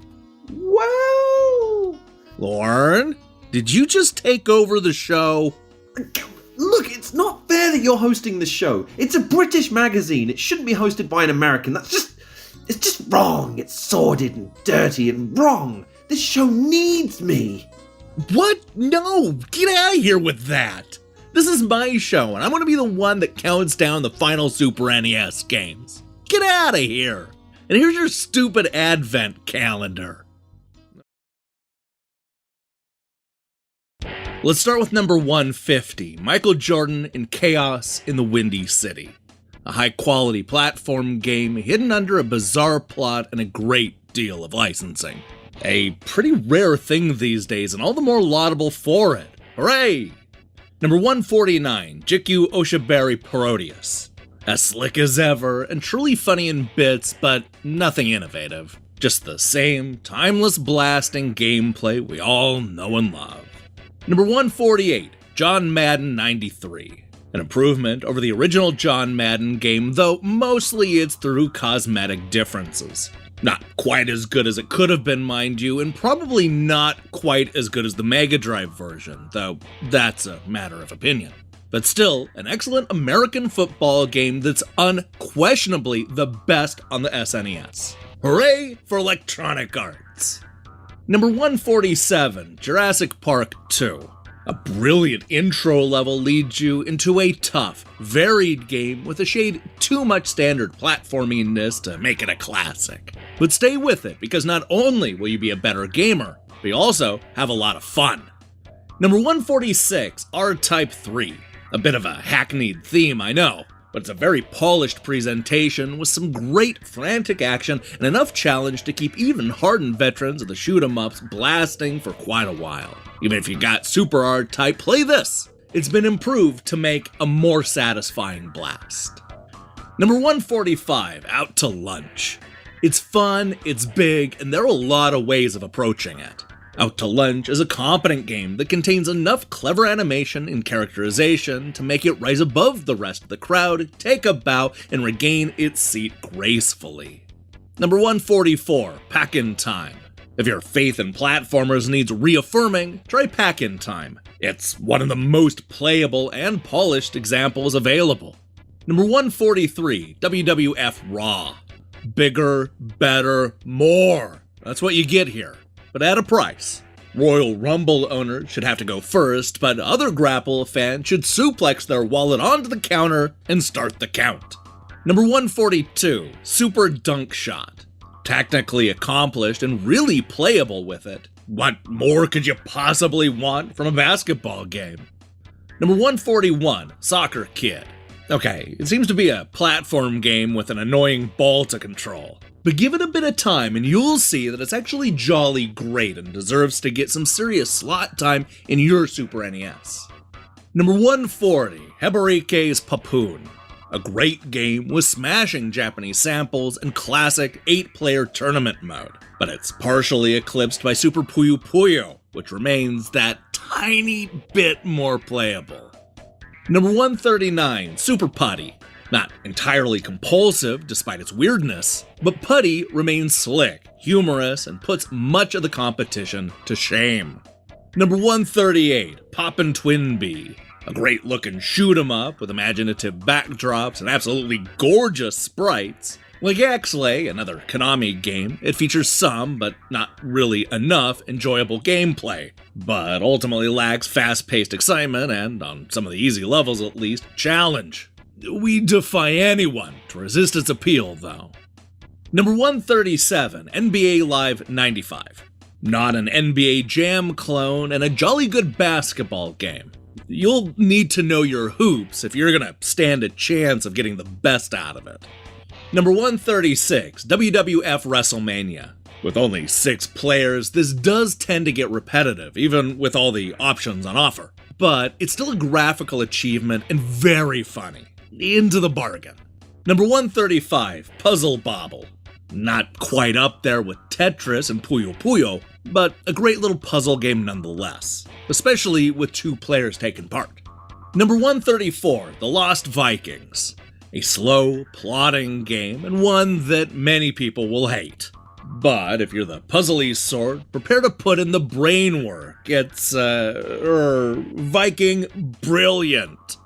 Well, Lauren, did you just take over the show? Look, it's not fair that you're hosting the show. It's a British magazine. It shouldn't be hosted by an American. It's just wrong. It's sordid and dirty and wrong. This show needs me. What? No, get out of here with that. This is my show, and I want to be the one that counts down the final Super NES games. Get out of here. And here's your stupid advent calendar. Let's start with number 150, Michael Jordan in Chaos in the Windy City. A high-quality platform game hidden under a bizarre plot and a great deal of licensing. A pretty rare thing these days, and all the more laudable for it. Hooray! Number 149, Jiku Oshibari Parodius. As slick as ever, and truly funny in bits, but nothing innovative. Just the same timeless blasting gameplay we all know and love. Number 148, John Madden 93. An improvement over the original John Madden game, though mostly it's through cosmetic differences. Not quite as good as it could have been, mind you, and probably not quite as good as the Mega Drive version, though that's a matter of opinion. But still, an excellent American football game that's unquestionably the best on the SNES. Hooray for Electronic Arts! Number 147, Jurassic Park 2. A brilliant intro level leads you into a tough, varied game with a shade too much standard platforminess to make it a classic. But stay with it, because not only will you be a better gamer, but you also have a lot of fun. Number 146, R-Type 3. A bit of a hackneyed theme, I know, but it's a very polished presentation with some great frantic action and enough challenge to keep even hardened veterans of the shoot-em-ups blasting for quite a while. Even if you got Super R-Type, play this! It's been improved to make a more satisfying blast. Number 145, Out to Lunch. It's fun, it's big, and there are a lot of ways of approaching it. Out to Lunch is a competent game that contains enough clever animation and characterization to make it rise above the rest of the crowd, take a bow, and regain its seat gracefully. Number 144, Pack-in-Time. If your faith in platformers needs reaffirming, try Pack-in-Time. It's one of the most playable and polished examples available. Number 143, WWF Raw. Bigger, better, more. That's what you get here, but at a price. Royal Rumble owners should have to go first, but other Grapple fans should suplex their wallet onto the counter and start the count. Number 142, Super Dunk Shot. Technically accomplished and really playable with it. What more could you possibly want from a basketball game? Number 141, Soccer Kid. Okay, it seems to be a platform game with an annoying ball to control. But give it a bit of time and you'll see that it's actually jolly great and deserves to get some serious slot time in your Super NES. Number 140, Hebarike's Papoon. A great game with smashing Japanese samples and classic 8-player tournament mode. But it's partially eclipsed by Super Puyo Puyo, which remains that tiny bit more playable. Number 139, Super Putty. Not entirely compulsive, despite its weirdness, but Putty remains slick, humorous, and puts much of the competition to shame. Number 138, Poppin' Twinbee. A great-looking shoot-em-up with imaginative backdrops and absolutely gorgeous sprites. Like X-Lay, another Konami game, it features some, but not really enough, enjoyable gameplay, but ultimately lacks fast-paced excitement and, on some of the easy levels at least, challenge. We defy anyone to resist its appeal, though. Number 137, NBA Live 95. Not an NBA Jam clone, and a jolly good basketball game. You'll need to know your hoops if you're gonna stand a chance of getting the best out of it. Number 136, WWF WrestleMania. With only 6 players, this does tend to get repetitive, even with all the options on offer. But it's still a graphical achievement and very funny. Into the bargain. Number 135, Puzzle Bobble. Not quite up there with Tetris and Puyo Puyo, but a great little puzzle game nonetheless, especially with 2 players taking part. Number 134, The Lost Vikings. A slow, plodding game, and one that many people will hate. But if you're the puzzly sort, prepare to put in the brain work. It's, Viking brilliant.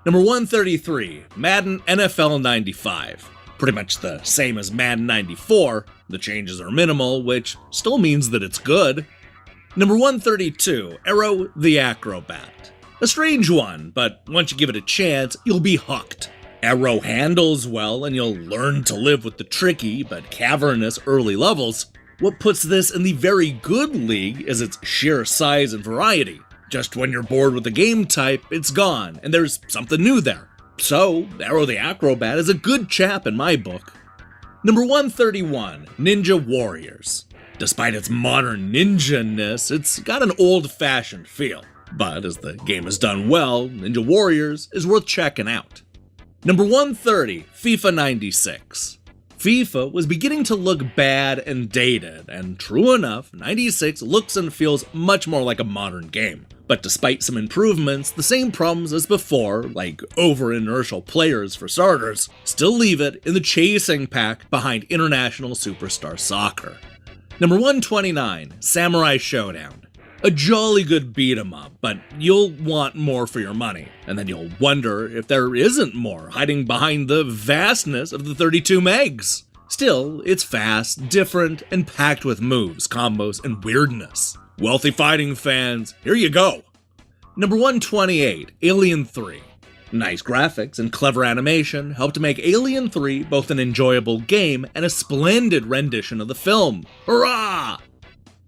Number 133, Madden NFL 95. Pretty much the same as Madden 94. The changes are minimal, which still means that it's good. Number 132, Arrow the Acrobat. A strange one, but once you give it a chance, you'll be hooked. Arrow handles well, and you'll learn to live with the tricky but cavernous early levels. What puts this in the very good league is its sheer size and variety. Just when you're bored with the game type, it's gone, and there's something new there. So, Arrow the Acrobat is a good chap in my book. Number 131, Ninja Warriors. Despite its modern ninja-ness, it's got an old-fashioned feel. But as the game is done well, Ninja Warriors is worth checking out. Number 130, FIFA 96. FIFA was beginning to look bad and dated, and true enough, 96 looks and feels much more like a modern game. But despite some improvements, the same problems as before, like over-inertial players for starters, still leave it in the chasing pack behind International Superstar Soccer. Number 129, Samurai Showdown. A jolly good beat-em-up, but you'll want more for your money, and then you'll wonder if there isn't more hiding behind the vastness of the 32 megs. Still, it's fast, different, and packed with moves, combos, and weirdness. Wealthy fighting fans, here you go! Number 128, Alien 3. Nice graphics and clever animation helped make Alien 3 both an enjoyable game and a splendid rendition of the film. Hurrah!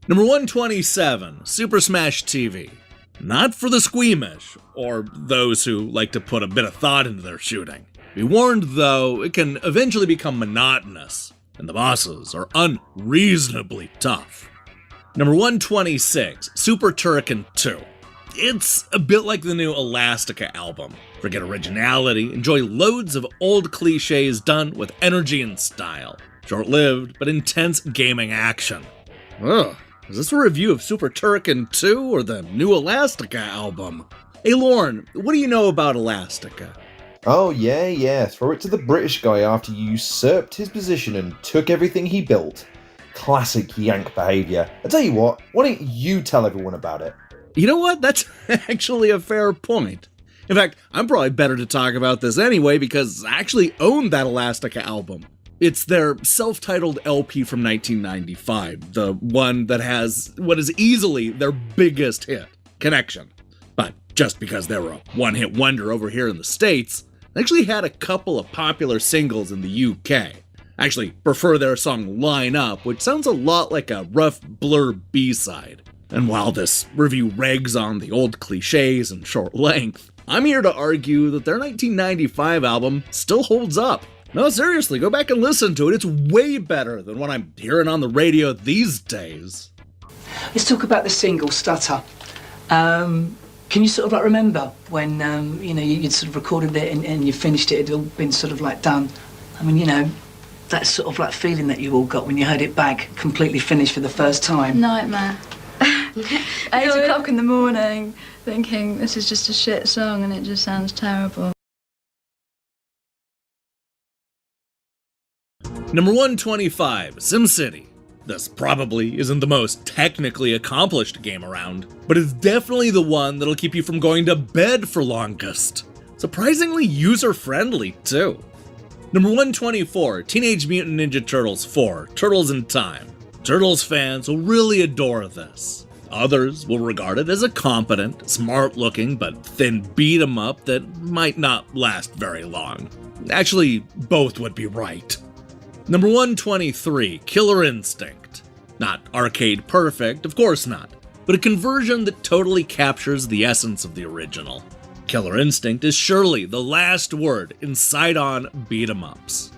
Number 127, Super Smash TV. Not for the squeamish, or those who like to put a bit of thought into their shooting. Be warned though, it can eventually become monotonous, and the bosses are unreasonably tough. Number 126, Super Turrican 2. It's a bit like the new Elastica album. Forget originality, enjoy loads of old cliches done with energy and style. Short-lived, but intense gaming action. Ugh, is this a review of Super Turrican 2 or the new Elastica album? Hey Lorne, what do you know about Elastica? Oh yeah, throw it to the British guy after you usurped his position and took everything he built. Classic Yank behaviour. I tell you what, why don't you tell everyone about it? You know what? That's actually a fair point. In fact, I'm probably better to talk about this anyway because I actually own that Elastica album. It's their self-titled LP from 1995, the one that has what is easily their biggest hit, Connection. But just because they were a one-hit wonder over here in the States, they actually had a couple of popular singles in the UK. I actually prefer their song Line Up, which sounds a lot like a rough Blur B-side. And while this review regs on the old cliches and short length, I'm here to argue that their 1995 album still holds up. No, seriously, go back and listen to it. It's way better than what I'm hearing on the radio these days. Let's talk about the single, Stutter. Can you sort of like remember when, you'd sort of recorded it and you finished it, it'd all been sort of like done? I mean, that sort of like feeling that you all got when you heard it back, completely finished for the first time. Nightmare. 8 o'clock in the morning, thinking this is just a shit song and it just sounds terrible. Number 125, SimCity. This probably isn't the most technically accomplished game around, but it's definitely the one that'll keep you from going to bed for longest. Surprisingly user-friendly, too. Number 124, Teenage Mutant Ninja Turtles 4, Turtles in Time. Turtles fans will really adore this. Others will regard it as a competent, smart-looking, but thin beat-em-up that might not last very long. Actually, both would be right. Number 123, Killer Instinct. Not arcade perfect, of course not, but a conversion that totally captures the essence of the original. Killer Instinct is surely the last word in side-on beat-em-ups.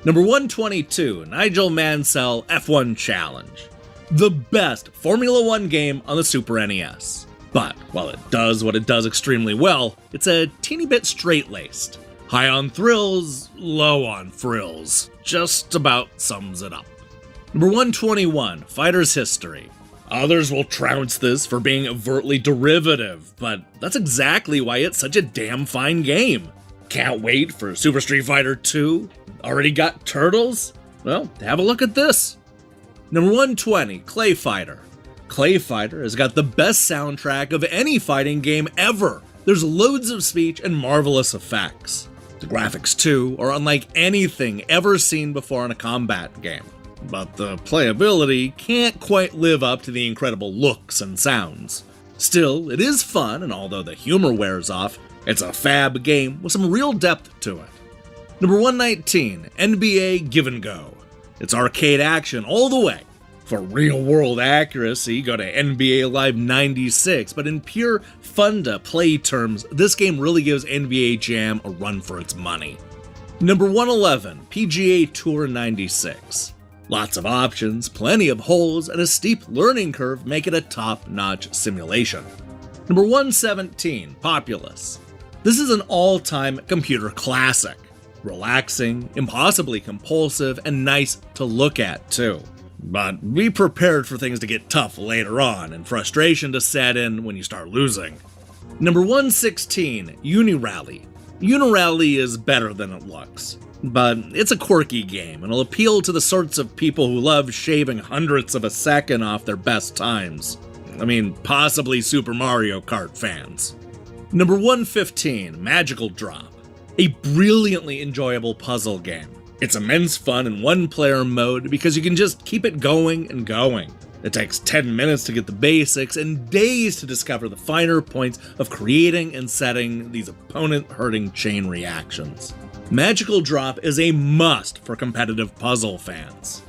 Number 122, Nigel Mansell F1 Challenge. The best Formula 1 game on the Super NES. But while it does what it does extremely well, it's a teeny bit straight-laced. High on thrills, low on frills. Just about sums it up. Number 121, Fighter's History. Others will trounce this for being overtly derivative, but that's exactly why it's such a damn fine game. Can't wait for Super Street Fighter 2? Already got Turtles? Well, have a look at this. Number 120, Clay Fighter. Clay Fighter has got the best soundtrack of any fighting game ever. There's loads of speech and marvelous effects. The graphics, too, are unlike anything ever seen before in a combat game. But the playability can't quite live up to the incredible looks and sounds. Still, it is fun, and although the humor wears off, it's a fab game with some real depth to it. Number 119, NBA Give and Go. It's arcade action all the way. For real-world accuracy, go to NBA Live 96, but in pure fun-to-play terms, this game really gives NBA Jam a run for its money. Number 111, PGA Tour 96. Lots of options, plenty of holes, and a steep learning curve make it a top-notch simulation. Number 117, Populous. This is an all-time computer classic. Relaxing, impossibly compulsive, and nice to look at, too. But be prepared for things to get tough later on, and frustration to set in when you start losing. Number 116, Unirally. Unirally is better than it looks, but it's a quirky game, and will appeal to the sorts of people who love shaving hundredths of a second off their best times. I mean, possibly Super Mario Kart fans. Number 115, Magical Drop. A brilliantly enjoyable puzzle game. It's immense fun in one-player mode because you can just keep it going and going. It takes 10 minutes to get the basics and days to discover the finer points of creating and setting these opponent-hurting chain reactions. Magical Drop is a must for competitive puzzle fans.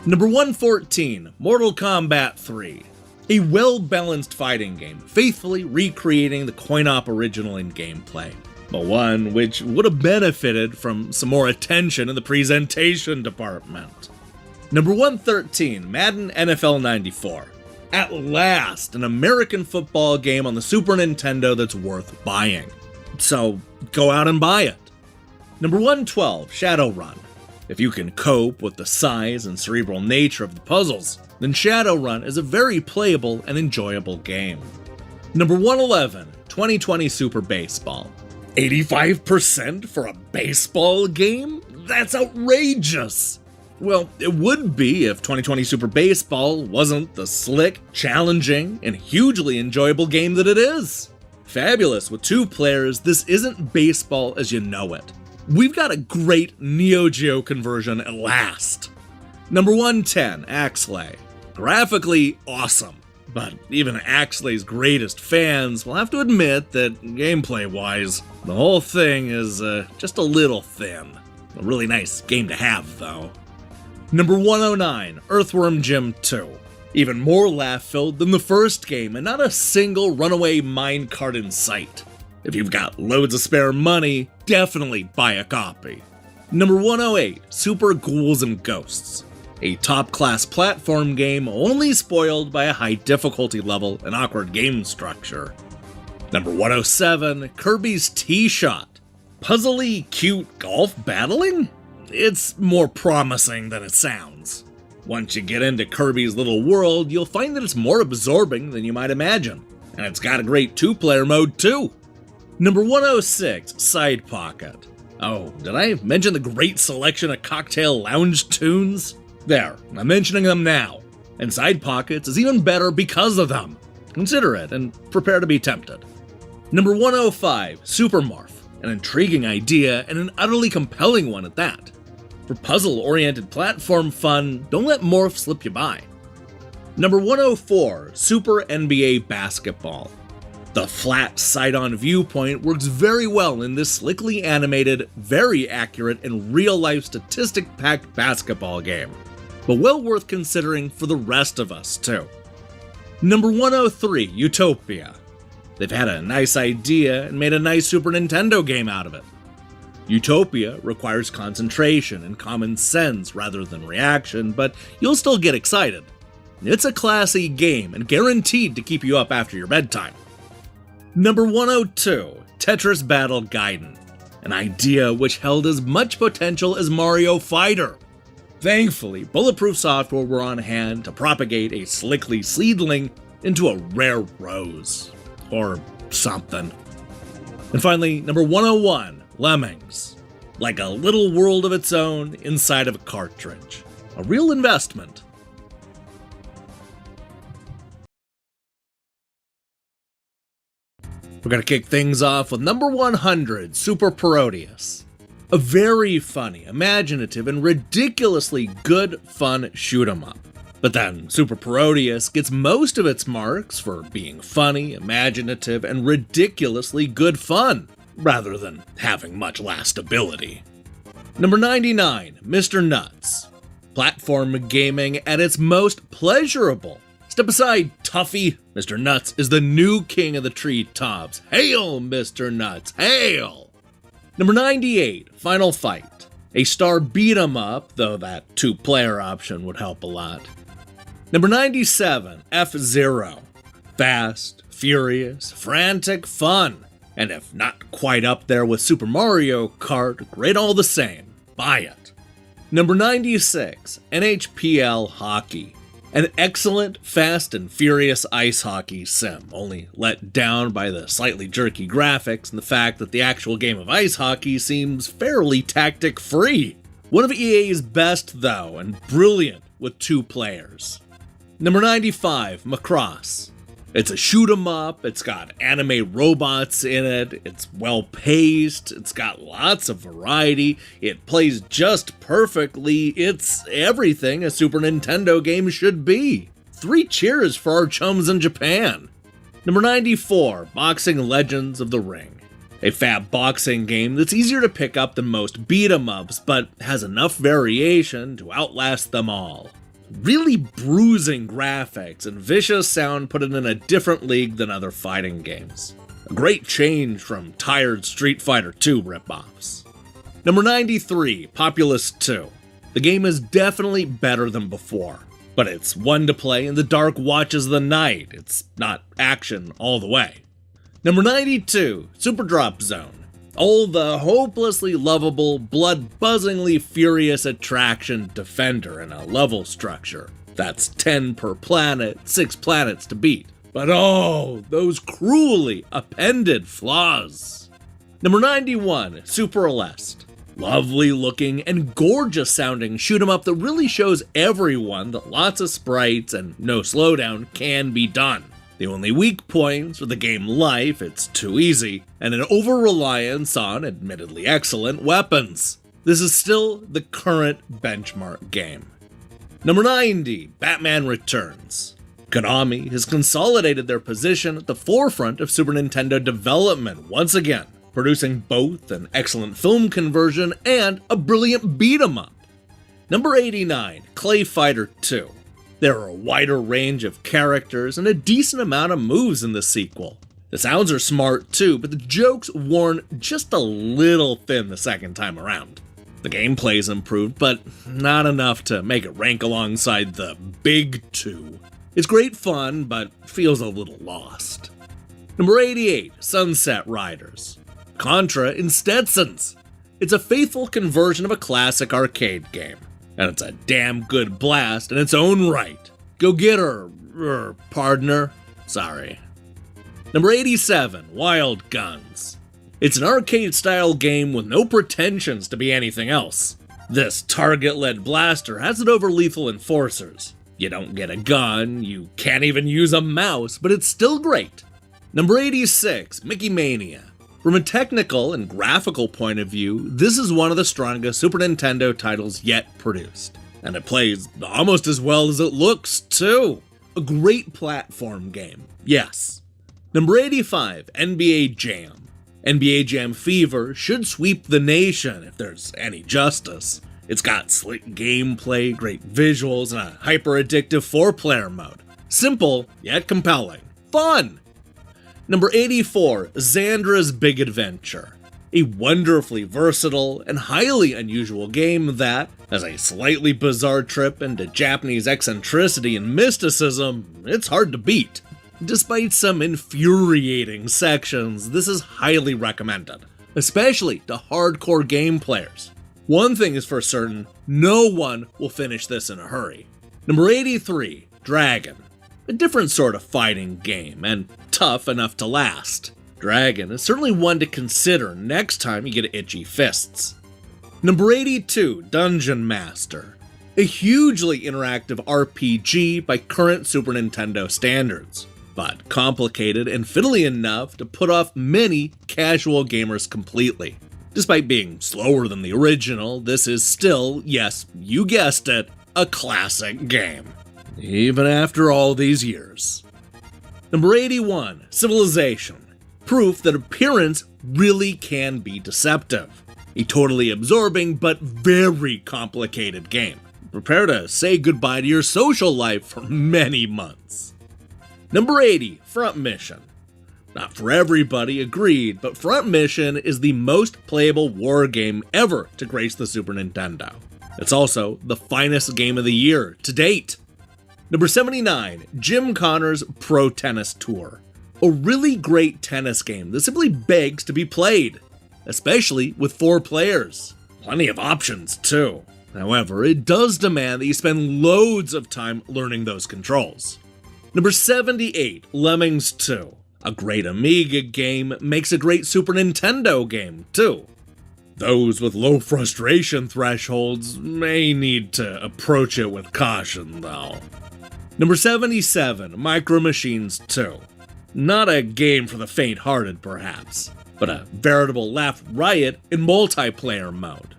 Number 114, Mortal Kombat 3. A well-balanced fighting game, faithfully recreating the coin-op original in gameplay. But one which would have benefited from some more attention in the presentation department. Number 113, Madden NFL 94. At last, an American football game on the Super Nintendo that's worth buying. So, go out and buy it. Number 112, Shadowrun. If you can cope with the size and cerebral nature of the puzzles, then Shadowrun is a very playable and enjoyable game. Number 111, 2020 Super Baseball. 85% for a baseball game? That's outrageous! Well, it would be if 2020 Super Baseball wasn't the slick, challenging, and hugely enjoyable game that it is. Fabulous with 2 players, this isn't baseball as you know it. We've got a great Neo Geo conversion at last. Number 110, Axlay. Graphically awesome. But even Axlay's greatest fans will have to admit that gameplay-wise, the whole thing is just a little thin. A really nice game to have, though. Number 109, Earthworm Jim 2. Even more laugh-filled than the first game, and not a single runaway minecart in sight. If you've got loads of spare money, definitely buy a copy. Number 108, Super Ghouls and Ghosts. A top-class platform game only spoiled by a high difficulty level and awkward game structure. Number 107, Kirby's T-Shot. Puzzly, cute golf battling? It's more promising than it sounds. Once you get into Kirby's little world, you'll find that it's more absorbing than you might imagine. And it's got a great 2-player mode too. Number 106, Side Pocket. Oh, did I mention the great selection of cocktail lounge tunes? There, I'm mentioning them now. And Side Pockets is even better because of them. Consider it and prepare to be tempted. Number 105, Super Morph. An intriguing idea and an utterly compelling one at that. For puzzle-oriented platform fun, don't let Morph slip you by. Number 104, Super NBA Basketball. The flat side-on viewpoint works very well in this slickly animated, very accurate, and real-life statistic-packed basketball game. But well worth considering for the rest of us, too. Number 103, Utopia. They've had a nice idea and made a nice Super Nintendo game out of it. Utopia requires concentration and common sense rather than reaction, but you'll still get excited. It's a classy game and guaranteed to keep you up after your bedtime. Number 102, Tetris Battle Gaiden. An idea which held as much potential as Mario Fighter. Thankfully, Bulletproof Software were on hand to propagate a slickly seedling into a rare rose. Or something. And finally, number 101, Lemmings. Like a little world of its own inside of a cartridge. A real investment. We're gonna kick things off with number 100, Super Parodius. A very funny, imaginative, and ridiculously good fun shoot-'em-up. But then Super Parodius gets most of its marks for being funny, imaginative, and ridiculously good fun, rather than having much lastability. Number 99, Mr. Nuts. Platform gaming at its most pleasurable. Step aside, Tuffy. Mr. Nuts is the new king of the treetops. Hail, Mr. Nuts, hail! Number 98, Final Fight. A star beat-em-up, though that 2-player option would help a lot. Number 97, F-Zero. Fast, furious, frantic fun. And if not quite up there with Super Mario Kart, great all the same. Buy it. Number 96, NHPL Hockey. An excellent, fast and furious ice hockey sim, only let down by the slightly jerky graphics and the fact that the actual game of ice hockey seems fairly tactic-free. One of EA's best, though, and brilliant with 2 players. Number 95, Macross. It's a shoot-'em-up, it's got anime robots in it, it's well-paced, it's got lots of variety, it plays just perfectly, it's everything a Super Nintendo game should be. 3 cheers for our chums in Japan. Number 94, Boxing Legends of the Ring. A fab boxing game that's easier to pick up than most beat-em-ups, but has enough variation to outlast them all. Really bruising graphics and vicious sound put it in a different league than other fighting games. A great change from tired Street Fighter II ripoffs. Number 93, Populous 2. The game is definitely better than before, but it's one to play in the dark watches of the night. It's not action all the way. Number 92, Super Drop Zone. Oh, the hopelessly lovable, blood-buzzingly furious attraction defender in a level structure. That's 10 per planet, 6 planets to beat. But oh, those cruelly appended flaws. Number 91, Super Aleste. Lovely looking and gorgeous sounding shoot-'em-up that really shows everyone that lots of sprites and no slowdown can be done. The only weak points are the game life, it's too easy, and an over-reliance on admittedly excellent weapons. This is still the current benchmark game. Number 90, Batman Returns. Konami has consolidated their position at the forefront of Super Nintendo development once again, producing both an excellent film conversion and a brilliant beat-em-up. Number 89, Clay Fighter 2. There are a wider range of characters and a decent amount of moves in the sequel. The sounds are smart too, but the jokes worn just a little thin the second time around. The gameplay's improved, but not enough to make it rank alongside the big 2. It's great fun, but feels a little lost. Number 88, Sunset Riders. Contra in Stetsons. It's a faithful conversion of a classic arcade game. And it's a damn good blast in its own right. Go get her, partner. Sorry. Number 87, Wild Guns. It's an arcade-style game with no pretensions to be anything else. This target-led blaster has it over Lethal Enforcers. You don't get a gun, you can't even use a mouse, but it's still great. Number 86, Mickey Mania. From a technical and graphical point of view, this is one of the strongest Super Nintendo titles yet produced. And it plays almost as well as it looks, too. A great platform game, yes. Number 85, NBA Jam. NBA Jam Fever should sweep the nation if there's any justice. It's got slick gameplay, great visuals, and a hyper-addictive 4-player mode. Simple, yet compelling. Fun! Number 84, Xandra's Big Adventure. A wonderfully versatile and highly unusual game that, as a slightly bizarre trip into Japanese eccentricity and mysticism, it's hard to beat. Despite some infuriating sections, this is highly recommended, especially to hardcore game players. One thing is for certain, no one will finish this in a hurry. Number 83, Dragon. A different sort of fighting game, and tough enough to last. Dragon is certainly one to consider next time you get itchy fists. Number 82, Dungeon Master. A hugely interactive RPG by current Super Nintendo standards. but complicated and fiddly enough to put off many casual gamers completely. Despite being slower than the original, this is still, yes, you guessed it, a classic game. Even after all these years. Number 81, Civilization. Proof that appearance really can be deceptive. A totally absorbing but very complicated game. Prepare to say goodbye to your social life for many months. Number 80, Front Mission. Not for everybody, agreed, but Front Mission is the most playable war game ever to grace the Super Nintendo. It's also the finest game of the year to date. Number 79, Jim Connor's Pro Tennis Tour. A really great tennis game that simply begs to be played, especially with 4 players. Plenty of options, too. However, it does demand that you spend loads of time learning those controls. Number 78, Lemmings 2. A great Amiga game makes a great Super Nintendo game, too. Those with low frustration thresholds may need to approach it with caution, though. Number 77, Micro Machines 2. Not a game for the faint-hearted, perhaps, but a veritable laugh riot in multiplayer mode.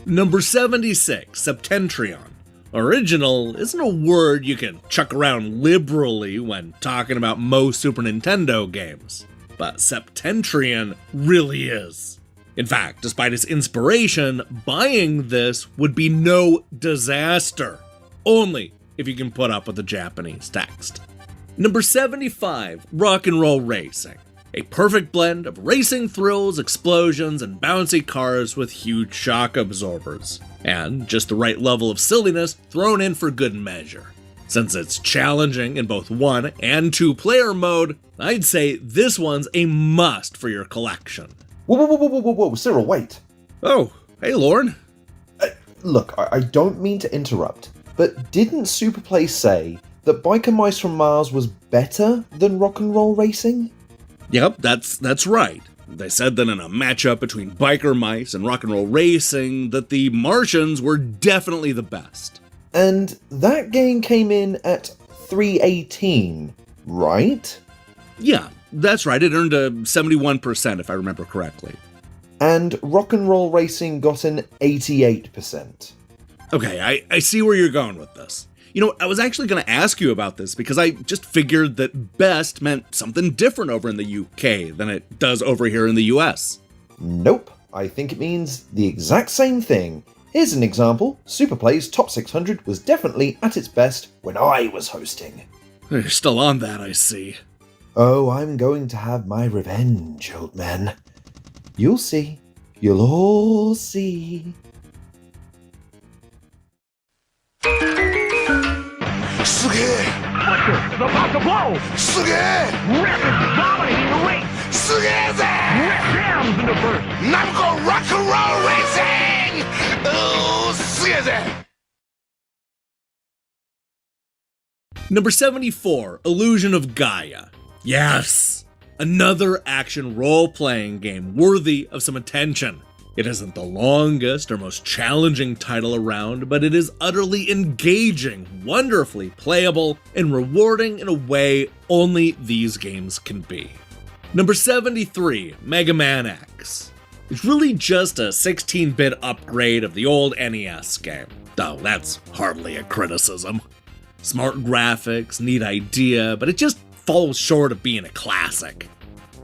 Number 76, Septentrion. Original isn't a word you can chuck around liberally when talking about most Super Nintendo games, but Septentrion really is. In fact, despite its inspiration, buying this would be no disaster. Only if you can put up with the Japanese text. Number 75, Rock and Roll Racing. A perfect blend of racing thrills, explosions, and bouncy cars with huge shock absorbers. And just the right level of silliness thrown in for good measure. Since it's challenging in both 1 and 2 player mode, I'd say this one's a must for your collection. Whoa, Cyril, wait. Oh, hey Lorne. Look, I don't mean to interrupt, but didn't Superplay say that Biker Mice from Mars was better than Rock and Roll Racing? Yep, that's right. They said that in a matchup between Biker Mice and Rock and Roll Racing that the Martians were definitely the best. And that game came in at 318, right? Yeah, that's right. It earned a 71% if I remember correctly. And Rock and Roll Racing got an 88%. Okay, I see where you're going with this. You know, I was actually going to ask you about this because I just figured that best meant something different over in the UK than it does over here in the US. Nope, I think it means the exact same thing. Here's an example. Superplay's Top 600 was definitely at its best when I was hosting. You're still on that, I see. Oh, I'm going to have my revenge, old man. You'll see. You'll all see. It's about to blow! Rapid dominating the race! Red Rams in the first! Namco Rock and Roll Racing! Number 74, Illusion of Gaia. Yes! Another action role-playing game worthy of some attention. It isn't the longest or most challenging title around, but it is utterly engaging, wonderfully playable, and rewarding in a way only these games can be. Number 73, Mega Man X. It's really just a 16-bit upgrade of the old NES game, though that's hardly a criticism. Smart graphics, neat idea, but it just falls short of being a classic.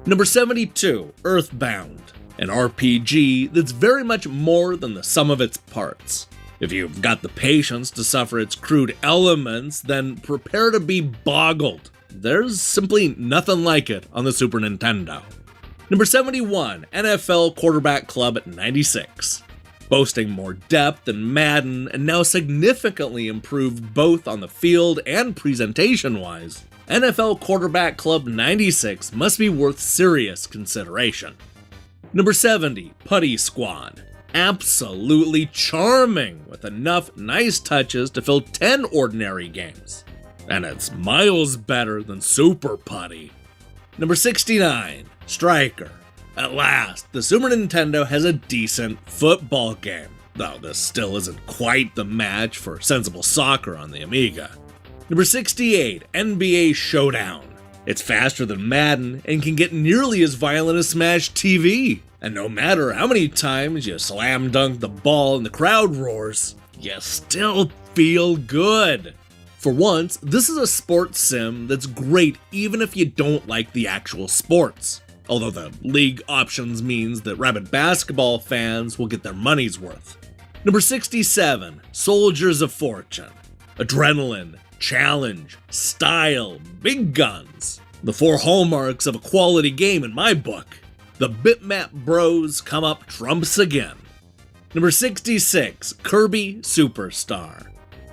Number 72, Earthbound. An RPG that's very much more than the sum of its parts. If you've got the patience to suffer its crude elements, then prepare to be boggled. There's simply nothing like it on the Super Nintendo. Number 71, NFL Quarterback Club 96. Boasting more depth than Madden, and now significantly improved both on the field and presentation-wise, NFL Quarterback Club 96 must be worth serious consideration. Number 70, Putty Squad. Absolutely charming, with enough nice touches to fill 10 ordinary games. And it's miles better than Super Putty. Number 69, Striker. At last, the Super Nintendo has a decent football game, though this still isn't quite the match for sensible soccer on the Amiga. Number 68, NBA Showdown. It's faster than Madden and can get nearly as violent as Smash TV. And no matter how many times you slam dunk the ball and the crowd roars, you still feel good. For once, this is a sports sim that's great even if you don't like the actual sports. Although the league options means that rabid basketball fans will get their money's worth. Number 67, Soldiers of Fortune. Adrenaline, challenge, style, big guns. The 4 hallmarks of a quality game in my book. The bitmap bros come up trumps again. Number 66, Kirby Superstar.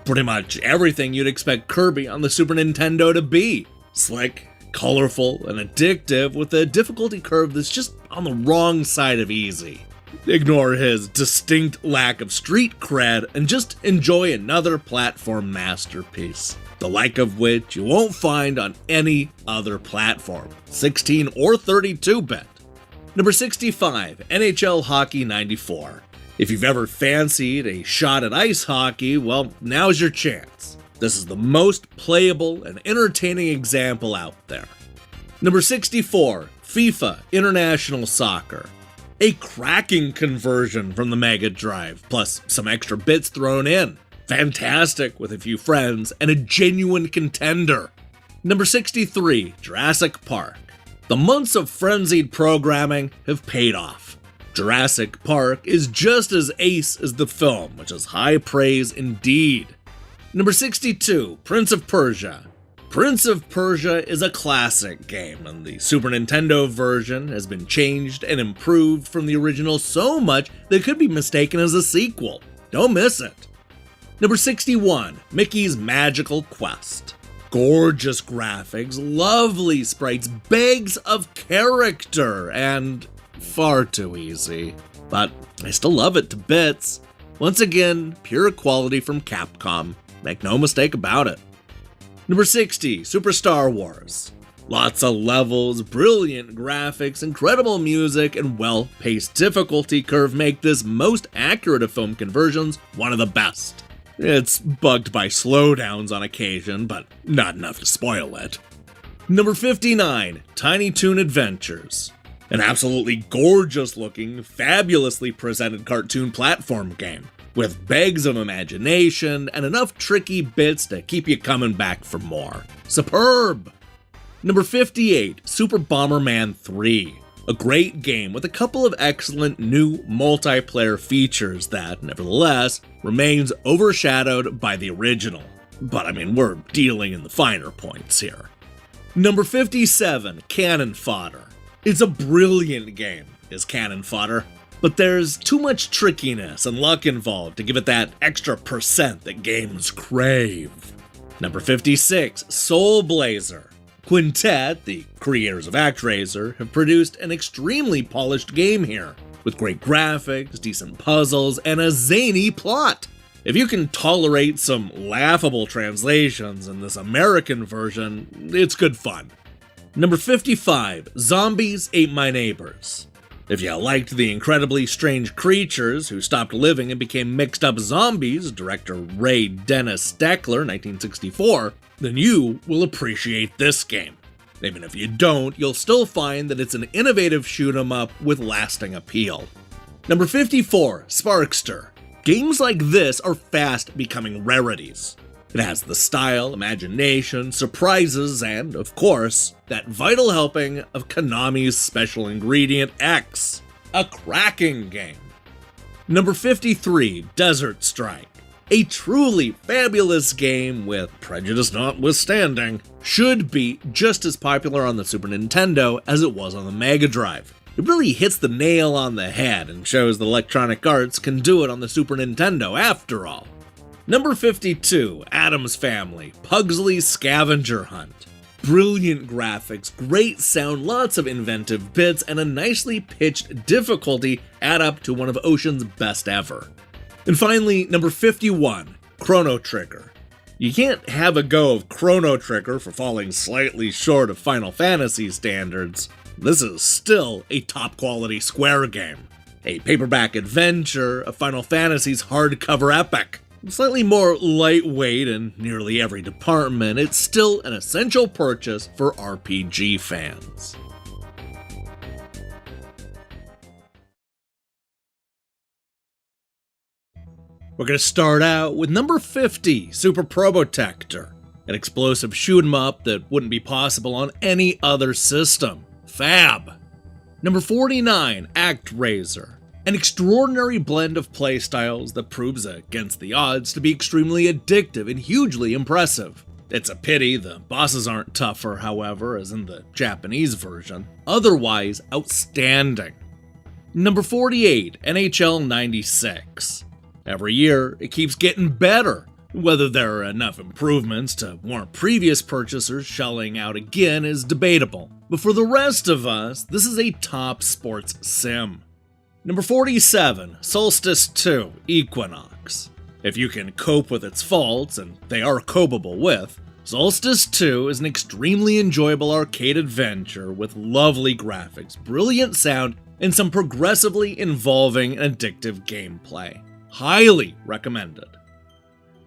Pretty much everything you'd expect Kirby on the Super Nintendo to be. Slick, colorful, and addictive with a difficulty curve that's just on the wrong side of easy. Ignore his distinct lack of street cred and just enjoy another platform masterpiece, the like of which you won't find on any other platform, 16 or 32-bit. Number 65, NHL Hockey 94. If you've ever fancied a shot at ice hockey, well, now's your chance. This is the most playable and entertaining example out there. Number 64, FIFA International Soccer. A cracking conversion from the Mega Drive, plus some extra bits thrown in. Fantastic with a few friends, and a genuine contender. Number 63, Jurassic Park. The months of frenzied programming have paid off. Jurassic Park is just as ace as the film, which is high praise indeed. Number 62, Prince of Persia. Prince of Persia is a classic game, and the Super Nintendo version has been changed and improved from the original so much that it could be mistaken as a sequel. Don't miss it. Number 61, Mickey's Magical Quest. Gorgeous graphics, lovely sprites, bags of character, and far too easy. But I still love it to bits. Once again, pure quality from Capcom. Make no mistake about it. Number 60, Super Star Wars. Lots of levels, brilliant graphics, incredible music, and well-paced difficulty curve make this most accurate of film conversions one of the best. It's bugged by slowdowns on occasion, but not enough to spoil it. Number 59, Tiny Toon Adventures. An absolutely gorgeous-looking, fabulously presented cartoon platform game, with bags of imagination and enough tricky bits to keep you coming back for more. Superb! Number 58, Super Bomberman 3. A great game with a couple of excellent new multiplayer features that, nevertheless, remains overshadowed by the original. But I mean, we're dealing in the finer points here. Number 57, Cannon Fodder. It's a brilliant game, is Cannon Fodder, but there's too much trickiness and luck involved to give it that extra percent that games crave. Number 56, Soul Blazer. Quintet, the creators of ActRaiser, have produced an extremely polished game here, with great graphics, decent puzzles, and a zany plot. If you can tolerate some laughable translations in this American version, it's good fun. Number 55, Zombies Ate My Neighbors. If you liked the incredibly strange creatures who stopped living and became mixed up zombies, director Ray Dennis Steckler, 1964, then you will appreciate this game. Even if you don't, you'll still find that it's an innovative shoot-'em-up with lasting appeal. Number 54, Sparkster. Games like this are fast becoming rarities. It has the style, imagination, surprises, and, of course, that vital helping of Konami's special ingredient X, a cracking game. Number 53, Desert Strike. A truly fabulous game with, prejudice notwithstanding, should be just as popular on the Super Nintendo as it was on the Mega Drive. It really hits the nail on the head and shows that Electronic Arts can do it on the Super Nintendo after all. Number 52, Addams Family, Pugsley's Scavenger Hunt. Brilliant graphics, great sound, lots of inventive bits, and a nicely pitched difficulty add up to one of Ocean's best ever. And finally, number 51, Chrono Trigger. You can't have a go of Chrono Trigger for falling slightly short of Final Fantasy standards. This is still a top quality Square game. A paperback adventure of Final Fantasy's hardcover epic. Slightly more lightweight in nearly every department, it's still an essential purchase for RPG fans. We're going to start out with number 50, Super Probotector, an explosive shoot 'em up that wouldn't be possible on any other system. Fab! Number 49, ActRaiser, an extraordinary blend of playstyles that proves against the odds to be extremely addictive and hugely impressive. It's a pity the bosses aren't tougher, however, as in the Japanese version. Otherwise, outstanding. Number 48, NHL 96. Every year, it keeps getting better. Whether there are enough improvements to warrant previous purchasers shelling out again is debatable. But for the rest of us, this is a top sports sim. Number 47, Solstice 2, Equinox. If you can cope with its faults, and they are copable with, Solstice 2 is an extremely enjoyable arcade adventure with lovely graphics, brilliant sound, and some progressively involving and addictive gameplay. Highly recommended.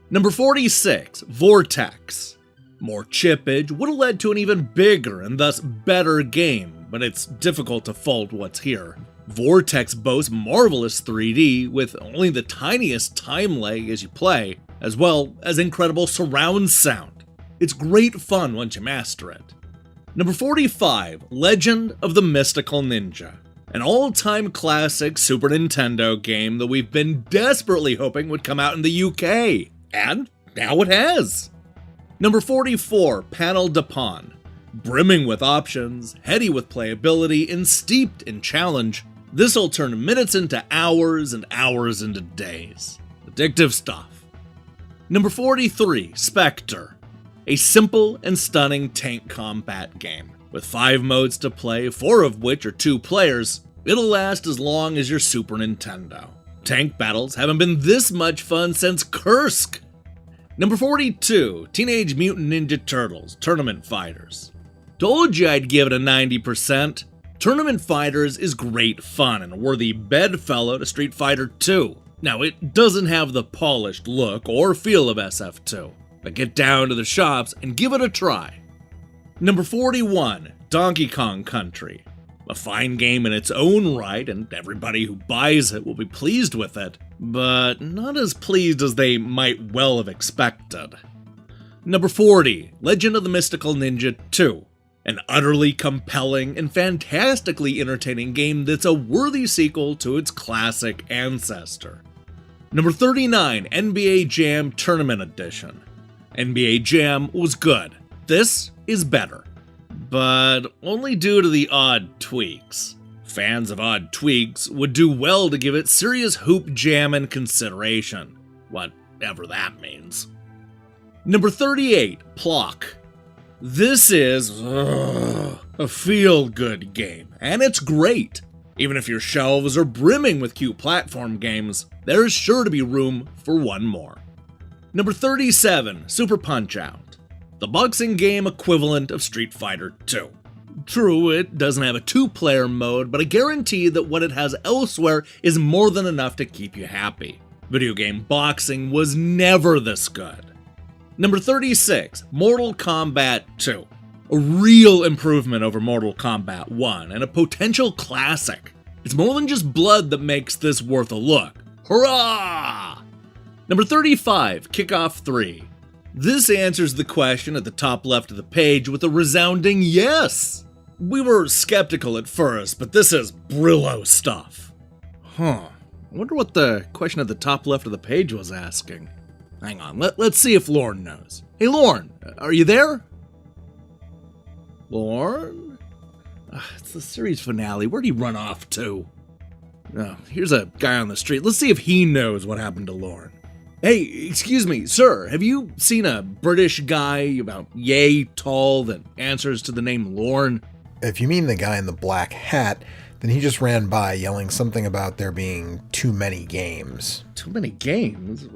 Number 46, Vortex. More chippage would have led to an even bigger and thus better game, but it's difficult to fault what's here. Vortex boasts marvelous 3D with only the tiniest time lag as you play, as well as incredible surround sound. It's great fun once you master it. Number 45, Legend of the Mystical Ninja. An all-time classic Super Nintendo game that we've been desperately hoping would come out in the UK. And now it has! Number 44, Panel de Pon. Brimming with options, heady with playability, and steeped in challenge, this'll turn minutes into hours and hours into days. Addictive stuff. Number 43, Spectre. A simple and stunning tank combat game. With 5 modes to play, 4 of which are 2 players, it'll last as long as your Super Nintendo. Tank battles haven't been this much fun since Kursk. Number 42, Teenage Mutant Ninja Turtles Tournament Fighters. Told you I'd give it a 90%. Tournament Fighters is great fun and a worthy bedfellow to Street Fighter 2. Now, it doesn't have the polished look or feel of SF2, but get down to the shops and give it a try. Number 41, Donkey Kong Country. A fine game in its own right, and everybody who buys it will be pleased with it, but not as pleased as they might well have expected. Number 40, Legend of the Mystical Ninja 2. An utterly compelling and fantastically entertaining game that's a worthy sequel to its classic ancestor. Number 39, NBA Jam Tournament Edition. NBA Jam was good. This is better, but only due to the odd tweaks. Fans of odd tweaks would do well to give it serious hoop jamming consideration, whatever that means. Number 38, Plock. This is a feel-good game, and it's great. Even if your shelves are brimming with cute platform games, there is sure to be room for one more. Number 37, Super Punch-Out. The boxing game equivalent of Street Fighter 2. True, it doesn't have a 2-player mode, but I guarantee that what it has elsewhere is more than enough to keep you happy. Video game boxing was never this good. Number 36, Mortal Kombat 2. A real improvement over Mortal Kombat 1, and a potential classic. It's more than just blood that makes this worth a look. Hurrah! Number 35, Kickoff 3. This answers the question at the top left of the page with a resounding yes! We were skeptical at first, but this is Brillo stuff. I wonder what the question at the top left of the page was asking. Hang on, let's see if Lorne knows. Hey Lorne, are you there? Lorne? It's the series finale, where'd he run off to? Oh, here's a guy on the street, let's see if he knows what happened to Lorne. Hey, excuse me, sir, have you seen a British guy about yay tall that answers to the name Lorne? If you mean the guy in the black hat, then he just ran by yelling something about there being too many games. Too many games?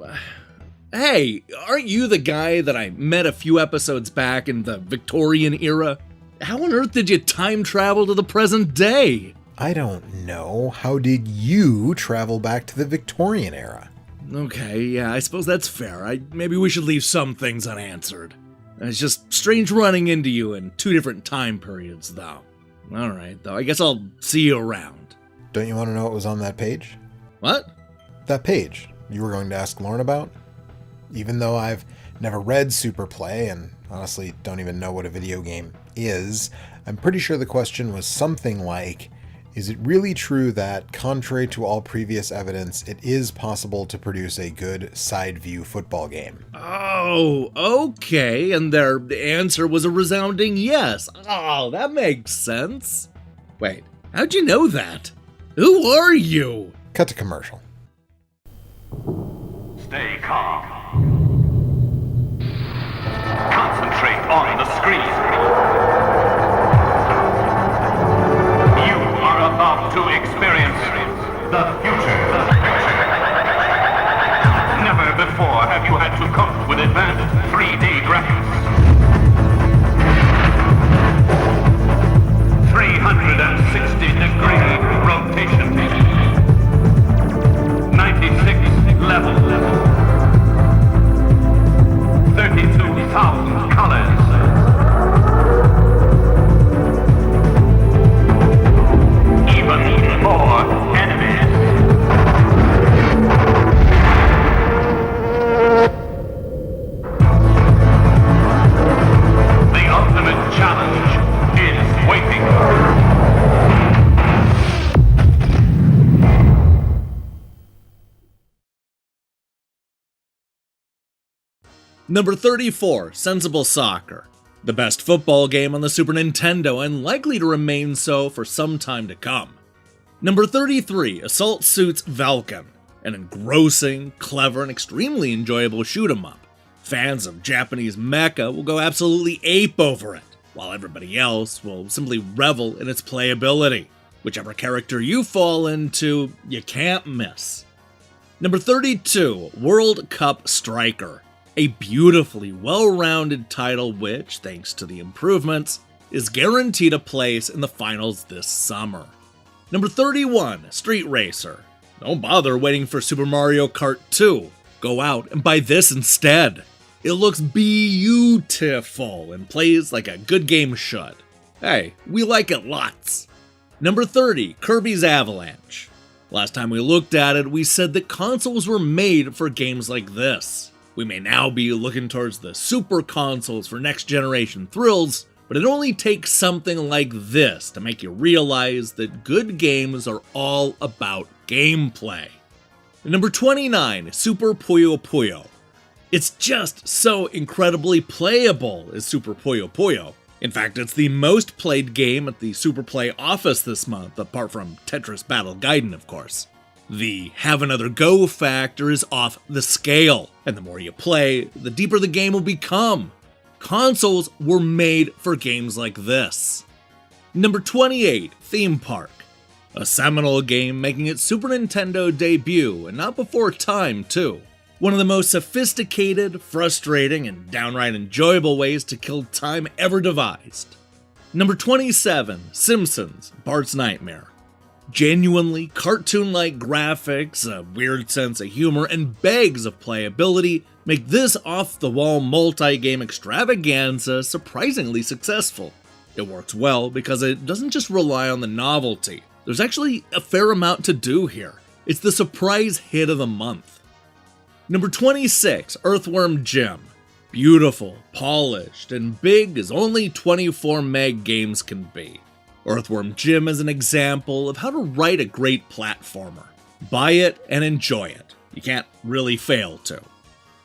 Hey, aren't you the guy that I met a few episodes back in the Victorian era? How on earth did you time travel to the present day? I don't know. How did you travel back to the Victorian era? Okay, yeah, I suppose that's fair. Maybe we should leave some things unanswered. It's just strange running into you in two different time periods, though. Alright, though, I guess I'll see you around. Don't you want to know what was on that page? What? That page you were going to ask Lauren about? Even though I've never read Super Play and honestly don't even know what a video game is, I'm pretty sure the question was something like, is it really true that, contrary to all previous evidence, it is possible to produce a good side-view football game? Oh, okay, and their answer was a resounding yes. Oh, that makes sense. Wait, how'd you know that? Who are you? Cut to commercial. Stay calm. Concentrate on the screen. You are about to experience the future. Never before have you had to cope with advanced 3D graphics. 360-degree rotation. 96 levels. 32,000 colors. Even more enemies. The ultimate challenge is waiting. Number 34, Sensible Soccer. The best football game on the Super Nintendo and likely to remain so for some time to come. Number 33, Assault Suits Valken. An engrossing, clever, and extremely enjoyable shoot-'em-up. Fans of Japanese mecha will go absolutely ape over it, while everybody else will simply revel in its playability. Whichever character you fall into, you can't miss. Number 32, World Cup Striker. A beautifully well-rounded title which, thanks to the improvements, is guaranteed a place in the finals this summer. Number 31, Street Racer. Don't bother waiting for Super Mario Kart 2. Go out and buy this instead. It looks beautiful and plays like a good game should. Hey, we like it lots. Number 30, Kirby's Avalanche. Last time we looked at it, we said that consoles were made for games like this. We may now be looking towards the super consoles for next generation thrills, but it only takes something like this to make you realize that good games are all about gameplay. Number 29, Super Puyo Puyo. It's just so incredibly playable as Super Puyo Puyo. In fact, it's the most played game at the Super Play office this month, apart from Tetris Battle Gaiden, of course. The have another go factor is off the scale, and the more you play, the deeper the game will become. Consoles were made for games like this. Number 28, Theme Park. A seminal game making its Super Nintendo debut, and not before time, too. One of the most sophisticated, frustrating, and downright enjoyable ways to kill time ever devised. Number 27, Simpsons, Bart's Nightmare. Genuinely cartoon-like graphics, a weird sense of humor, and bags of playability make this off-the-wall multi-game extravaganza surprisingly successful. It works well because it doesn't just rely on the novelty. There's actually a fair amount to do here. It's the surprise hit of the month. Number 26, Earthworm Jim. Beautiful, polished, and big as only 24 meg games can be. Earthworm Jim is an example of how to write a great platformer. Buy it and enjoy it. You can't really fail to.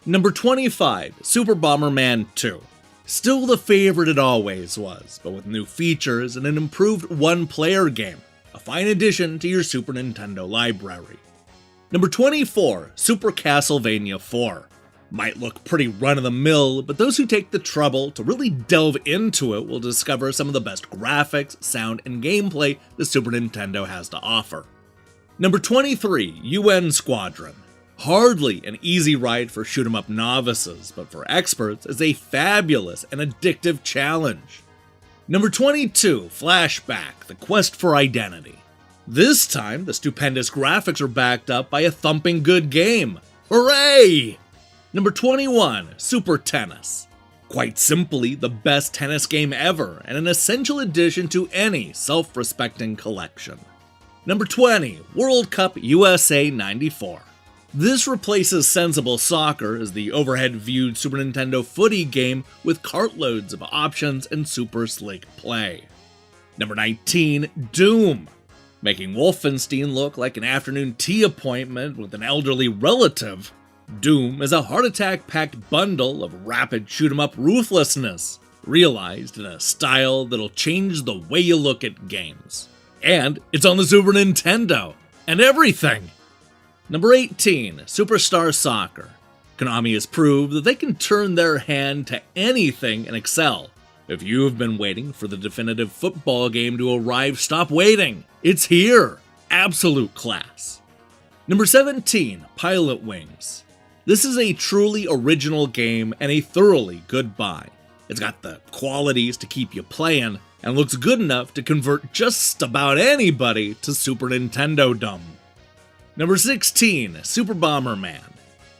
Number 25, Super Bomberman 2. Still the favorite it always was, but with new features and an improved one-player game. A fine addition to your Super Nintendo library. Number 24, Super Castlevania 4. Might look pretty run-of-the-mill, but those who take the trouble to really delve into it will discover some of the best graphics, sound, and gameplay the Super Nintendo has to offer. Number 23, UN Squadron. Hardly an easy ride for shoot-'em-up novices, but for experts is a fabulous and addictive challenge. Number 22, Flashback, The Quest for Identity. This time, the stupendous graphics are backed up by a thumping good game. Hooray! Number 21, Super Tennis. Quite simply, the best tennis game ever, and an essential addition to any self-respecting collection. Number 20, World Cup USA 94. This replaces Sensible Soccer as the overhead-viewed Super Nintendo footy game with cartloads of options and super slick play. Number 19, Doom. Making Wolfenstein look like an afternoon tea appointment with an elderly relative, Doom is a heart attack-packed bundle of rapid shoot-'em-up ruthlessness, realized in a style that'll change the way you look at games. And it's on the Super Nintendo, and everything! Number 18, Superstar Soccer. Konami has proved that they can turn their hand to anything and excel. If you've been waiting for the definitive football game to arrive, stop waiting! It's here! Absolute class. Number 17, Pilot Wings. This is a truly original game and a thoroughly good buy. It's got the qualities to keep you playing, and looks good enough to convert just about anybody to Super Nintendo-dom. Number 16, Super Bomberman.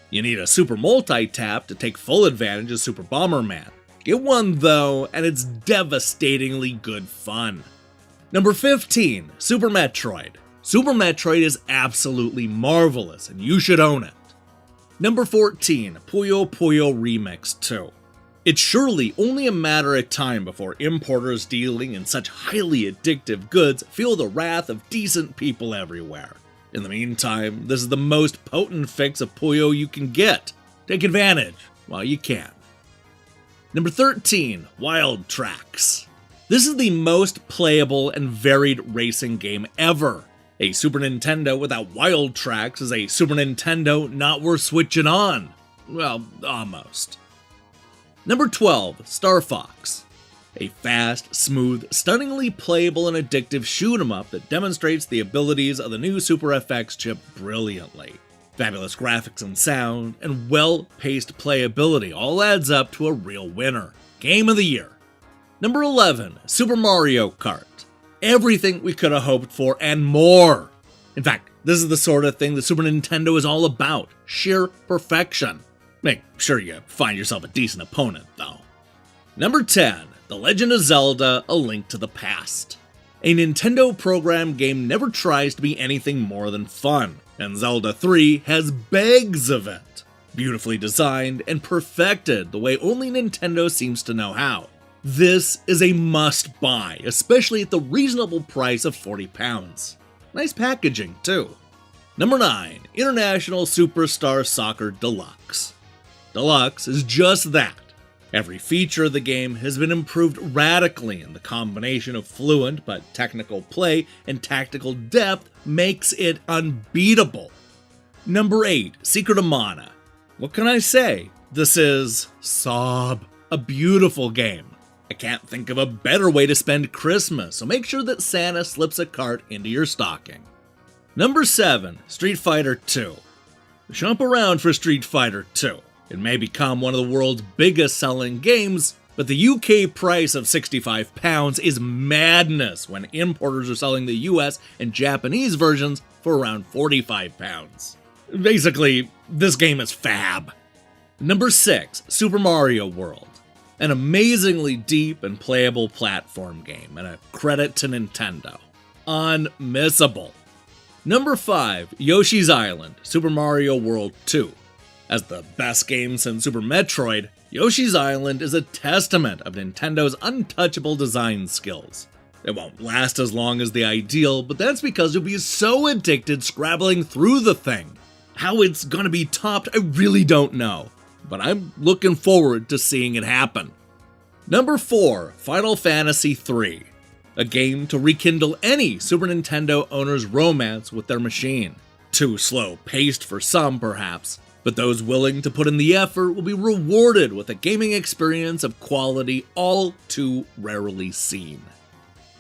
You need a Super Multi-Tap to take full advantage of Super Bomberman. Get one though, and it's devastatingly good fun. Number 15, Super Metroid. Super Metroid is absolutely marvelous, and you should own it. Number 14, Puyo Puyo Remix 2. It's surely only a matter of time before importers dealing in such highly addictive goods feel the wrath of decent people everywhere. In the meantime, this is the most potent fix of Puyo you can get. Take advantage while you can. Number 13, Wild Tracks. This is the most playable and varied racing game ever. A Super Nintendo without Wild Tracks is a Super Nintendo not worth switching on. Well, almost. Number 12, Star Fox. A fast, smooth, stunningly playable and addictive shoot-'em-up that demonstrates the abilities of the new Super FX chip brilliantly. Fabulous graphics and sound, and well-paced playability all adds up to a real winner. Game of the year. Number 11, Super Mario Kart. Everything we could have hoped for and more. In fact, this is the sort of thing the Super Nintendo is all about. Sheer perfection. Make sure you find yourself a decent opponent, though. Number 10, The Legend of Zelda: A Link to the Past. A Nintendo program game never tries to be anything more than fun, and Zelda 3 has bags of it. Beautifully designed and perfected the way only Nintendo seems to know how. This is a must-buy, especially at the reasonable price of £40. Nice packaging, too. Number 9, International Superstar Soccer Deluxe. Deluxe is just that. Every feature of the game has been improved radically, and the combination of fluent but technical play and tactical depth makes it unbeatable. Number 8, Secret of Mana. What can I say? This is sob, a beautiful game. I can't think of a better way to spend Christmas, so make sure that Santa slips a cart into your stocking. Number 7, Street Fighter 2. Shop around for Street Fighter 2. It may become one of the world's biggest selling games, but the UK price of £65 is madness when importers are selling the US and Japanese versions for around £45. Basically, this game is fab. Number 6, Super Mario World. An amazingly deep and playable platform game, and a credit to Nintendo. Unmissable. Number 5, Yoshi's Island: Super Mario World 2. As the best game since Super Metroid, Yoshi's Island is a testament of Nintendo's untouchable design skills. It won't last as long as the ideal, but that's because you'll be so addicted scrabbling through the thing. How it's gonna be topped, I really don't know, but I'm looking forward to seeing it happen. Number 4, Final Fantasy III. A game to rekindle any Super Nintendo owner's romance with their machine. Too slow-paced for some, perhaps, but those willing to put in the effort will be rewarded with a gaming experience of quality all too rarely seen.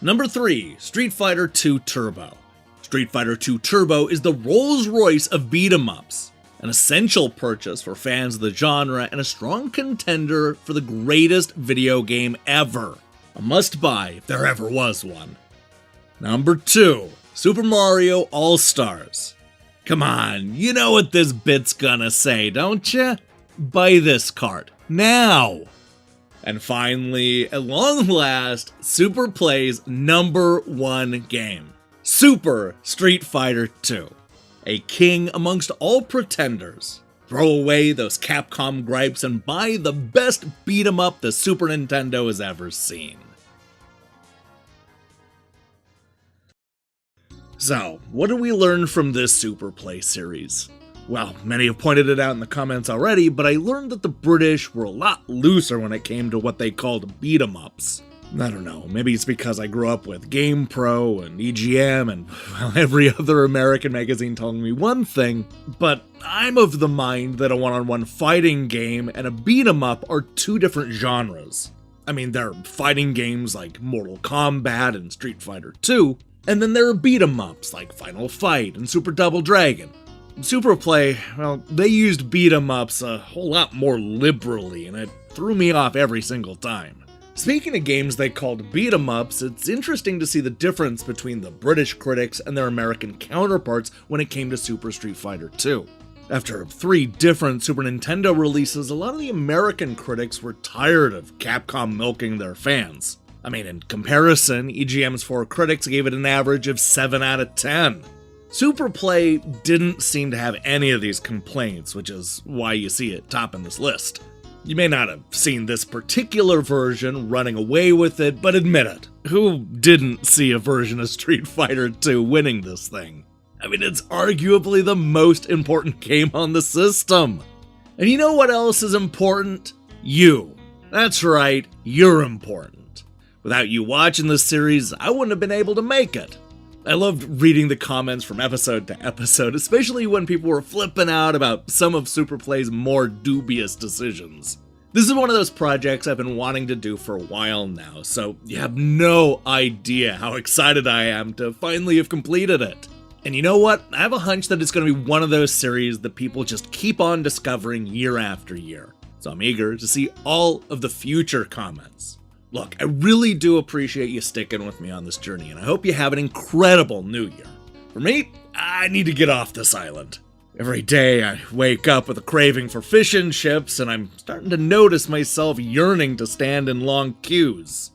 Number 3, Street Fighter II Turbo. Street Fighter II Turbo is the Rolls-Royce of beat-em-ups, an essential purchase for fans of the genre and a strong contender for the greatest video game ever. A must-buy if there ever was one. Number 2, Super Mario All-Stars. Come on, you know what this bit's gonna say, don't ya? Buy this cart, now! And finally, at long last, Super Play's #1 game. Super Street Fighter II. A king amongst all pretenders. Throw away those Capcom gripes and buy the best beat-em-up the Super Nintendo has ever seen. So, what did we learn from this Super Play series? Well, many have pointed it out in the comments already, but I learned that the British were a lot looser when it came to what they called beat-em-ups. I don't know, maybe it's because I grew up with GamePro and EGM and well, every other American magazine telling me one thing, but I'm of the mind that a one-on-one fighting game and a beat-em-up are two different genres. I mean, there are fighting games like Mortal Kombat and Street Fighter II, and then there are beat-em-ups like Final Fight and Super Double Dragon. Super Play, well, they used beat-em-ups a whole lot more liberally, and it threw me off every single time. Speaking of games they called beat-em-ups, it's interesting to see the difference between the British critics and their American counterparts when it came to Super Street Fighter II. After 3 different Super Nintendo releases, a lot of the American critics were tired of Capcom milking their fans. I mean, in comparison, EGM's 4 critics gave it an average of 7 out of 10. Super Play didn't seem to have any of these complaints, which is why you see it topping this list. You may not have seen this particular version running away with it, but admit it, who didn't see a version of Street Fighter II winning this thing? I mean, it's arguably the most important game on the system. And you know what else is important? You. That's right, you're important. Without you watching this series, I wouldn't have been able to make it. I loved reading the comments from episode to episode, especially when people were flipping out about some of Super Play's more dubious decisions. This is one of those projects I've been wanting to do for a while now, so you have no idea how excited I am to finally have completed it. And you know what? I have a hunch that it's going to be one of those series that people just keep on discovering year after year. So I'm eager to see all of the future comments. Look, I really do appreciate you sticking with me on this journey, and I hope you have an incredible new year. For me, I need to get off this island. Every day I wake up with a craving for fish and chips, and I'm starting to notice myself yearning to stand in long queues.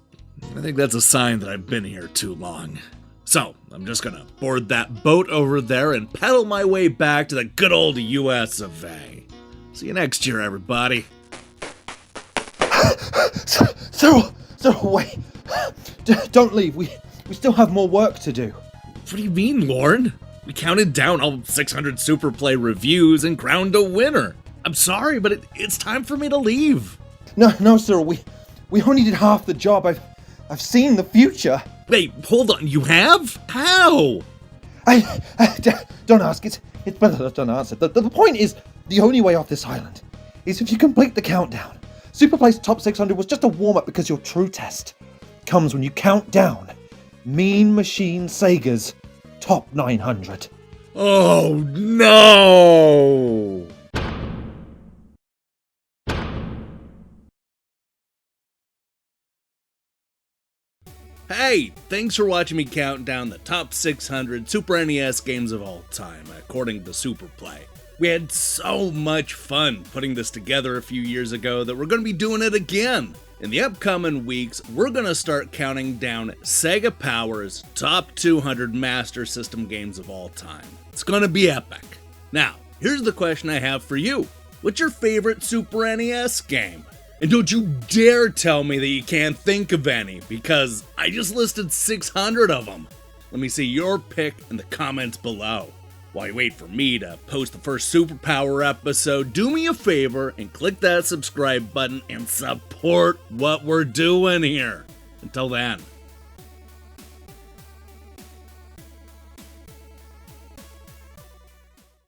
I think that's a sign that I've been here too long. So, I'm just gonna board that boat over there and paddle my way back to the good old US of A. See you next year, everybody. So wait. Don't leave. We still have more work to do. What do you mean, Lorne? We counted down all 600 Super Play reviews and crowned a winner. I'm sorry, but it's time for me to leave. No, sir. We only did half the job. I've seen the future. Wait, hold on. You have? How? Don't ask. It's better that I don't answer. The point is, the only way off this island is if you complete the countdown. Super Play's top 600 was just a warm-up because your true test comes when you count down Mean Machine Sega's top 900. Oh no! Hey, thanks for watching me count down the top 600 Super NES games of all time, according to Super Play. We had so much fun putting this together a few years ago that we're going to be doing it again. In the upcoming weeks, we're going to start counting down Sega Power's top 200 Master System games of all time. It's going to be epic. Now, here's the question I have for you. What's your favorite Super NES game? And don't you dare tell me that you can't think of any, because I just listed 600 of them. Let me see your pick in the comments below. While you wait for me to post the first Superpower episode, do me a favor and click that subscribe button and support what we're doing here. Until then.